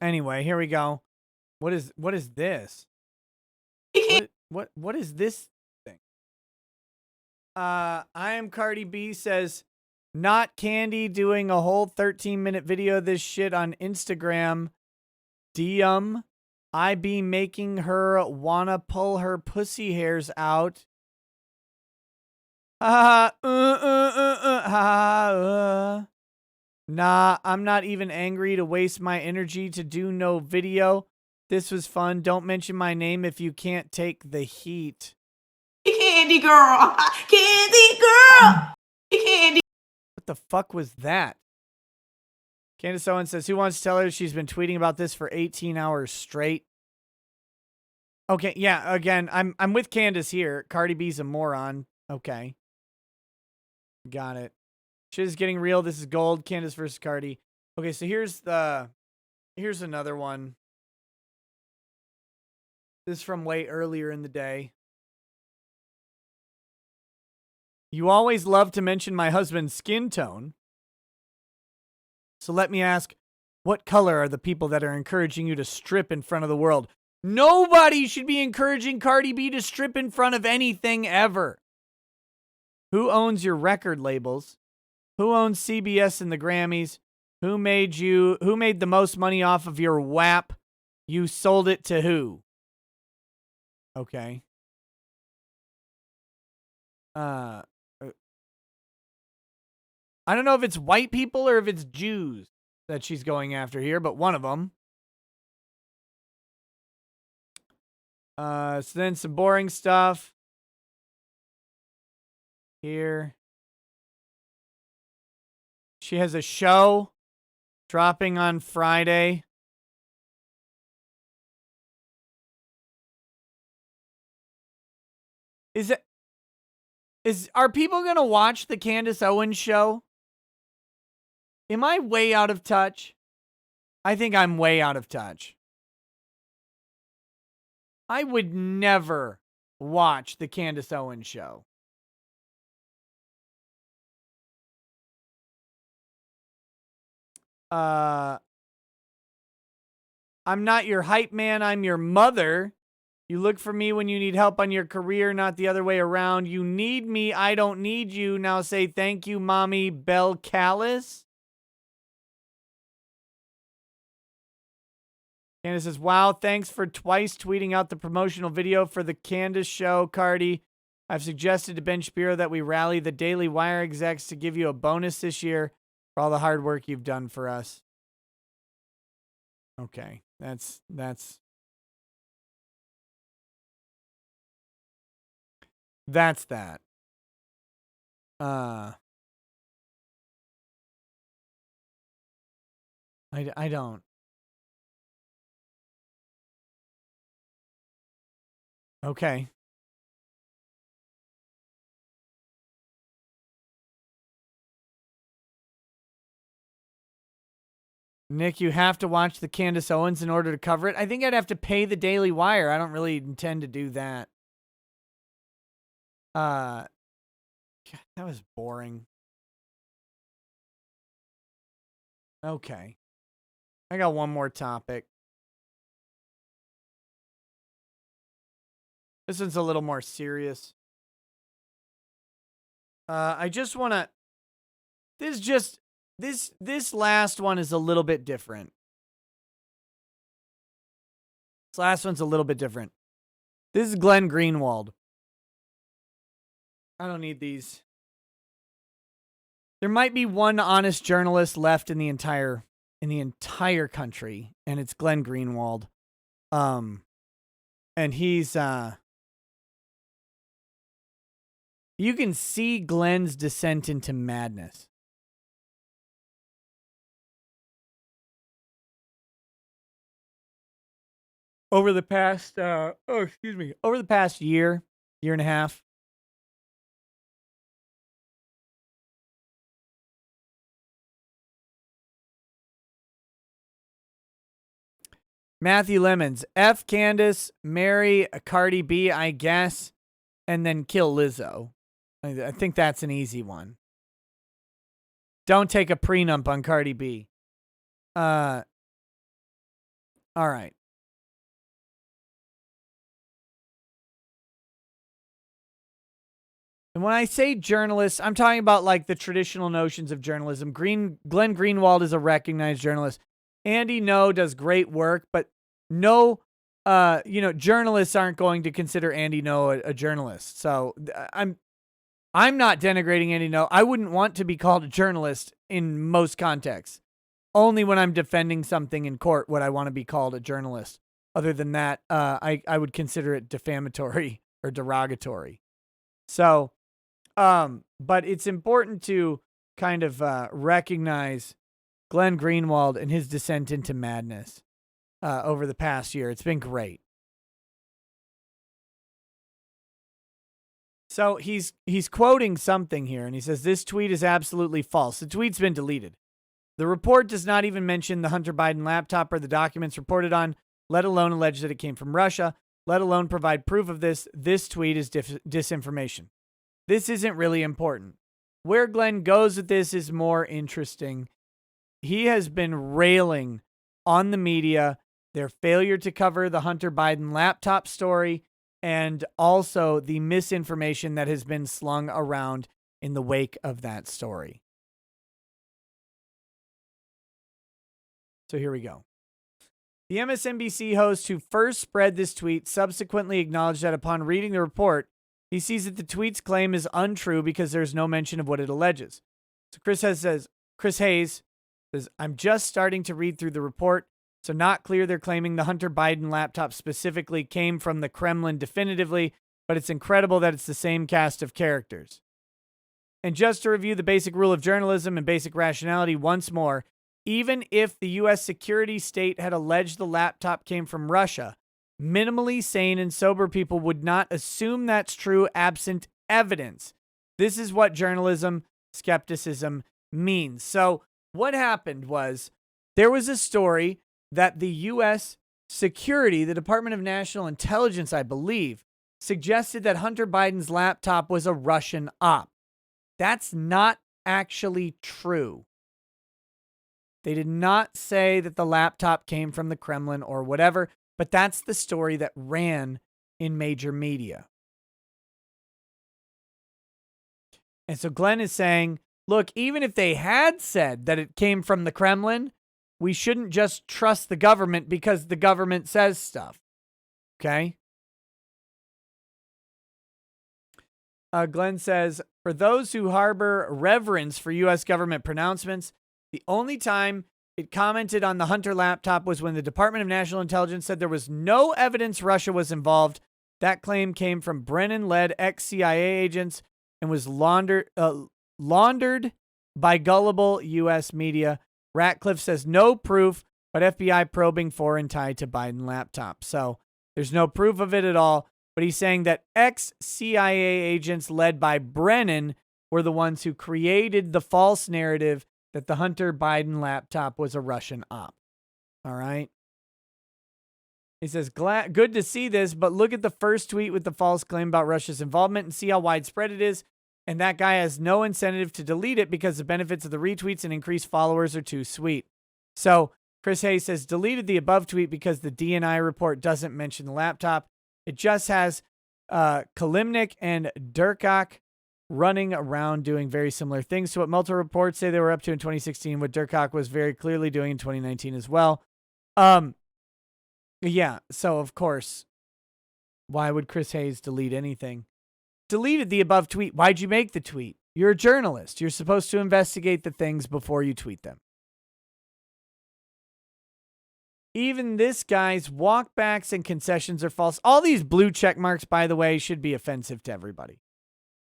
Anyway, here we go. What is this? What is this thing? I am Cardi B says, not Candy doing a whole 13-minute video of this shit on Instagram. I be making her wanna pull her pussy hairs out. Nah, I'm not even angry to waste my energy to do no video. This was fun. Don't mention my name if you can't take the heat. Candy girl. Candy girl. Candy. What the fuck was that? Candace Owens says, who wants to tell her she's been tweeting about this for 18 hours straight? Okay, yeah, again, I'm with Candace here. Cardi B's a moron. Okay. Got it. Shit is getting real. This is gold. Candace versus Cardi. Okay, so here's another one. This is from way earlier in the day. You always love to mention my husband's skin tone. So let me ask, what color are the people that are encouraging you to strip in front of the world? Nobody should be encouraging Cardi B to strip in front of anything ever. Who owns your record labels? Who owns CBS and the Grammys? Who made the most money off of your WAP? You sold it to who? Okay. I don't know if it's white people or if it's Jews that she's going after here, but one of them. So then some boring stuff. Here. She has a show dropping on Friday. Are people going to watch the Candace Owens show? Am I way out of touch? I think I'm way out of touch. I would never watch the Candace Owens show. I'm not your hype man, I'm your mother. You look for me when you need help on your career, not the other way around. You need me, I don't need you. Now say thank you, Mommy Bell Callis. Candace says, wow, thanks for twice tweeting out the promotional video for the Candace show, Cardi. I've suggested to Ben Shapiro that we rally the Daily Wire execs to give you a bonus this year for all the hard work you've done for us. Okay, that's that. I don't. Okay. Nick, you have to watch the Candace Owens in order to cover it. I think I'd have to pay the Daily Wire. I don't really intend to do that. God, that was boring. Okay. I got one more topic. This one's a little more serious. I just want to... This last one is a little bit different. This last one's a little bit different. This is Glenn Greenwald. I don't need these. There might be one honest journalist left in the entire country, and it's Glenn Greenwald. And he's you can see Glenn's descent into madness. Over the past over the past year and a half. Matthew Lemons, F Candace, marry a Cardi B, I guess, and then kill Lizzo. I think that's an easy one. Don't take a prenup on Cardi B. All right. And when I say journalists, I'm talking about like the traditional notions of journalism. Glenn Greenwald is a recognized journalist. Andy Ngo does great work, but no, journalists aren't going to consider Andy Ngo a journalist. So I'm not denigrating Andy Ngo. I wouldn't want to be called a journalist in most contexts. Only when I'm defending something in court would I want to be called a journalist. Other than that, I would consider it defamatory or derogatory. So, but it's important to kind of recognize Glenn Greenwald and his descent into madness over the past year. It's been great. So he's quoting something here, and he says, this tweet is absolutely false. The tweet's been deleted. The report does not even mention the Hunter Biden laptop or the documents reported on, let alone allege that it came from Russia, let alone provide proof of this. This tweet is disinformation. This isn't really important. Where Glenn goes with this is more interesting. He has been railing on the media, their failure to cover the Hunter Biden laptop story, and also the misinformation that has been slung around in the wake of that story. So here we go. The MSNBC host who first spread this tweet subsequently acknowledged that upon reading the report, he sees that the tweet's claim is untrue because there's no mention of what it alleges. So Chris Hayes says, I'm just starting to read through the report, so not clear they're claiming the Hunter Biden laptop specifically came from the Kremlin definitively, but it's incredible that it's the same cast of characters. And just to review the basic rule of journalism and basic rationality once more, even if the U.S. security state had alleged the laptop came from Russia, minimally sane and sober people would not assume that's true absent evidence. This is what journalism skepticism means. So what happened was there was a story that the U.S. security, the Department of National Intelligence, I believe, suggested that Hunter Biden's laptop was a Russian op. That's not actually true. They did not say that the laptop came from the Kremlin or whatever, but that's the story that ran in major media. And so Glenn is saying, look, even if they had said that it came from the Kremlin, we shouldn't just trust the government because the government says stuff. Okay? Glenn says, for those who harbor reverence for U.S. government pronouncements, the only time it commented on the Hunter laptop was when the Department of National Intelligence said there was no evidence Russia was involved. That claim came from Brennan-led ex-CIA agents and was laundered by gullible U.S. media. Ratcliffe says no proof, but FBI probing for and tied to Biden laptop. So there's no proof of it at all. But he's saying that ex-CIA agents led by Brennan were the ones who created the false narrative that the Hunter Biden laptop was a Russian op. All right. He says, good to see this, but look at the first tweet with the false claim about Russia's involvement and see how widespread it is. And that guy has no incentive to delete it because the benefits of the retweets and increased followers are too sweet. So Chris Hayes says, deleted the above tweet because the DNI report doesn't mention the laptop. It just has Kalimnik and Durkak running around doing very similar things to what multiple reports say they were up to in 2016, what Durkak was very clearly doing in 2019 as well. Yeah, so of course, why would Chris Hayes delete anything? Deleted the above tweet. Why'd you make the tweet? You're a journalist. You're supposed to investigate the things before you tweet them. Even this guy's walkbacks and concessions are false. All these blue check marks, by the way, should be offensive to everybody.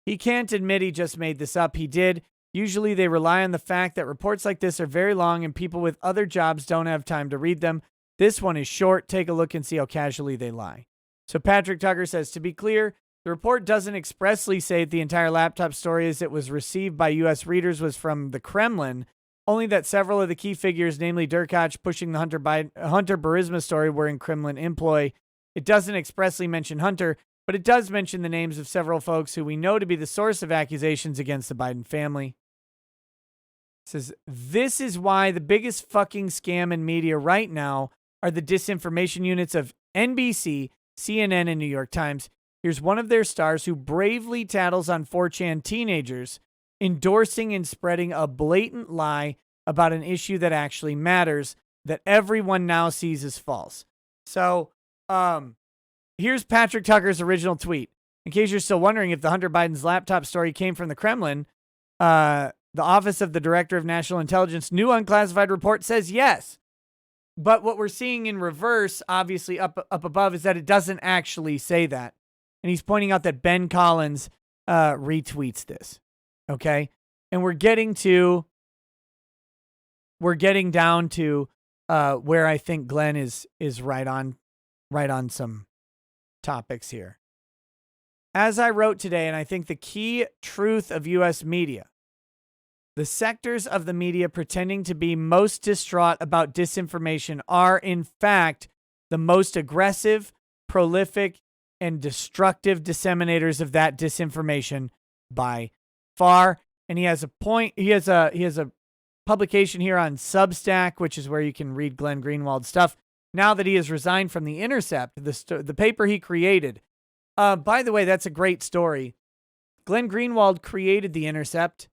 He can't admit he just made this up. He did. Usually they rely on the fact that reports like this are very long and people with other jobs don't have time to read them. This one is short. Take a look and see how casually they lie. So Patrick Tucker says, to be clear, the report doesn't expressly say that the entire laptop story as it was received by U.S. readers was from the Kremlin, only that several of the key figures, namely Durkach pushing the Hunter Burisma story, were in Kremlin employ. It doesn't expressly mention Hunter, but it does mention the names of several folks who we know to be the source of accusations against the Biden family. It says, this is why the biggest fucking scam in media right now are the disinformation units of NBC, CNN, and New York Times. Here's one of their stars who bravely tattles on 4chan teenagers, endorsing and spreading a blatant lie about an issue that actually matters, that everyone now sees as false. So, here's Patrick Tucker's original tweet. In case you're still wondering if the Hunter Biden's laptop story came from the Kremlin, the Office of the Director of National Intelligence new unclassified report says yes. But what we're seeing in reverse, obviously up above, is that it doesn't actually say that. And he's pointing out that Ben Collins retweets this. Okay? And we're getting down to where I think Glenn is right on some topics here. As I wrote today, and I think the key truth of U.S. media, the sectors of the media pretending to be most distraught about disinformation are, in fact, the most aggressive, prolific, and destructive disseminators of that disinformation by far. And he has a point. He has a publication here on Substack, which is where you can read Glenn Greenwald stuff. Now that he has resigned from The Intercept, the paper he created. By the way, that's a great story. Glenn Greenwald created The Intercept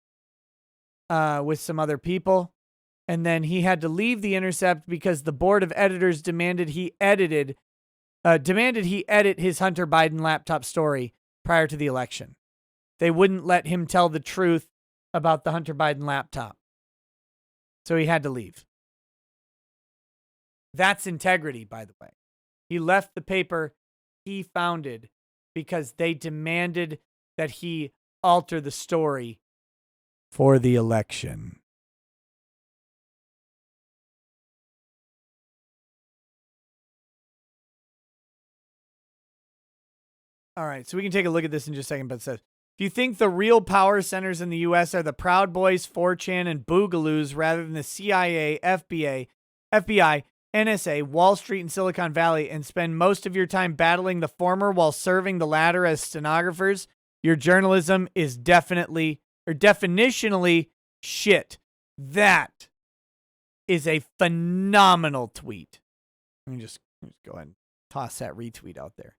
with some other people, and then he had to leave The Intercept because the board of editors demanded he edit his Hunter Biden laptop story prior to the election. They wouldn't let him tell the truth about the Hunter Biden laptop. So he had to leave. That's integrity, by the way. He left the paper he founded because they demanded that he alter the story for the election. All right, so we can take a look at this in just a second, but it says, if you think the real power centers in the U.S. are the Proud Boys, 4chan, and Boogaloos rather than the CIA, FBI, NSA, Wall Street, and Silicon Valley, and spend most of your time battling the former while serving the latter as stenographers, your journalism is definitionally shit. That is a phenomenal tweet. Let me just go ahead and toss that retweet out there.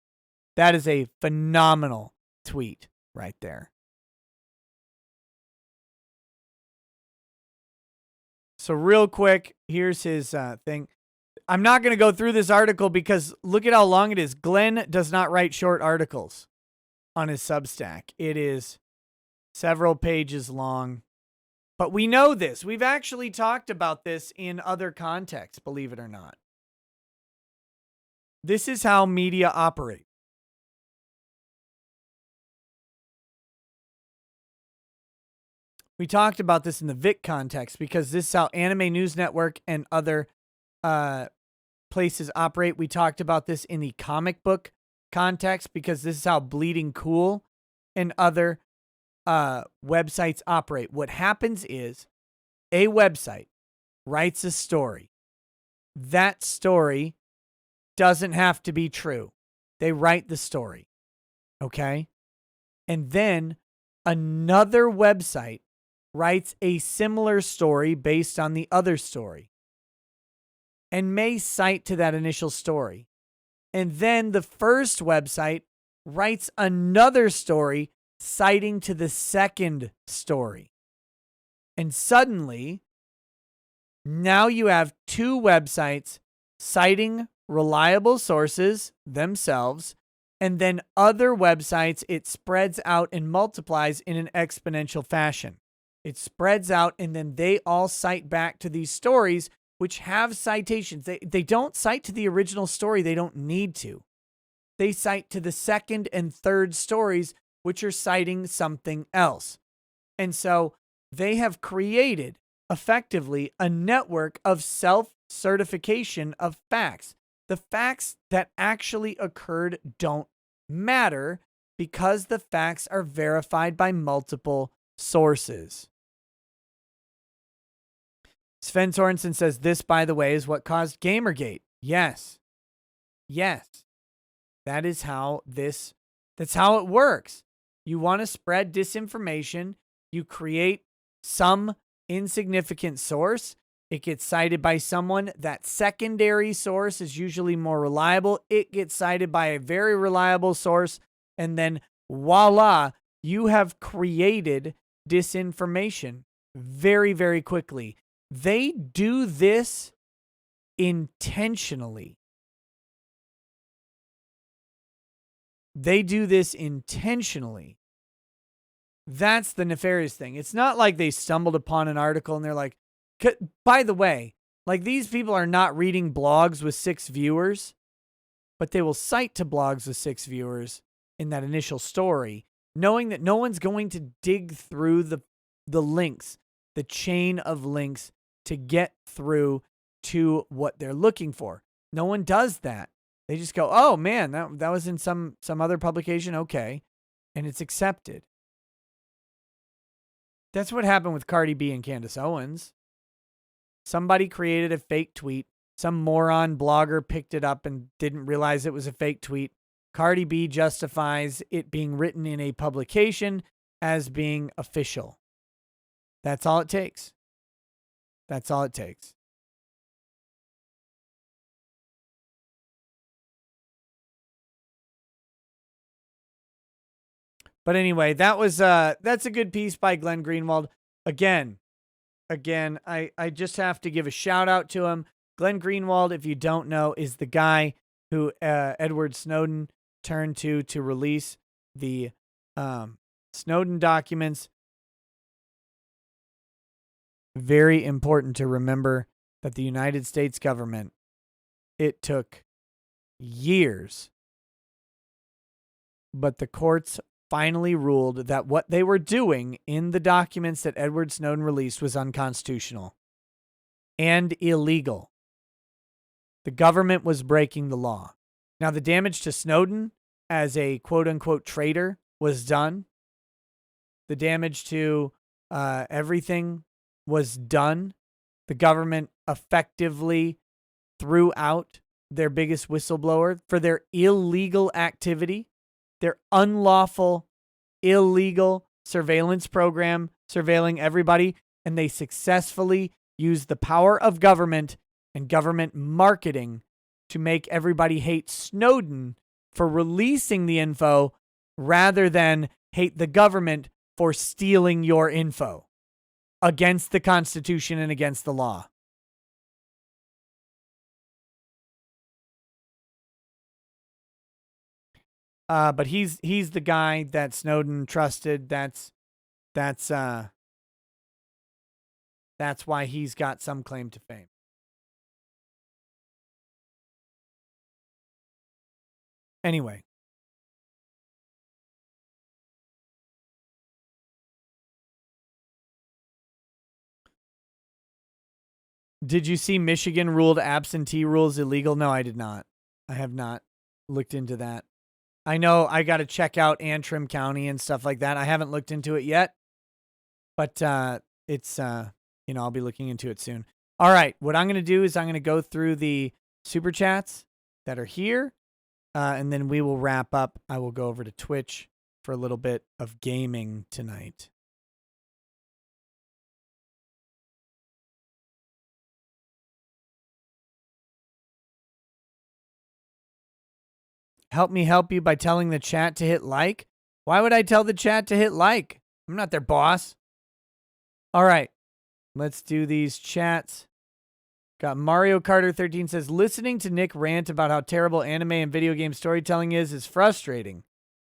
That is a phenomenal tweet right there. So real quick, here's his thing. I'm not going to go through this article because look at how long it is. Glenn does not write short articles on his Substack. It is several pages long. But we know this. We've actually talked about this in other contexts, believe it or not. This is how media operate. We talked about this in the Vic context because this is how Anime News Network and other places operate. We talked about this in the comic book context because this is how Bleeding Cool and other websites operate. What happens is a website writes a story. That story doesn't have to be true. They write the story. Okay? And then another website writes a similar story based on the other story and may cite to that initial story. And then the first website writes another story citing to the second story. And suddenly, now you have two websites citing reliable sources themselves, and then other websites, it spreads out and multiplies in an exponential fashion. It spreads out, and then they all cite back to these stories, which have citations. They don't cite to the original story. They don't need to. They cite to the second and third stories, which are citing something else. And so they have created, effectively, a network of self-certification of facts. The facts that actually occurred don't matter because the facts are verified by multiple sources. Sven Sorensen says, this, by the way, is what caused Gamergate. Yes. Yes. That is how that's how it works. You want to spread disinformation. You create some insignificant source. It gets cited by someone. That secondary source is usually more reliable. It gets cited by a very reliable source. And then voila, you have created disinformation very, very quickly. They do this intentionally. They do this intentionally. That's the nefarious thing. It's not like they stumbled upon an article and they're like, by the way, like these people are not reading blogs with 6 viewers, but they will cite to blogs with 6 viewers in that initial story, knowing that no one's going to dig through the links, the chain of links to get through to what they're looking for. No one does that. They just go, oh man, that was in some other publication. Okay. And it's accepted. That's what happened with Cardi B and Candace Owens. Somebody created a fake tweet. Some moron blogger picked it up and didn't realize it was a fake tweet. Cardi B justifies it being written in a publication as being official. That's all it takes. That's all it takes. But anyway, that's a good piece by Glenn Greenwald. Again, I just have to give a shout out to him. Glenn Greenwald, if you don't know, is the guy who Edward Snowden turned to release the Snowden documents. Very important to remember that the United States government, it took years, but the courts finally ruled that what they were doing in the documents that Edward Snowden released was unconstitutional and illegal. The government was breaking the law. Now, the damage to Snowden as a quote-unquote traitor was done. The damage to everything was done. The government effectively threw out their biggest whistleblower for their illegal activity, their unlawful, illegal surveillance program, surveilling everybody, and they successfully used the power of government and government marketing to make everybody hate Snowden for releasing the info rather than hate the government for stealing your info against the Constitution and against the law. But he's the guy that Snowden trusted. That's why he's got some claim to fame. Anyway. Did you see Michigan ruled absentee rules illegal? No, I did not. I have not looked into that. I know I got to check out Antrim County and stuff like that. I haven't looked into it yet, but it's, I'll be looking into it soon. All right. What I'm going to do is I'm going to go through the super chats that are here, and then we will wrap up. I will go over to Twitch for a little bit of gaming tonight. Help me help you by telling the chat to hit like. Why would I tell the chat to hit like? I'm not their boss. All right. Let's do these chats. Got Mario Carter 13 says, listening to Nick rant about how terrible anime and video game storytelling is frustrating.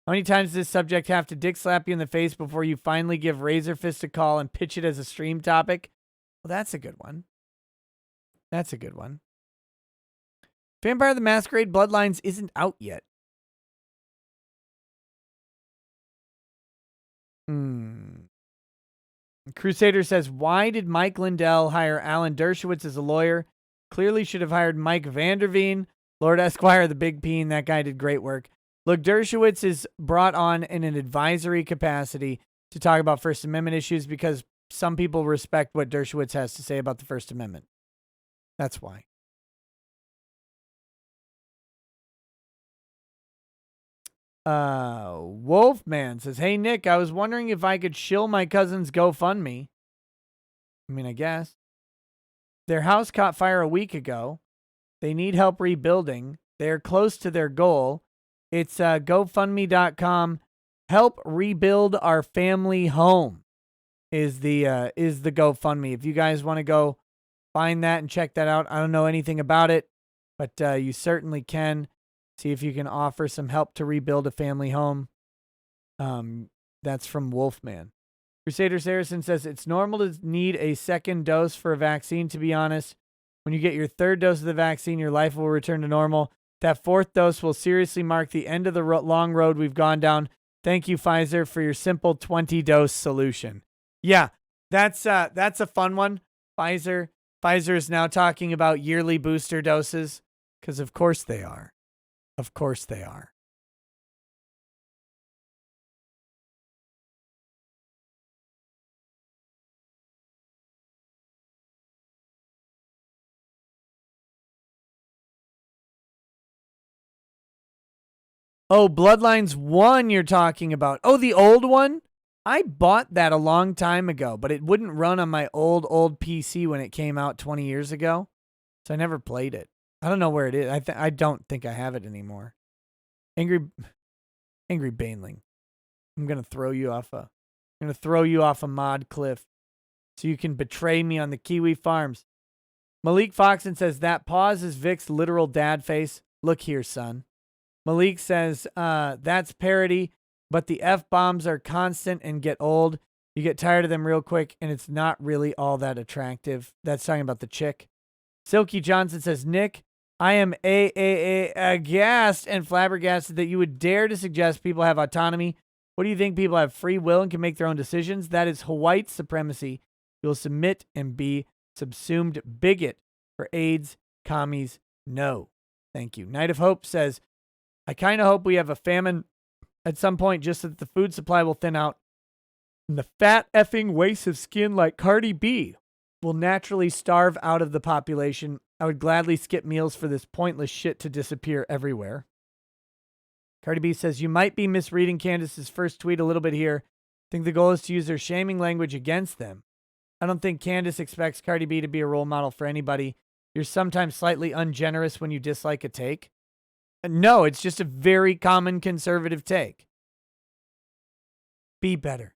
How many times does this subject have to dick slap you in the face before you finally give Razorfist a call and pitch it as a stream topic? Well, that's a good one. That's a good one. Vampire the Masquerade Bloodlines isn't out yet. Crusader says, why did Mike Lindell hire Alan Dershowitz as a lawyer? Clearly should have hired Mike Vanderveen, Lord Esquire, the Big Peen. That guy did great work. Look, Dershowitz is brought on in an advisory capacity to talk about First Amendment issues because some people respect what Dershowitz has to say about the First Amendment. That's why. Wolfman says, hey, Nick, I was wondering if I could shill my cousin's GoFundMe. I mean, I guess. Their house caught fire a week ago. They need help rebuilding. They are close to their goal. It's GoFundMe.com. Help rebuild our family home is the GoFundMe. If you guys want to go find that and check that out, I don't know anything about it, but you certainly can see if you can offer some help to rebuild a family home. That's from Wolfman. Crusader Saracen says it's normal to need a second dose for a vaccine. To be honest, when you get your third dose of the vaccine, your life will return to normal. That fourth dose will seriously mark the end of the long road we've gone down. Thank you, Pfizer, for your simple 20-dose solution. Yeah, that's a fun one. Pfizer is now talking about yearly booster doses because of course they are. Of course they are. Oh, Bloodlines 1 you're talking about. Oh, the old one? I bought that a long time ago, but it wouldn't run on my old PC when it came out 20 years ago. So I never played it. I don't know where it is. I don't think I have it anymore. Angry Baneling. I'm going to throw you off a mod cliff so you can betray me on the Kiwi Farms. Malik Foxon says that pause is Vic's literal dad face. Look here, son. Malik says, that's parody, but the F-bombs are constant and get old. You get tired of them real quick, and it's not really all that attractive. That's talking about the chick. Silky Johnson says, Nick, I am aghast and flabbergasted that you would dare to suggest people have autonomy. What do you think? People have free will and can make their own decisions? That is white supremacy. You'll submit and be subsumed. Bigot for AIDS, commies, no. Thank you. Night of Hope says, I kind of hope we have a famine at some point just so that the food supply will thin out. And the fat effing waste of skin like Cardi B will naturally starve out of the population. I would gladly skip meals for this pointless shit to disappear everywhere. Cardi B says, you might be misreading Candace's first tweet a little bit here. I think the goal is to use her shaming language against them. I don't think Candace expects Cardi B to be a role model for anybody. You're sometimes slightly ungenerous when you dislike a take. No, it's just a very common conservative take. Be better.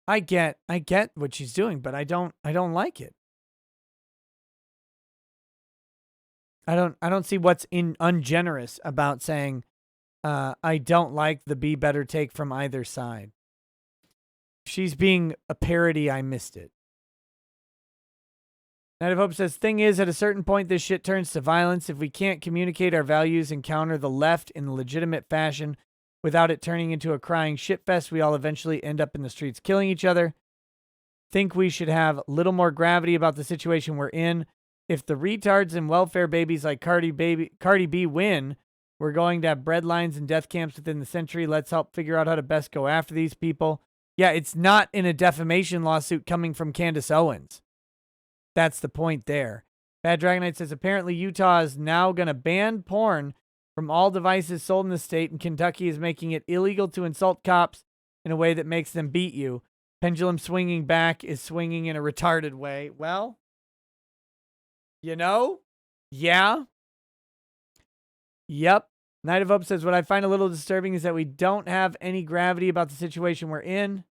I get what she's doing, but I don't like it. I don't see what's ungenerous about saying I don't like the be better take from either side. If she's being a parody, I missed it. Night of Hope says, thing is, at a certain point, this shit turns to violence. If we can't communicate our values and counter the left in a legitimate fashion without it turning into a crying shitfest, we all eventually end up in the streets killing each other. Think we should have a little more gravity about the situation we're in. If the retards and welfare babies like Cardi B win, we're going to have breadlines and death camps within the century. Let's help figure out how to best go after these people. Yeah, it's not in a defamation lawsuit coming from Candace Owens. That's the point there. Bad Dragonite says, apparently Utah is now going to ban porn from all devices sold in the state, and Kentucky is making it illegal to insult cops in a way that makes them beat you. Pendulum swinging back is swinging in a retarded way. Well, you know, yeah. Yep. Night of Hope says, what I find a little disturbing is that we don't have any gravity about the situation we're in.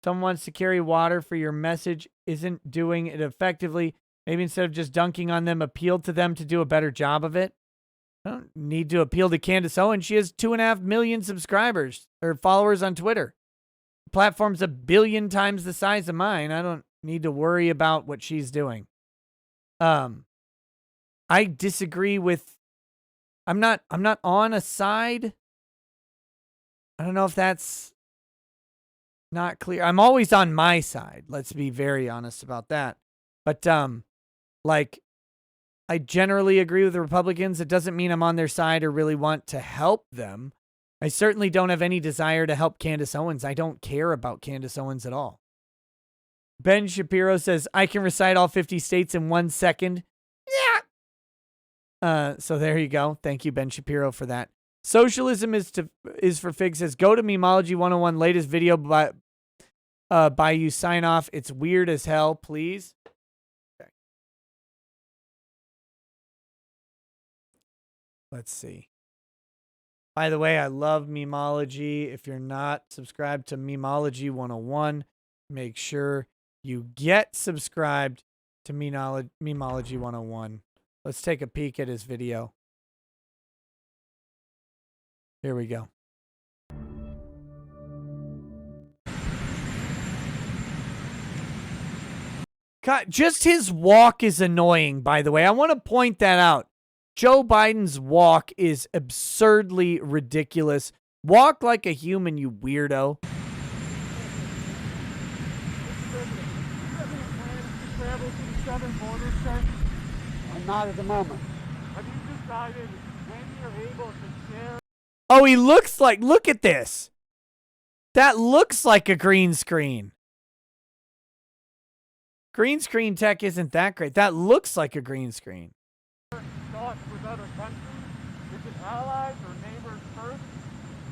Someone wants to carry water for your message, isn't doing it effectively. Maybe instead of just dunking on them, appeal to them to do a better job of it. I don't need to appeal to Candace Owens. She has 2.5 million subscribers or followers on Twitter. The platform's 1 billion times the size of mine. I don't need to worry about what she's doing. I disagree with. I'm not on a side. I don't know if that's not clear. I'm always on my side. Let's be very honest about that. But like, I generally agree with the Republicans. It doesn't mean I'm on their side or really want to help them. I certainly don't have any desire to help Candace Owens. I don't care about Candace Owens at all. Ben Shapiro says, I can recite all 50 states in 1 second. Yeah. So there you go. Thank you, Ben Shapiro, for that. Socialism is for Fig says, go to Memology 101 latest video by you sign off. It's weird as hell, please. Okay. Let's see. By the way, I love memology. If you're not subscribed to Memology 101, make sure you get subscribed to Memology 101. Let's take a peek at his video. Here we go. God, just his walk is annoying, by the way. I want to point that out. Joe Biden's walk is absurdly ridiculous. Walk like a human, you weirdo. Not at the moment. Have you decided when you're able to share? Oh, he looks like, look at this. That looks like a green screen. Green screen tech isn't that great. That looks like a green screen. Thoughts with other countries? Is it allies or neighbors first?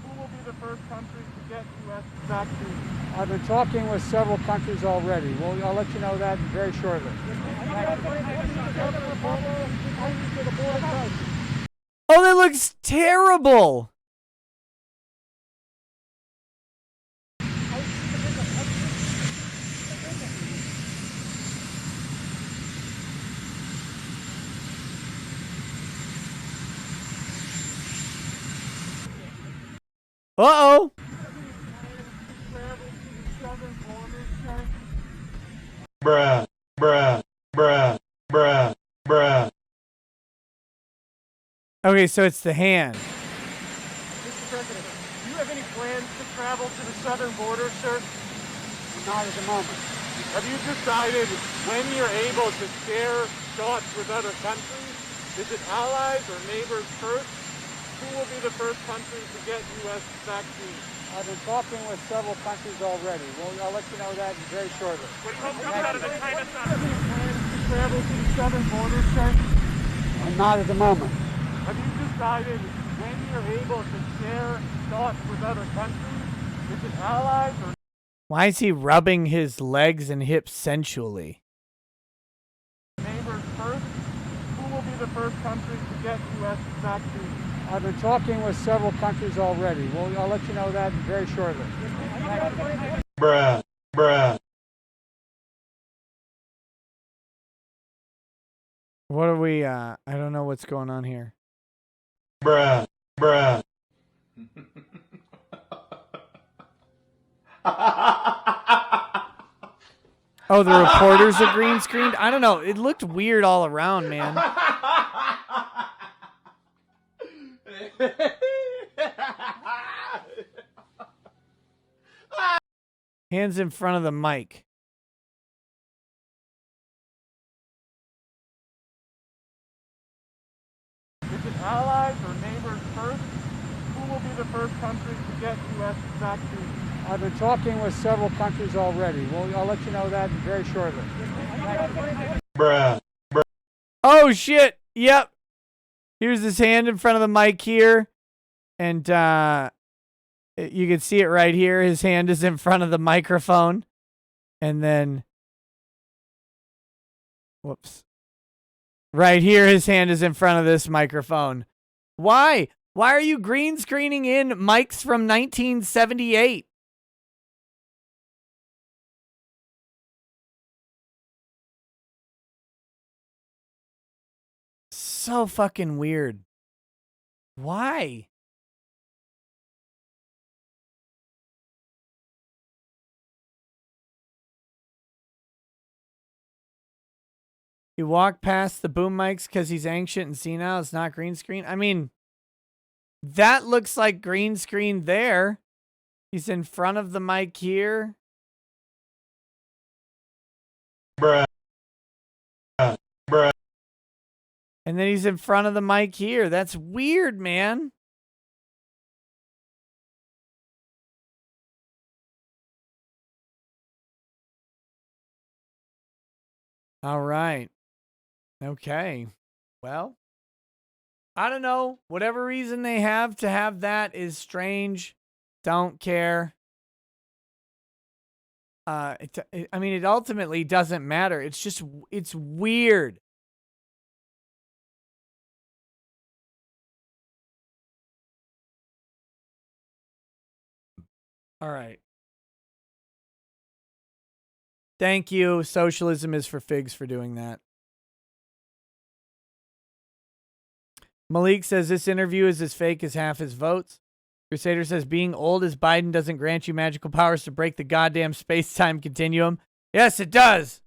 Who will be the first country to get U.S. vaccines? I've been talking with several countries already. Well, I'll let you know that very shortly. Oh, that looks terrible. Uh-oh. Bruh, bruh, bruh, bruh, bruh. Okay, so it's the hand. Mr. President, do you have any plans to travel to the southern border, sir? Not at the moment. Have you decided when you're able to share thoughts with other countries? Is it allies or neighbors first? Who will be the first country to get U.S. vaccines? I've been talking with several countries already. Well, I'll let you know that very shortly. When you come out of the China side, plans to travel to the southern border, sir? Not at the moment. Have you decided when you're able to share thoughts with other countries? Is it allies or Why is he rubbing his legs and hips sensually? neighbors first? Who will be the first country to get U.S. vaccines? I've been talking with several countries already. Well, I'll let you know that very shortly. Bruh, bruh. What are we, I don't know what's going on here. Bruh, bruh. Oh, the reporters are green screened? I don't know. It looked weird all around, man. Hands in front of the mic. Is it allies or neighbors first? Who will be the first country to get U.S. vaccines? I've been talking with several countries already. Well, I'll let you know that very shortly. Bruh. Oh, shit. Yep. Here's his hand in front of the mic here. And you can see it right here. His hand is in front of the microphone. And then, whoops. Right here, his hand is in front of this microphone. Why? Why are you green screening in mics from 1978? So fucking weird. Why? He walked past the boom mics because he's anxious and senile. It's not green screen. I mean, that looks like green screen there. He's in front of the mic here. Bruh. Bruh. And then he's in front of the mic here. That's weird, man. All right. Okay. Well, I don't know. Whatever reason they have to have that is strange. Don't care. I mean, it ultimately doesn't matter. It's just, it's weird. All right. Thank you. Socialism is for figs for doing that. Malik says this interview is as fake as half his votes. Crusader says being old as Biden doesn't grant you magical powers to break the goddamn space-time continuum. Yes, it does.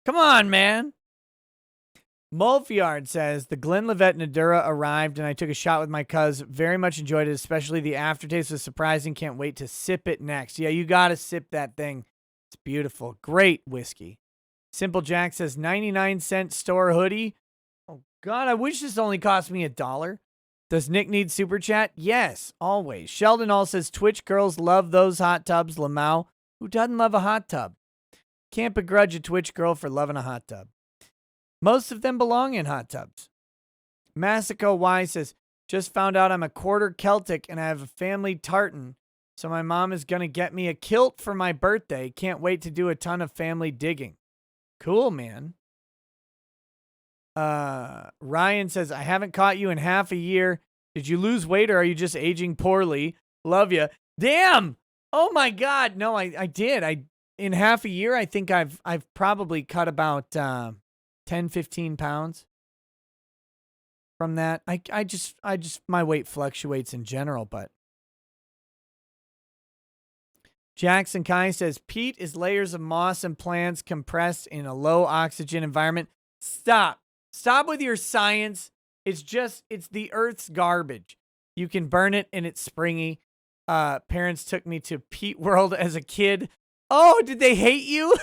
Come on, man. Mulfiard says the Glenlivet Nadura arrived and I took a shot with my cuz. Very much enjoyed it, especially the aftertaste was surprising. Can't wait to sip it next. Yeah, you got to sip that thing. It's beautiful. Great whiskey. Simple Jack says 99-cent store hoodie. Oh, God, I wish this only cost me $1. Does Nick need super chat? Yes, always. Sheldon All says Twitch girls love those hot tubs. Lamau, who doesn't love a hot tub? Can't begrudge a Twitch girl for loving a hot tub. Most of them belong in hot tubs. Massico Y says, just found out I'm a quarter Celtic and I have a family tartan, so my mom is going to get me a kilt for my birthday. Can't wait to do a ton of family digging. Cool, man. Ryan says, I haven't caught you in half a year. Did you lose weight or are you just aging poorly? Love you. Damn. Oh my God. No, I did. In half a year, I think I've probably cut about 10, 15 pounds from that. I just my weight fluctuates in general, but Jackson Kai says peat is layers of moss and plants compressed in a low oxygen environment. Stop with your science. It's the earth's garbage. You can burn it and it's springy. Parents took me to Peat World as a kid. Oh, did they hate you?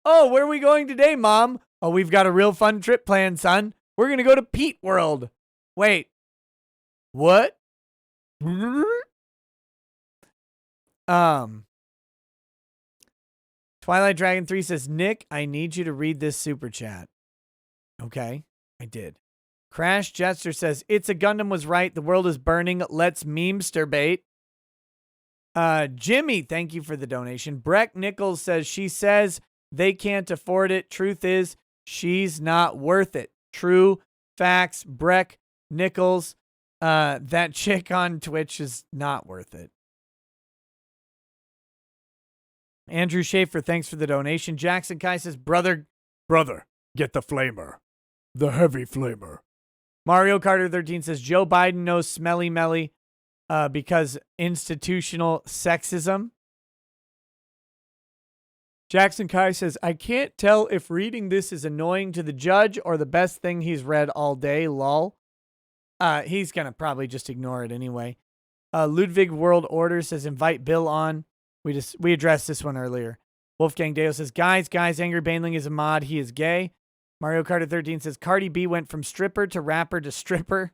Oh, where are we going today, Mom? Oh, we've got a real fun trip planned, son. We're going to go to Peat World. Wait. What? Twilight Dragon 3 says, Nick, I need you to read this super chat. Okay, I did. Crash Jester says, It's a Gundam was right. The world is burning. Let's memesterbate. Jimmy, thank you for the donation. Breck Nichols says, she says they can't afford it. Truth is, she's not worth it. True facts. Breck Nichols, that chick on Twitch is not worth it. Andrew Schaefer, thanks for the donation. Jackson Kai says, brother, get the flamer. The heavy flamer. Mario Carter 13 says, Joe Biden knows Smelly Melly because institutional sexism. Jackson Kai says, I can't tell if reading this is annoying to the judge or the best thing he's read all day, lol. He's going to probably just ignore it anyway. Ludwig World Order says, invite Bill on. We addressed this one earlier. Wolfgang Deo says, guys, Angry Baneling is a mod. He is gay. Mario Carter 13 says, Cardi B went from stripper to rapper to stripper.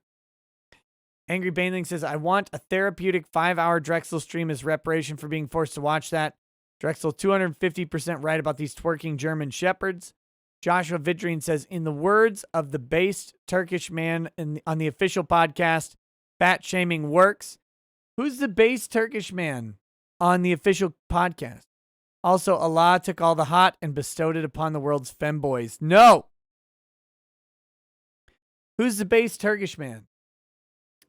Angry Baneling says, I want a therapeutic 5-hour Drexel stream as reparation for being forced to watch that. Drexel 250% right about these twerking German shepherds. Joshua Vidrine says, in the words of the based Turkish man on the official podcast, fat shaming works. Who's the based Turkish man on the official podcast? Also, Allah took all the hot and bestowed it upon the world's femboys. No! Who's the based Turkish man?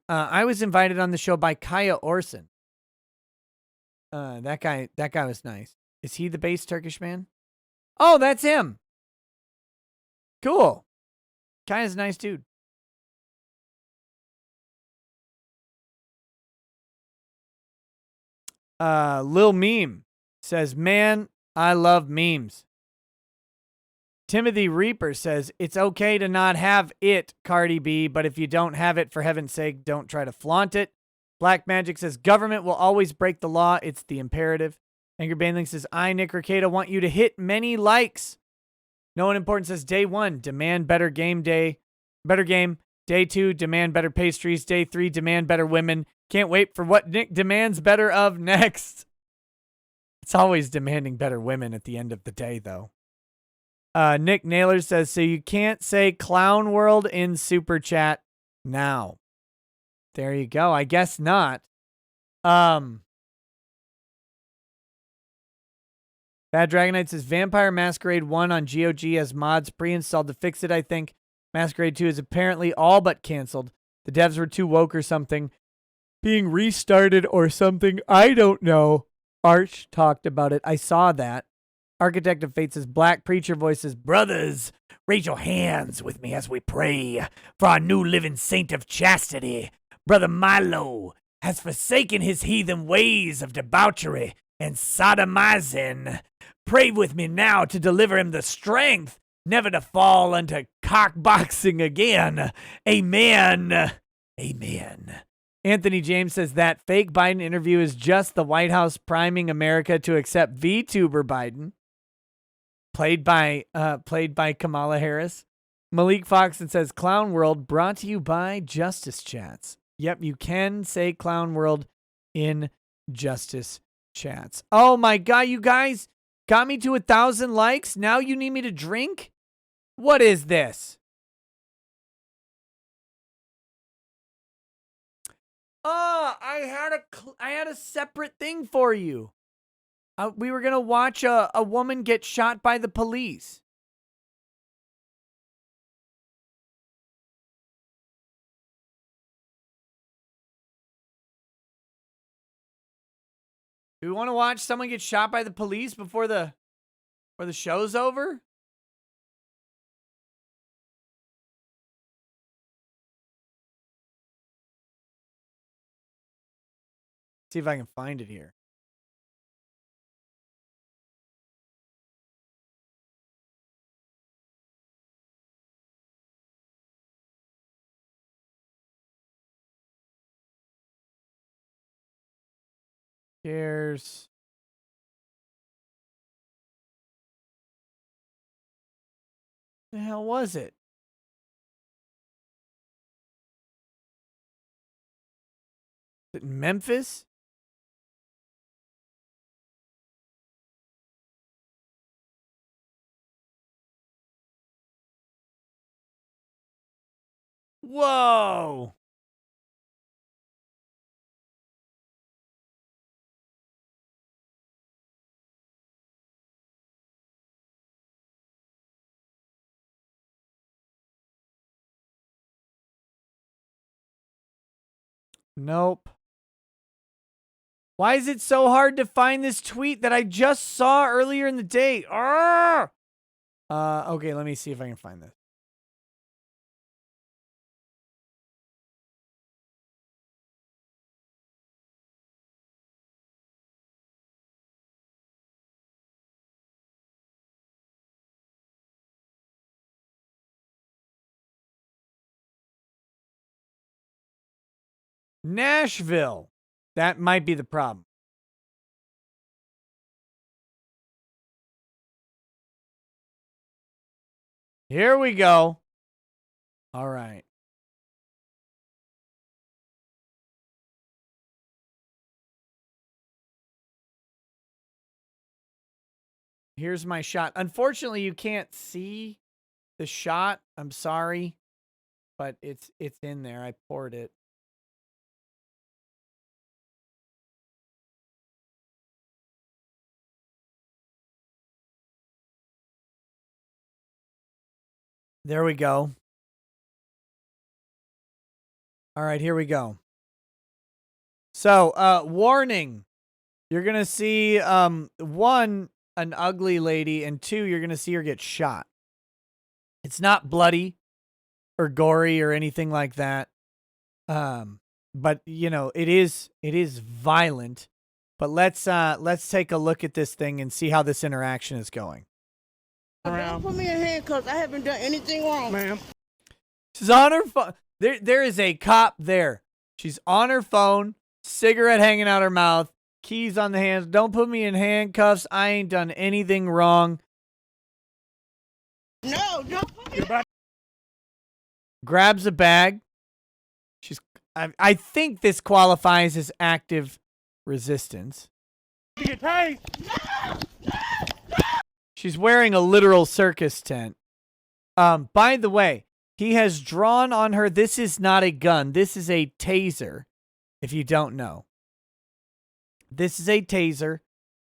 I was invited on the show by Kaya Orson. That guy was nice. Is he the based Turkish man? Oh, that's him. Cool. Kaya's a nice dude. Lil Meme says, man, I love memes. Timothy Reaper says, it's okay to not have it, Cardi B, but if you don't have it, for heaven's sake, don't try to flaunt it. Black Magic says, government will always break the law. It's the imperative. Angry Baneling says, I, Nick Ricada, want you to hit many likes. No one important says, day 1, demand better game. Day 2, demand better pastries. Day 3, demand better women. Can't wait for what Nick demands better of next. It's always demanding better women at the end of the day, though. Nick Naylor says, so you can't say Clown World in Super Chat now. There you go. I guess not. Bad Dragonite says, Vampire Masquerade 1 on GOG has mods pre-installed to fix it, I think. Masquerade 2 is apparently all but canceled. The devs were too woke or something. being restarted or something. I don't know. Arch talked about it. I saw that. Architect of Fate says, Black Preacher voices, brothers, raise your hands with me as we pray for our new living saint of chastity. Brother Milo has forsaken his heathen ways of debauchery and sodomizing. Pray with me now to deliver him the strength never to fall into cockboxing again. Amen. Amen. Anthony James says that fake Biden interview is just the White House priming America to accept VTuber Biden, played by Kamala Harris. Malik Foxon says Clown World brought to you by Justice Chats. Yep, you can say Clown World in Justice Chats. Oh my God, you guys got me to 1,000 likes. Now you need me to drink? What is this? Oh, I had a separate thing for you. We were gonna watch a woman get shot by the police. Do we want to watch someone get shot by the police before the show's over? See if I can find it here. Here's the hell was it? Is it Memphis? Whoa. Nope. Why is it so hard to find this tweet that I just saw earlier in the day? Arrgh! Okay, let me see if I can find this. Nashville. That might be the problem. Here we go. All right. Here's my shot. Unfortunately, you can't see the shot. I'm sorry, but it's in there. I poured it. There we go. All right, here we go. So, warning. You're going to see, one, an ugly lady, and two, you're going to see her get shot. It's not bloody or gory or anything like that. But, you know, it is violent. But let's take a look at this thing and see how this interaction is going. Don't put me in handcuffs. I haven't done anything wrong, ma'am. She's on her phone. There is a cop there. She's on her phone, cigarette hanging out her mouth, keys on the hands. Don't put me in handcuffs. I ain't done anything wrong. No, don't put me. Grabs a bag. I think this qualifies as active resistance. Get tased. She's wearing a literal circus tent. By the way, he has drawn on her. This is not a gun. This is a taser, if you don't know. This is a taser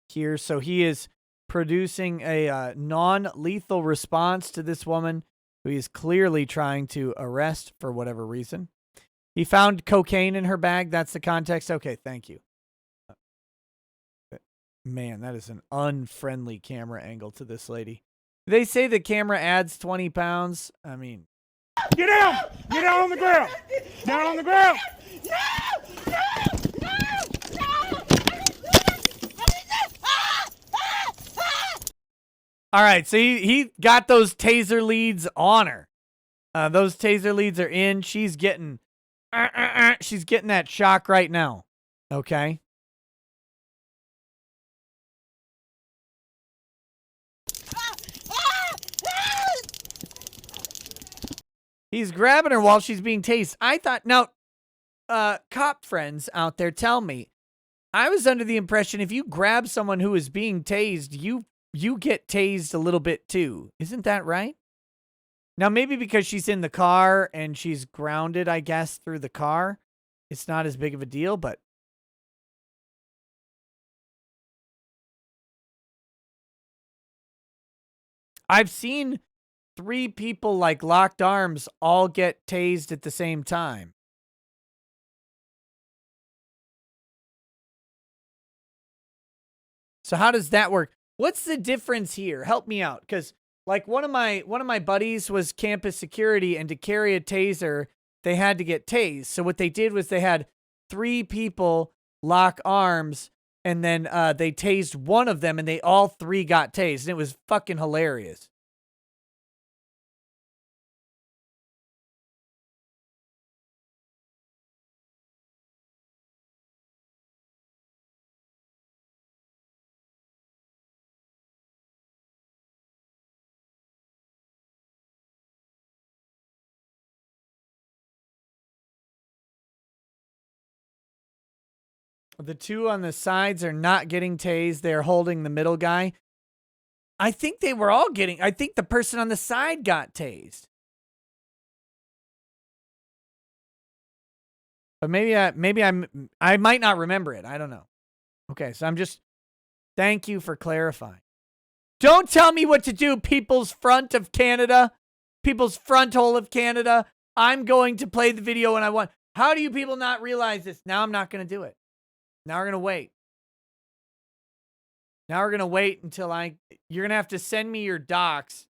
here. So he is producing a non-lethal response to this woman who he is clearly trying to arrest for whatever reason. He found cocaine in her bag. That's the context. Okay, thank you. Man, that is an unfriendly camera angle to this lady. They say the camera adds 20 pounds. I mean, Get down! Get down on the ground! Down on the ground! all right, so he got those taser leads on her. Those taser leads are in. She's getting that shock right now. Okay. He's grabbing her while she's being tased. I thought, now, cop friends out there, tell me. I was under the impression if you grab someone who is being tased, you get tased a little bit too. Isn't that right? Now, maybe because she's in the car and she's grounded, I guess, through the car, it's not as big of a deal, but I've seen 3 people like locked arms all get tased at the same time. So how does that work? What's the difference here? Help me out, because like one of my buddies was campus security, and to carry a taser, they had to get tased. So what they did was they had 3 people lock arms, and then they tased one of them, and they all 3 got tased, and it was fucking hilarious. The 2 on the sides are not getting tased. They're holding the middle guy. I think they were all getting... I think the person on the side got tased. But I might not remember it. I don't know. Okay, so I'm just... Thank you for clarifying. Don't tell me what to do, People's Front of Canada. People's Front Hole of Canada. I'm going to play the video when I want. How do you people not realize this? Now I'm not going to do it. Now we're going to wait. Now we're going to wait until you're going to have to send me your docs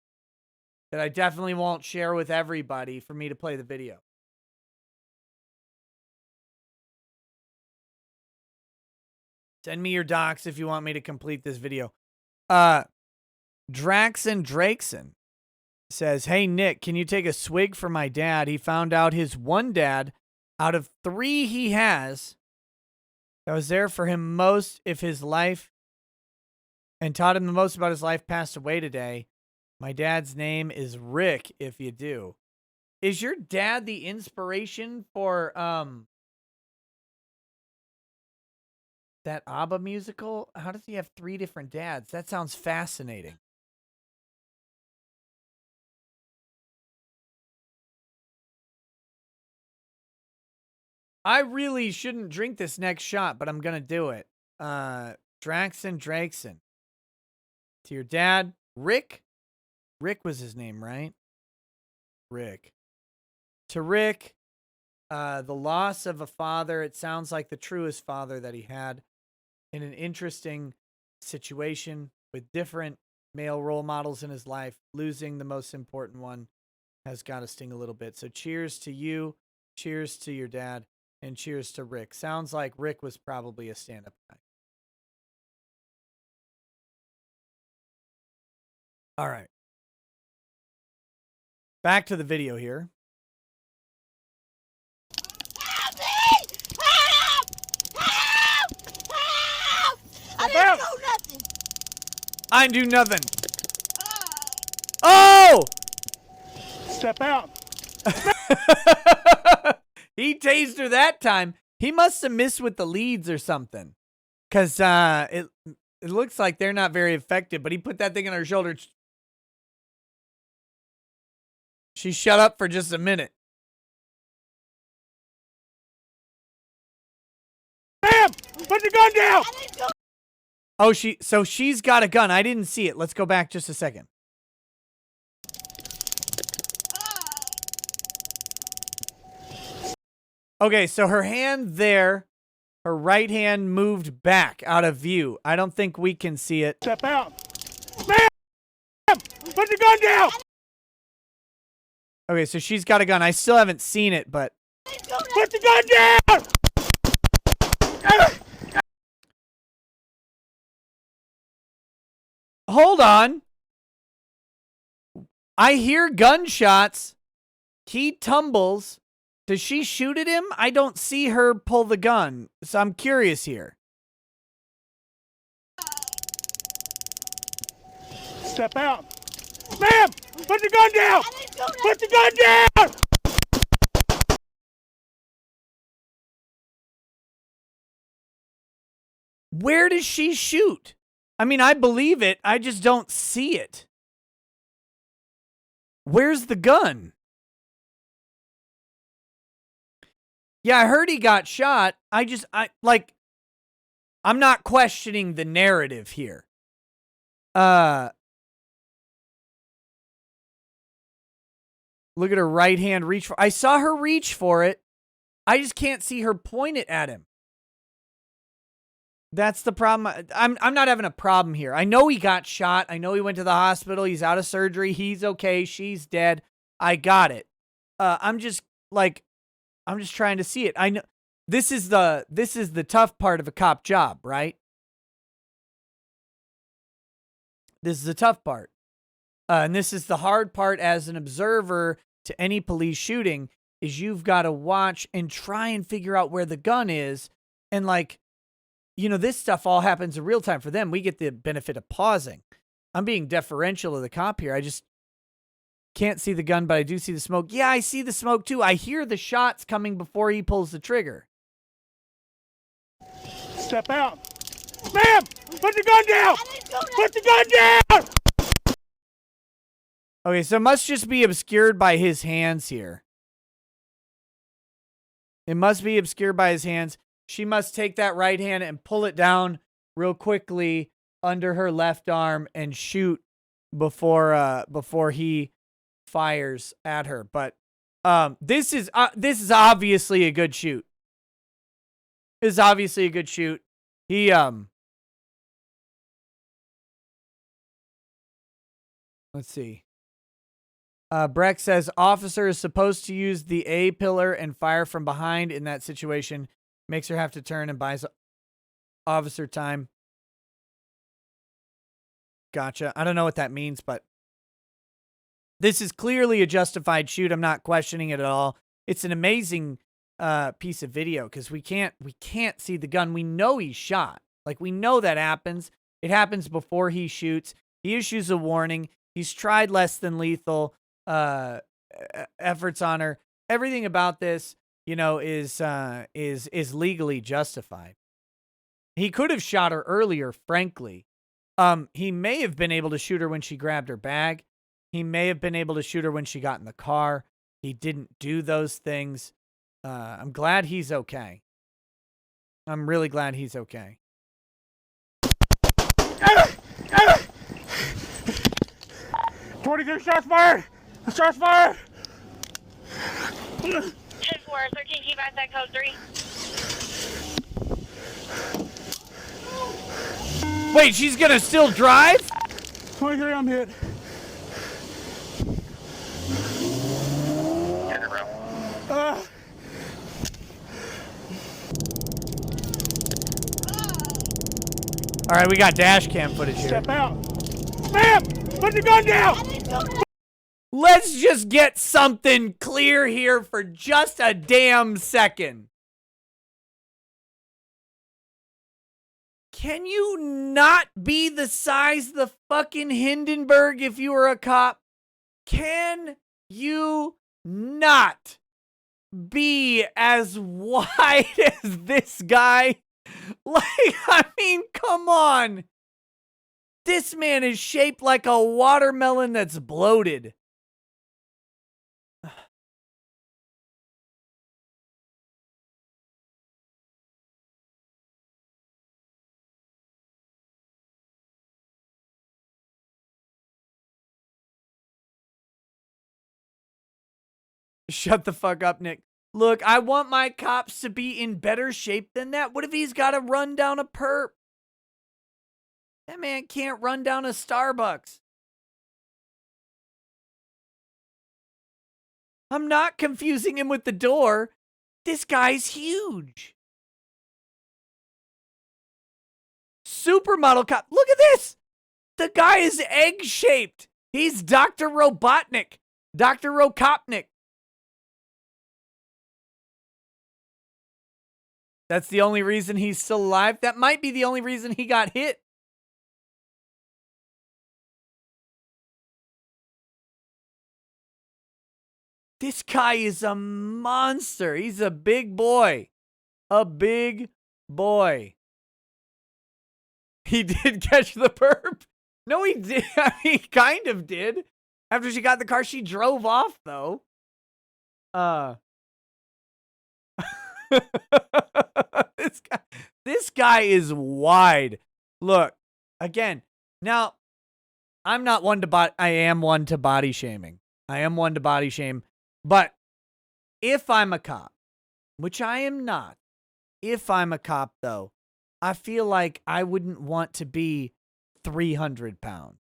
that I definitely won't share with everybody for me to play the video. Send me your docs if you want me to complete this video. Draxon Drakeson says, hey, Nick, can you take a swig for my dad? He found out his one dad out of 3 he has that was there for him most of his life and taught him the most about his life passed away today. My dad's name is Rick, if you do. Is your dad the inspiration for that ABBA musical? How does he have 3 different dads? That sounds fascinating. I really shouldn't drink this next shot, but I'm going to do it. Draxon Drakeson. To your dad, Rick. Rick was his name, right? Rick. To Rick, the loss of a father. It sounds like the truest father that he had in an interesting situation with different male role models in his life. Losing the most important one has got to sting a little bit. So cheers to you. Cheers to your dad. And cheers to Rick. Sounds like Rick was probably a stand-up guy. All right. Back to the video here. Help me! Help! Help! Help! I didn't do nothing. I didn't do nothing. Oh! Step out. He tased her that time. He must have missed with the leads or something. Because it looks like they're not very effective, but he put that thing on her shoulder. She shut up for just a minute. Bam! Put the gun down! Oh, so she's got a gun. I didn't see it. Let's go back just a second. Okay, so her hand there, her right hand moved back out of view. I don't think we can see it. Step out. Ma'am! Put the gun down! Okay, so she's got a gun. I still haven't seen it, but... Put the gun down! Hold on. I hear gunshots. He tumbles. Does she shoot at him? I don't see her pull the gun, so I'm curious here. Step out. Ma'am! Put the gun down! Put the gun down! Where does she shoot? I mean, I believe it. I just don't see it. Where's the gun? Yeah, I heard he got shot. I'm not questioning the narrative here. Look at her right hand reach for. I saw her reach for it. I just can't see her point it at him. That's the problem. I'm not having a problem here. I know he got shot. I know he went to the hospital. He's out of surgery. He's okay. She's dead. I got it. I'm just trying to see it. I know this is the tough part of a cop job, right? This is the tough part. And this is the hard part as an observer to any police shooting is you've got to watch and try and figure out where the gun is. And this stuff all happens in real time for them. We get the benefit of pausing. I'm being deferential to the cop here. I just can't see the gun, but I do see the smoke. Yeah, I see the smoke too. I hear the shots coming before he pulls the trigger. Step out. Ma'am! Put the gun down! Put the gun down! Okay, so it must just be obscured by his hands here. It must be obscured by his hands. She must take that right hand and pull it down real quickly under her left arm and shoot before he fires at her. But this is obviously a good shoot. This is obviously a good shoot. He let's see. Breck says officer is supposed to use the A pillar and fire from behind in that situation. Makes her have to turn and buys officer time. Gotcha. I don't know what that means, but this is clearly a justified shoot. I'm not questioning it at all. It's an amazing piece of video because we can't see the gun. We know he's shot. Like, we know that happens. It happens before he shoots. He issues a warning. He's tried less than lethal efforts on her. Everything about this, is legally justified. He could have shot her earlier, frankly. He may have been able to shoot her when she grabbed her bag. He may have been able to shoot her when she got in the car. He didn't do those things. I'm glad he's okay. I'm really glad he's okay. 23 shots fired! Shots fired! 10-4, 13, keep at that code 3. Wait, she's gonna still drive? 23, I'm hit. All right, we got dash cam footage here. Step out. Ma'am! Put the gun down! Let's just get something clear here for just a damn second. Can you not be the size of the fucking Hindenburg if you were a cop? Can you not be as wide as this guy? Like, I mean, come on. This man is shaped like a watermelon that's bloated. Shut the fuck up, Nick. Look, I want my cops to be in better shape than that. What if he's got to run down a perp? That man can't run down a Starbucks. I'm not confusing him with the door. This guy's huge. Supermodel cop. Look at this. The guy is egg-shaped. He's Dr. Robotnik. Dr. Rokopnik. That's the only reason he's still alive. That might be the only reason he got hit. This guy is a monster. He's a big boy. A big boy. He did catch the perp. No, he did. I mean, he kind of did. After she got in the car, she drove off, though. This guy is wide. Look, again, now, I'm not one to I am one to body shaming. I am one to body shame. But if I'm a cop, which I am not, if I'm a cop, though, I feel like I wouldn't want to be 300 pounds.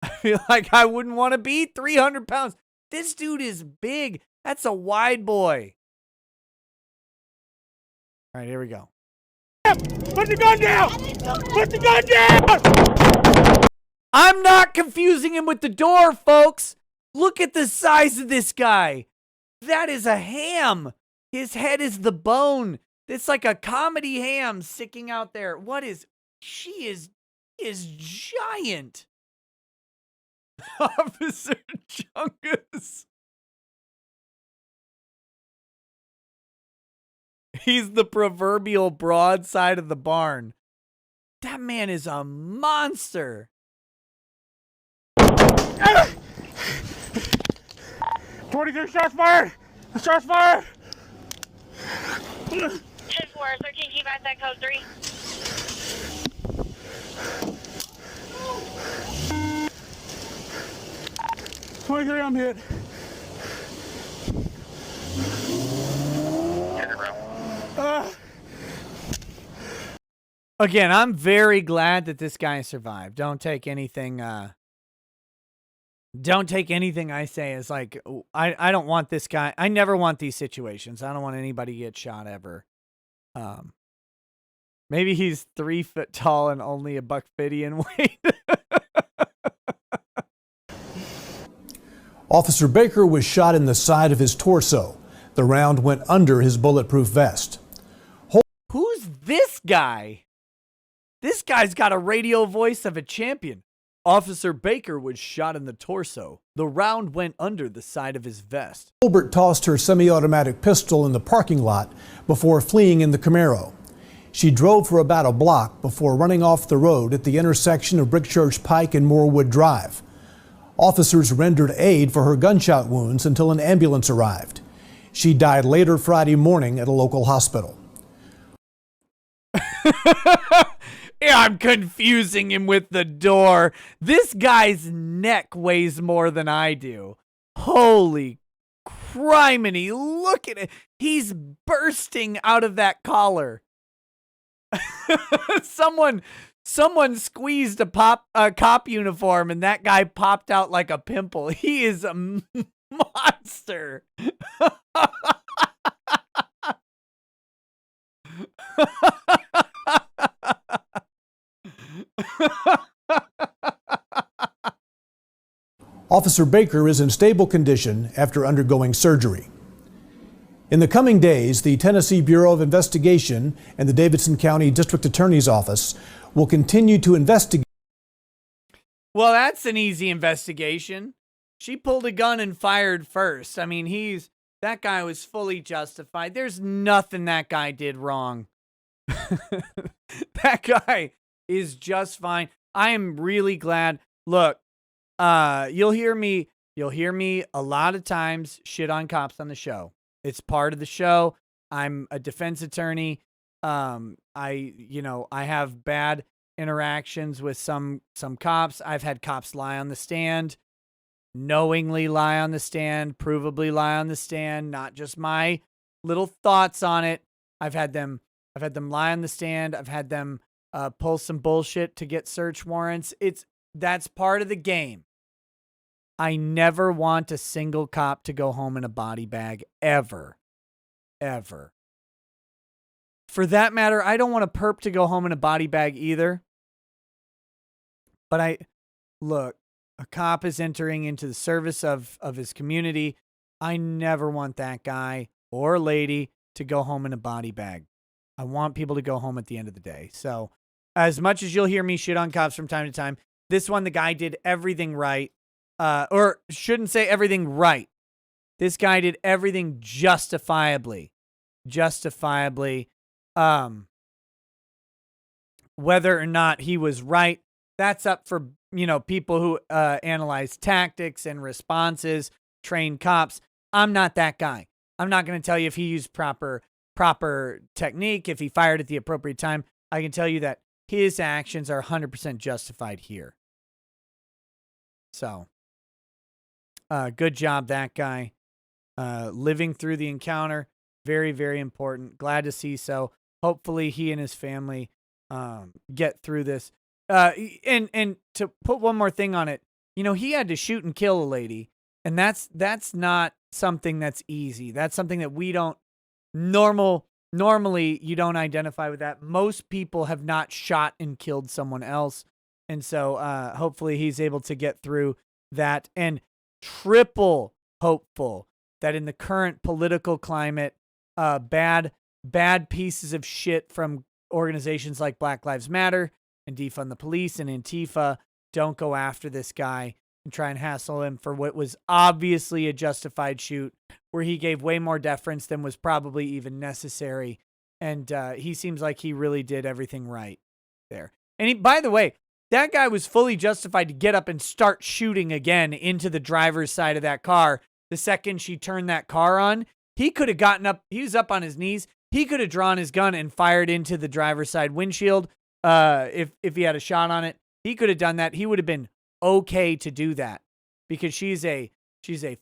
I feel like I wouldn't want to be 300 pounds. This dude is big. That's a wide boy. All right, here we go. Put the gun down! Put the gun down! I'm not confusing him with the door, folks. Look at the size of this guy. That is a ham. His head is the bone. It's like a comedy ham sticking out there. What is... She is giant. Officer Chungus. He's the proverbial broadside of the barn. That man is a monster. 23 shots fired! Shots fired! 10-4, 13, keep at that code 3. I'm hit. Again, I'm very glad that this guy survived. Don't take anything I say as like, I don't want this guy. I never want these situations. I don't want anybody to get shot ever. Maybe he's 3 foot tall and only $150 in weight. Officer Baker was shot in the side of his torso. The round went under his bulletproof vest. Who's this guy? This guy's got a radio voice of a champion. Officer Baker was shot in the torso. The round went under the side of his vest. Holbert tossed her semi-automatic pistol in the parking lot before fleeing in the Camaro. She drove for about a block before running off the road at the intersection of Brickchurch Pike and Moorwood Drive. Officers rendered aid for her gunshot wounds until an ambulance arrived. She died later Friday morning at a local hospital. Yeah, I'm confusing him with the door. This guy's neck weighs more than I do. Holy criminy, look at it. He's bursting out of that collar. Someone squeezed a cop uniform and that guy popped out like a pimple. He is a monster. Officer Baker is in stable condition after undergoing surgery. In the coming days, the Tennessee Bureau of Investigation and the Davidson County District Attorney's Office will continue to investigate. Well, that's an easy investigation. She pulled a gun and fired first. I mean, that guy was fully justified. There's nothing that guy did wrong. That guy is just fine. I am really glad. Look, you'll hear me a lot of times shit on cops on the show. It's part of the show. I'm a defense attorney. I have bad interactions with some cops. I've had cops lie on the stand. knowingly lie on the stand, provably lie on the stand, not just my little thoughts on it. I've had them lie on the stand. I've had them pull some bullshit to get search warrants. That's part of the game. I never want a single cop to go home in a body bag ever. Ever. For that matter, I don't want a perp to go home in a body bag either. But look, a cop is entering into the service of his community. I never want that guy or lady to go home in a body bag. I want people to go home at the end of the day. So as much as you'll hear me shit on cops from time to time, this one, the guy did everything right. Or shouldn't say everything right. This guy did everything justifiably. Whether or not he was right, that's up for, people who analyze tactics and responses, trained cops. I'm not that guy. I'm not going to tell you if he used proper technique, if he fired at the appropriate time. I can tell you that his actions are 100% justified here. So, good job, that guy. Living through the encounter, very, very important. Glad to see so. Hopefully he and his family get through this. And to put one more thing on it, he had to shoot and kill a lady, and that's not something that's easy. That's something that we don't normally you don't identify with that. Most people have not shot and killed someone else. And so hopefully he's able to get through that, and triple hopeful that in the current political climate, bad pieces of shit from organizations like Black Lives Matter and Defund the Police and Antifa don't go after this guy and try and hassle him for what was obviously a justified shoot, where he gave way more deference than was probably even necessary. And he seems like he really did everything right there. And by the way, that guy was fully justified to get up and start shooting again into the driver's side of that car. The second she turned that car on, he could have gotten up. He was up on his knees. He could have drawn his gun and fired into the driver's side windshield. If he had a shot on it, he could have done that. He would have been okay to do that, because she's a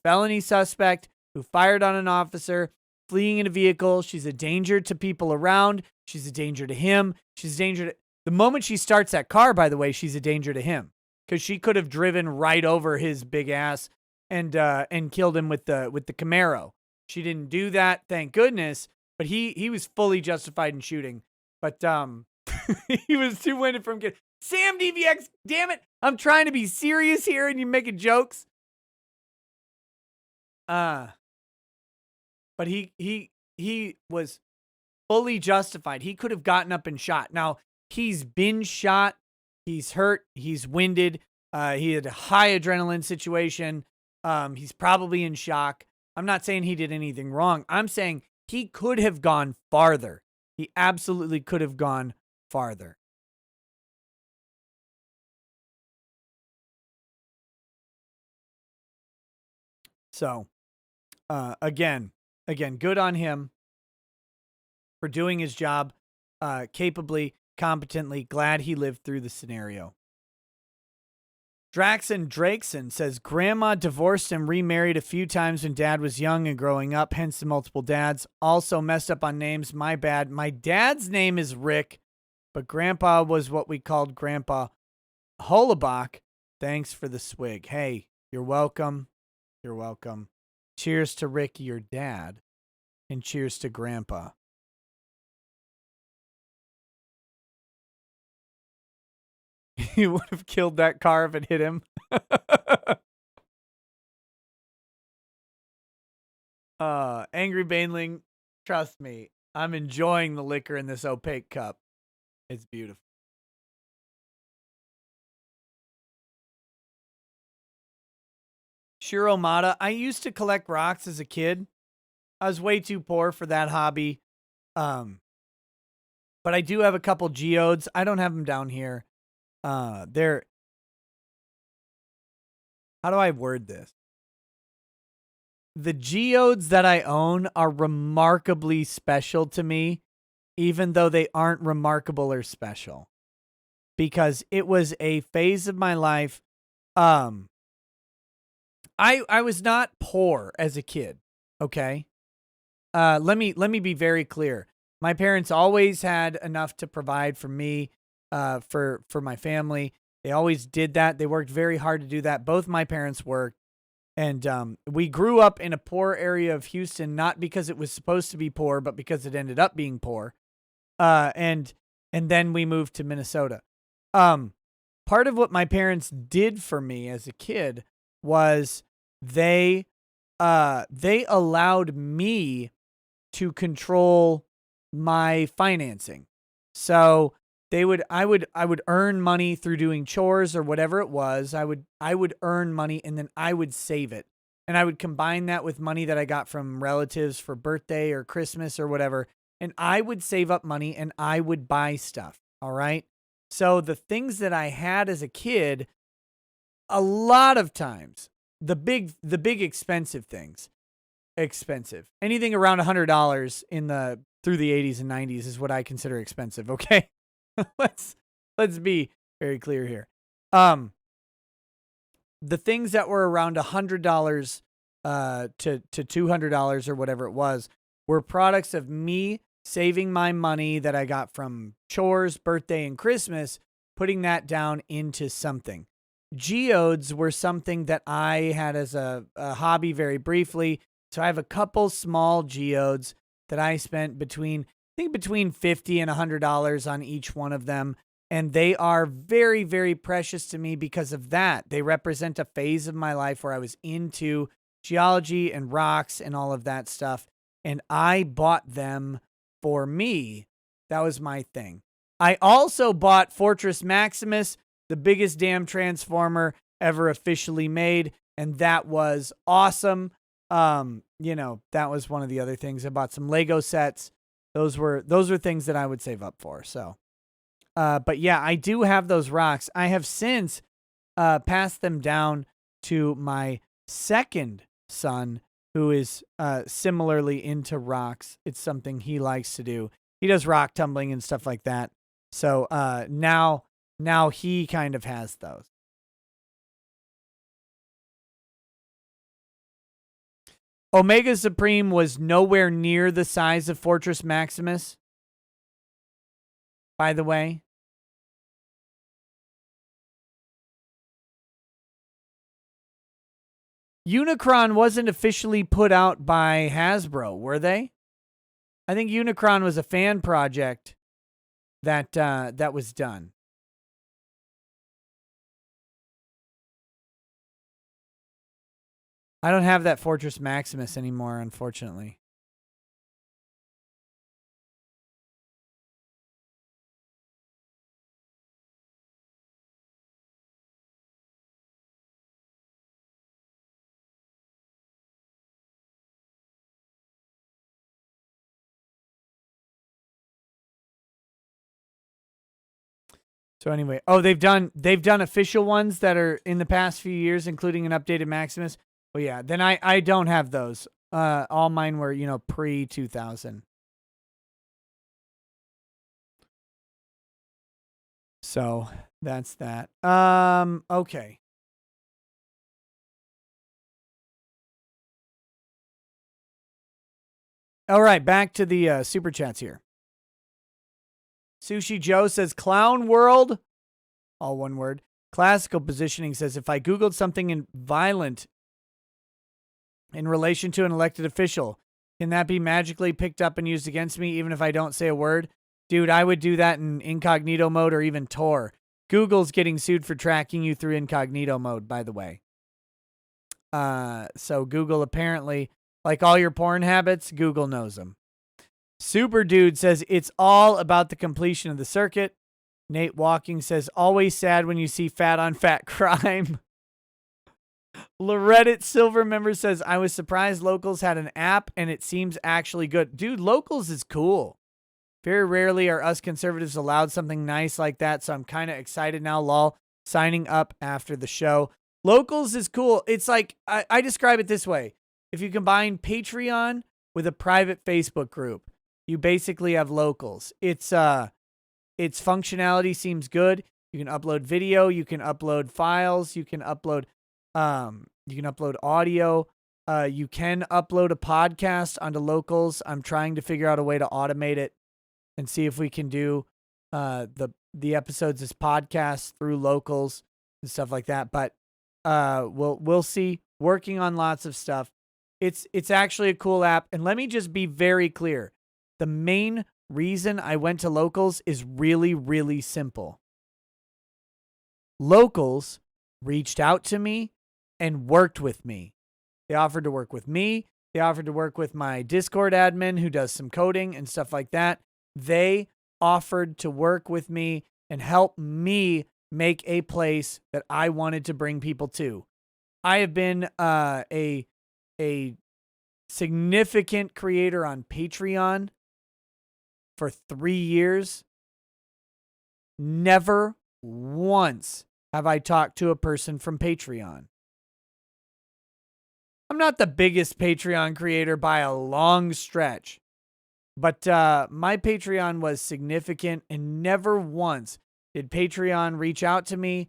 felony suspect who fired on an officer fleeing in a vehicle. She's a danger to people around. She's a danger to him. She's a danger to the moment she starts that car, by the way, she's a danger to him, because she could have driven right over his big ass and killed him with the Camaro. She didn't do that, thank goodness, but he was fully justified in shooting. But he was too winded from getting Sam DVX, damn it. I'm trying to be serious here and you're making jokes. But he was fully justified. He could have gotten up and shot. Now, he's been shot. He's hurt. He's winded. He had a high adrenaline situation. He's probably in shock. I'm not saying he did anything wrong. I'm saying he could have gone farther. He absolutely could have gone farther. So, again, good on him for doing his job capably, competently. Glad he lived through the scenario. Draxon Drakeson says, Grandma divorced and remarried a few times when Dad was young and growing up, hence the multiple dads. Also messed up on names, my bad. My dad's name is Rick, but Grandpa was what we called Grandpa Holabach. Thanks for the swig. Hey, you're welcome. You're welcome. Cheers to Rick, your dad, and cheers to Grandpa. He would have killed that car if it hit him. Angry Baneling, trust me, I'm enjoying the liquor in this opaque cup. It's beautiful. Shiromata, I used to collect rocks as a kid. I was way too poor for that hobby. But I do have a couple geodes. I don't have them down here. They're, how do I word this? The geodes that I own are remarkably special to me, even though they aren't remarkable or special, because it was a phase of my life. I was not poor as a kid. Okay. Let me be very clear. My parents always had enough to provide for me, for my family. They always did that. They worked very hard to do that. Both my parents worked. And we grew up in a poor area of Houston, not because it was supposed to be poor, but because it ended up being poor. And then we moved to Minnesota. Part of what my parents did for me as a kid was they allowed me to control my financing. So I would earn money through doing chores or whatever it was. I would earn money and then I would save it. And I would combine that with money that I got from relatives for birthday or Christmas or whatever. And I would save up money and I would buy stuff. All right. So the things that I had as a kid, a lot of times, the big expensive things, anything around $100 through the 80s and 90s is what I consider expensive. Okay. let's be very clear here. The things that were around $100 to $200 or whatever it was were products of me saving my money that I got from chores, birthday, and Christmas, putting that down into something. Geodes were something that I had as a hobby very briefly. So I have a couple small geodes that I spent between $50 and $100 on each one of them. And they are very, very precious to me because of that. They represent a phase of my life where I was into geology and rocks and all of that stuff. And I bought them for me. That was my thing. I also bought Fortress Maximus, the biggest damn transformer ever officially made. And that was awesome. That was one of the other things. I bought some Lego sets. Those were things that I would save up for. So, but yeah, I do have those rocks. I have since passed them down to my second son, who is similarly into rocks. It's something he likes to do. He does rock tumbling and stuff like that. So now he kind of has those. Omega Supreme was nowhere near the size of Fortress Maximus, by the way. Unicron wasn't officially put out by Hasbro, were they? I think Unicron was a fan project that was done. I don't have that Fortress Maximus anymore, unfortunately. So anyway, they've done official ones that are in the past few years, including an updated Maximus. Oh yeah, then I don't have those. All mine were, pre-2000. So that's that. Okay. All right, back to the super chats here. Sushi Joe says Clown World, all one word. Classical Positioning says if I Googled something violent in relation to an elected official, can that be magically picked up and used against me even if I don't say a word? Dude, I would do that in incognito mode or even Tor. Google's getting sued for tracking you through incognito mode, by the way. So Google apparently, like all your porn habits, Google knows them. Super Dude says it's all about the completion of the circuit. Nate Walking says always sad when you see fat on fat crime. Loreddit Silver member says I was surprised Locals had an app and it seems actually good. Dude, Locals is cool. Very rarely are us conservatives allowed something nice like that, so I'm kind of excited now, lol. Signing up after the show. Locals is cool. It's like, I describe it this way. If you combine Patreon with a private Facebook group, you basically have Locals. Its functionality seems good. You can upload video, you can upload files, you can upload You can upload audio. You can upload a podcast onto Locals. I'm trying to figure out a way to automate it and see if we can do the episodes as podcasts through Locals and stuff like that. But we'll see. Working on lots of stuff. It's actually a cool app. And let me just be very clear. The main reason I went to Locals is really, really simple. Locals reached out to me and worked with me. They offered to work with me. They offered to work with my Discord admin who does some coding and stuff like that. They offered to work with me and help me make a place that I wanted to bring people to. I have been a significant creator on Patreon for 3 years. Never once have I talked to a person from Patreon. I'm not the biggest Patreon creator by a long stretch, but my Patreon was significant, and never once did Patreon reach out to me,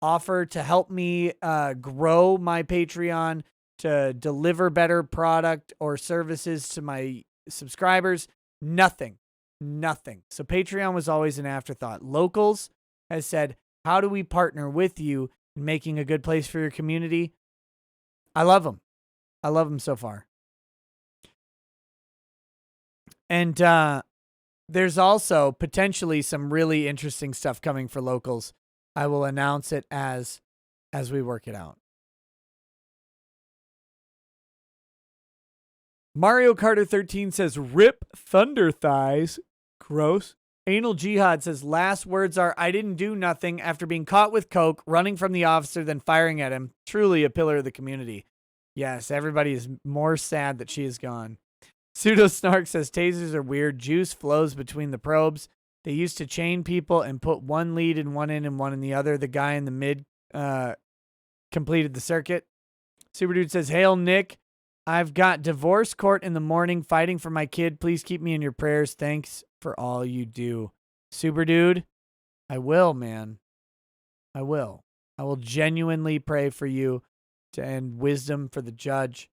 offer to help me grow my Patreon, to deliver better product or services to my subscribers. Nothing. So Patreon was always an afterthought. Locals has said, how do we partner with you in making a good place for your community? I love them. I love them so far. And there's also potentially some really interesting stuff coming for Locals. I will announce it as we work it out. Mario Carter 13 says, rip thunder thighs. Gross. Anal Jihad says, last words are, I didn't do nothing after being caught with coke, running from the officer, then firing at him. Truly a pillar of the community. Yes, everybody is more sad that she is gone. Pseudo Snark says, tasers are weird. Juice flows between the probes. They used to chain people and put one lead in one end and one in the other. The guy in the mid completed the circuit. Super Dude says, hail Nick. I've got divorce court in the morning fighting for my kid. Please keep me in your prayers. Thanks for all you do. Super Dude, I will, man. I will. I will genuinely pray for you to end wisdom for the judge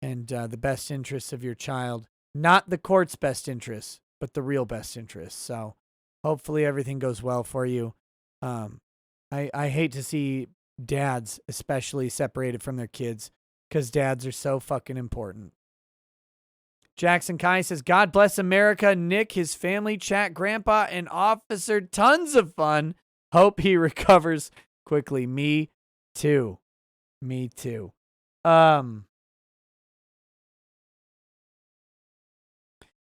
and the best interests of your child. Not the court's best interests, but the real best interests. So hopefully everything goes well for you. I hate to see dads especially separated from their kids, because dads are so fucking important. Jackson Kai says, God bless America. Nick, his family, chat, grandpa, and officer. Tons of fun. Hope he recovers quickly. Me too. Me too. Bad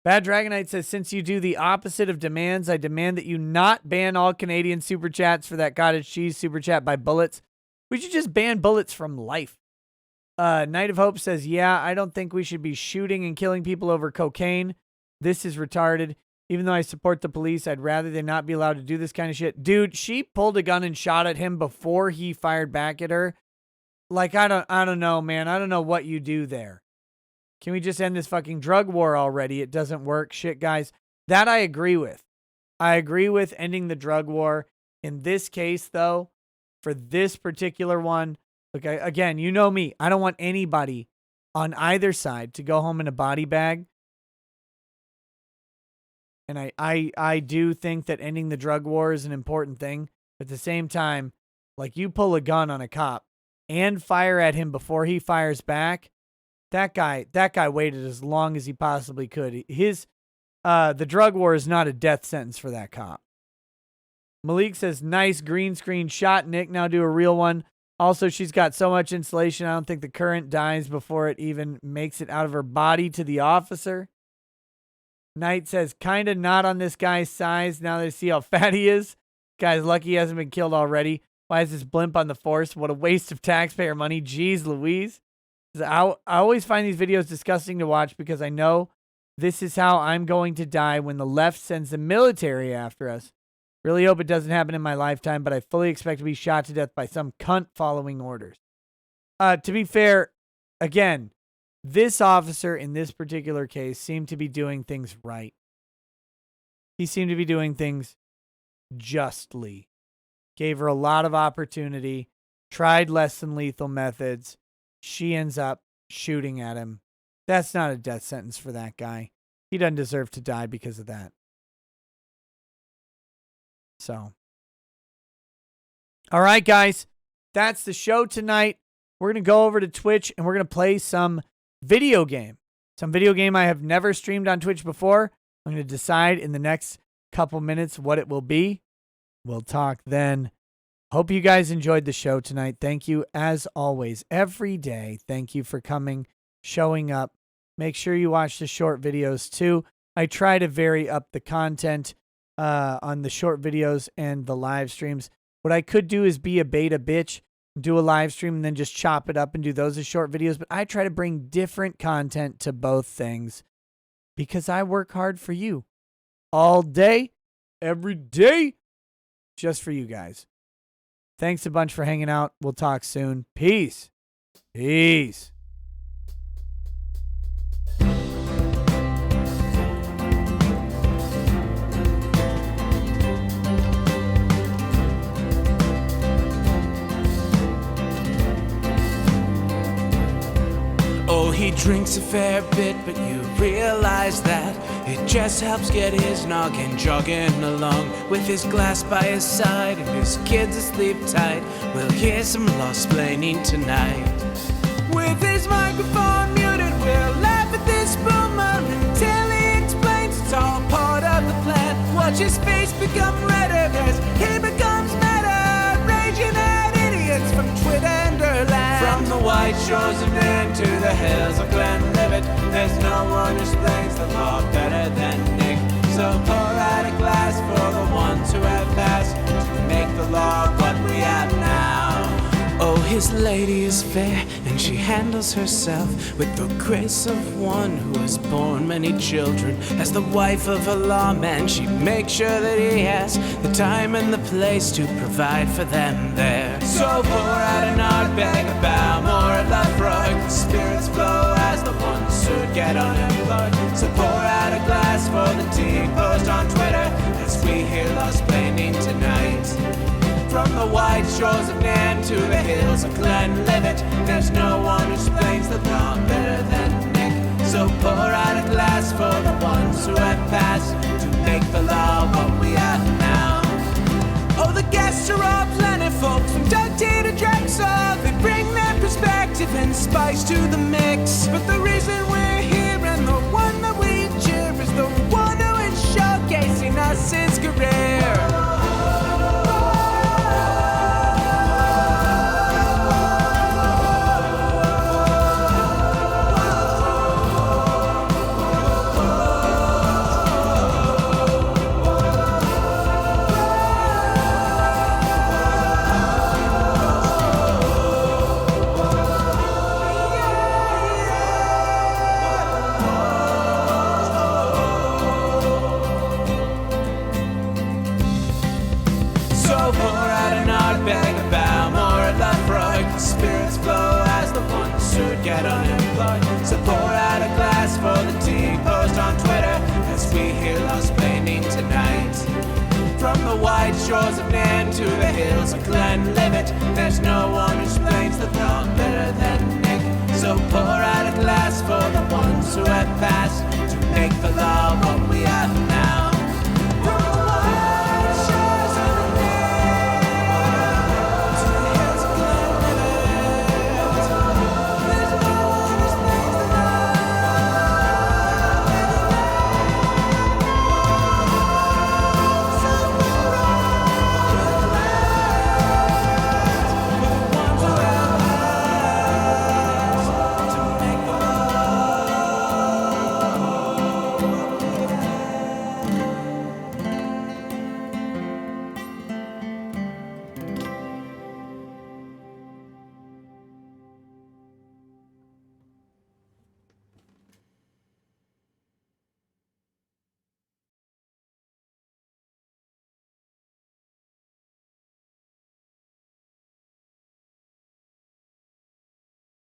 Dragonite says, since you do the opposite of demands, I demand that you not ban all Canadian super chats for that cottage cheese super chat by bullets. We should just ban bullets from life. Night of Hope says, yeah, I don't think we should be shooting and killing people over cocaine. This is retarded. Even though I support the police, I'd rather they not be allowed to do this kind of shit. Dude, she pulled a gun and shot at him before he fired back at her. Like, I don't know, man. I don't know what you do there. Can we just end this fucking drug war already? It doesn't work. Shit, guys. That I agree with. I agree with ending the drug war. In this case, though, for this particular one, look, again, you know me. I don't want anybody on either side to go home in a body bag. And I do think that ending the drug war is an important thing. At the same time, like, you pull a gun on a cop and fire at him before he fires back, that guy waited as long as he possibly could. The drug war is not a death sentence for that cop. Malik says, nice green screen shot, Nick. Now do a real one. Also, she's got so much insulation, I don't think the current dies before it even makes it out of her body to the officer. Knight says, kind of not on this guy's size now that I see how fat he is. Guy's lucky he hasn't been killed already. Why is this blimp on the force? What a waste of taxpayer money. Jeez Louise. I always find these videos disgusting to watch because I know this is how I'm going to die when the left sends the military after us. Really hope it doesn't happen in my lifetime, but I fully expect to be shot to death by some cunt following orders. To be fair, again, this officer in this particular case seemed to be doing things right. He seemed to be doing things justly. Gave her a lot of opportunity, tried less than lethal methods, she ends up shooting at him. That's not a death sentence for that guy. He doesn't deserve to die because of that. So, all right, guys, that's the show tonight. We're going to go over to Twitch and we're going to play some video game. Some video game I have never streamed on Twitch before. I'm going to decide in the next couple minutes what it will be. We'll talk then. Hope you guys enjoyed the show tonight. Thank you, as always, every day. Thank you for coming, showing up. Make sure you watch the short videos, too. I try to vary up the content on the short videos and the live streams. What I could do is be a beta bitch, do a live stream, and then just chop it up and do those as short videos. But I try to bring different content to both things because I work hard for you all day, every day, just for you guys. Thanks a bunch for hanging out. We'll talk soon. Peace. Peace. Oh, he drinks a fair bit, but you realize that it just helps get his noggin jogging along. With his glass by his side and his kids asleep tight, we'll hear some lost-plaining tonight. With his microphone muted, we'll laugh at this boomer until he explains it's all part of the plan. Watch his face become redder as he becomes meta, raging at idiots from Twitterland. From the white shores of Maine to the hills of Glenlivet, there's no one who explains the law better than Nick. So pour out a glass for the ones who have passed to make the law what we have now. Oh, his lady is fair, and she handles herself with the grace of one who has borne many children. As the wife of a lawman, she makes sure that he has the time and the place to provide for them there. So pour out an ardbeg, a bow, more of Lafroig. The spirits flow as the ones who get unemployed. So pour out a glass for the tea post on Twitter as we hear lost-plaining tonight. From the white shores of Nairn to the hills of Glenlivet, there's no one who explains the law better than Nick. So pour out a glass for the ones who have passed to make the law what we are now. Oh, the guests are all plentiful, from Doug T to Drexel. They bring their perspective and spice to the mix. But the reason we're here and the one that we cheer is the one who is showcasing us his career. Get unemployed. So pour out a glass for the tea post on Twitter as we hear lost-plaining tonight. From the white shores of Nairn to the hills of Glenlivet, there's no one who explains the law better than Nick. So pour out a glass for the ones who have passed to make the law what we have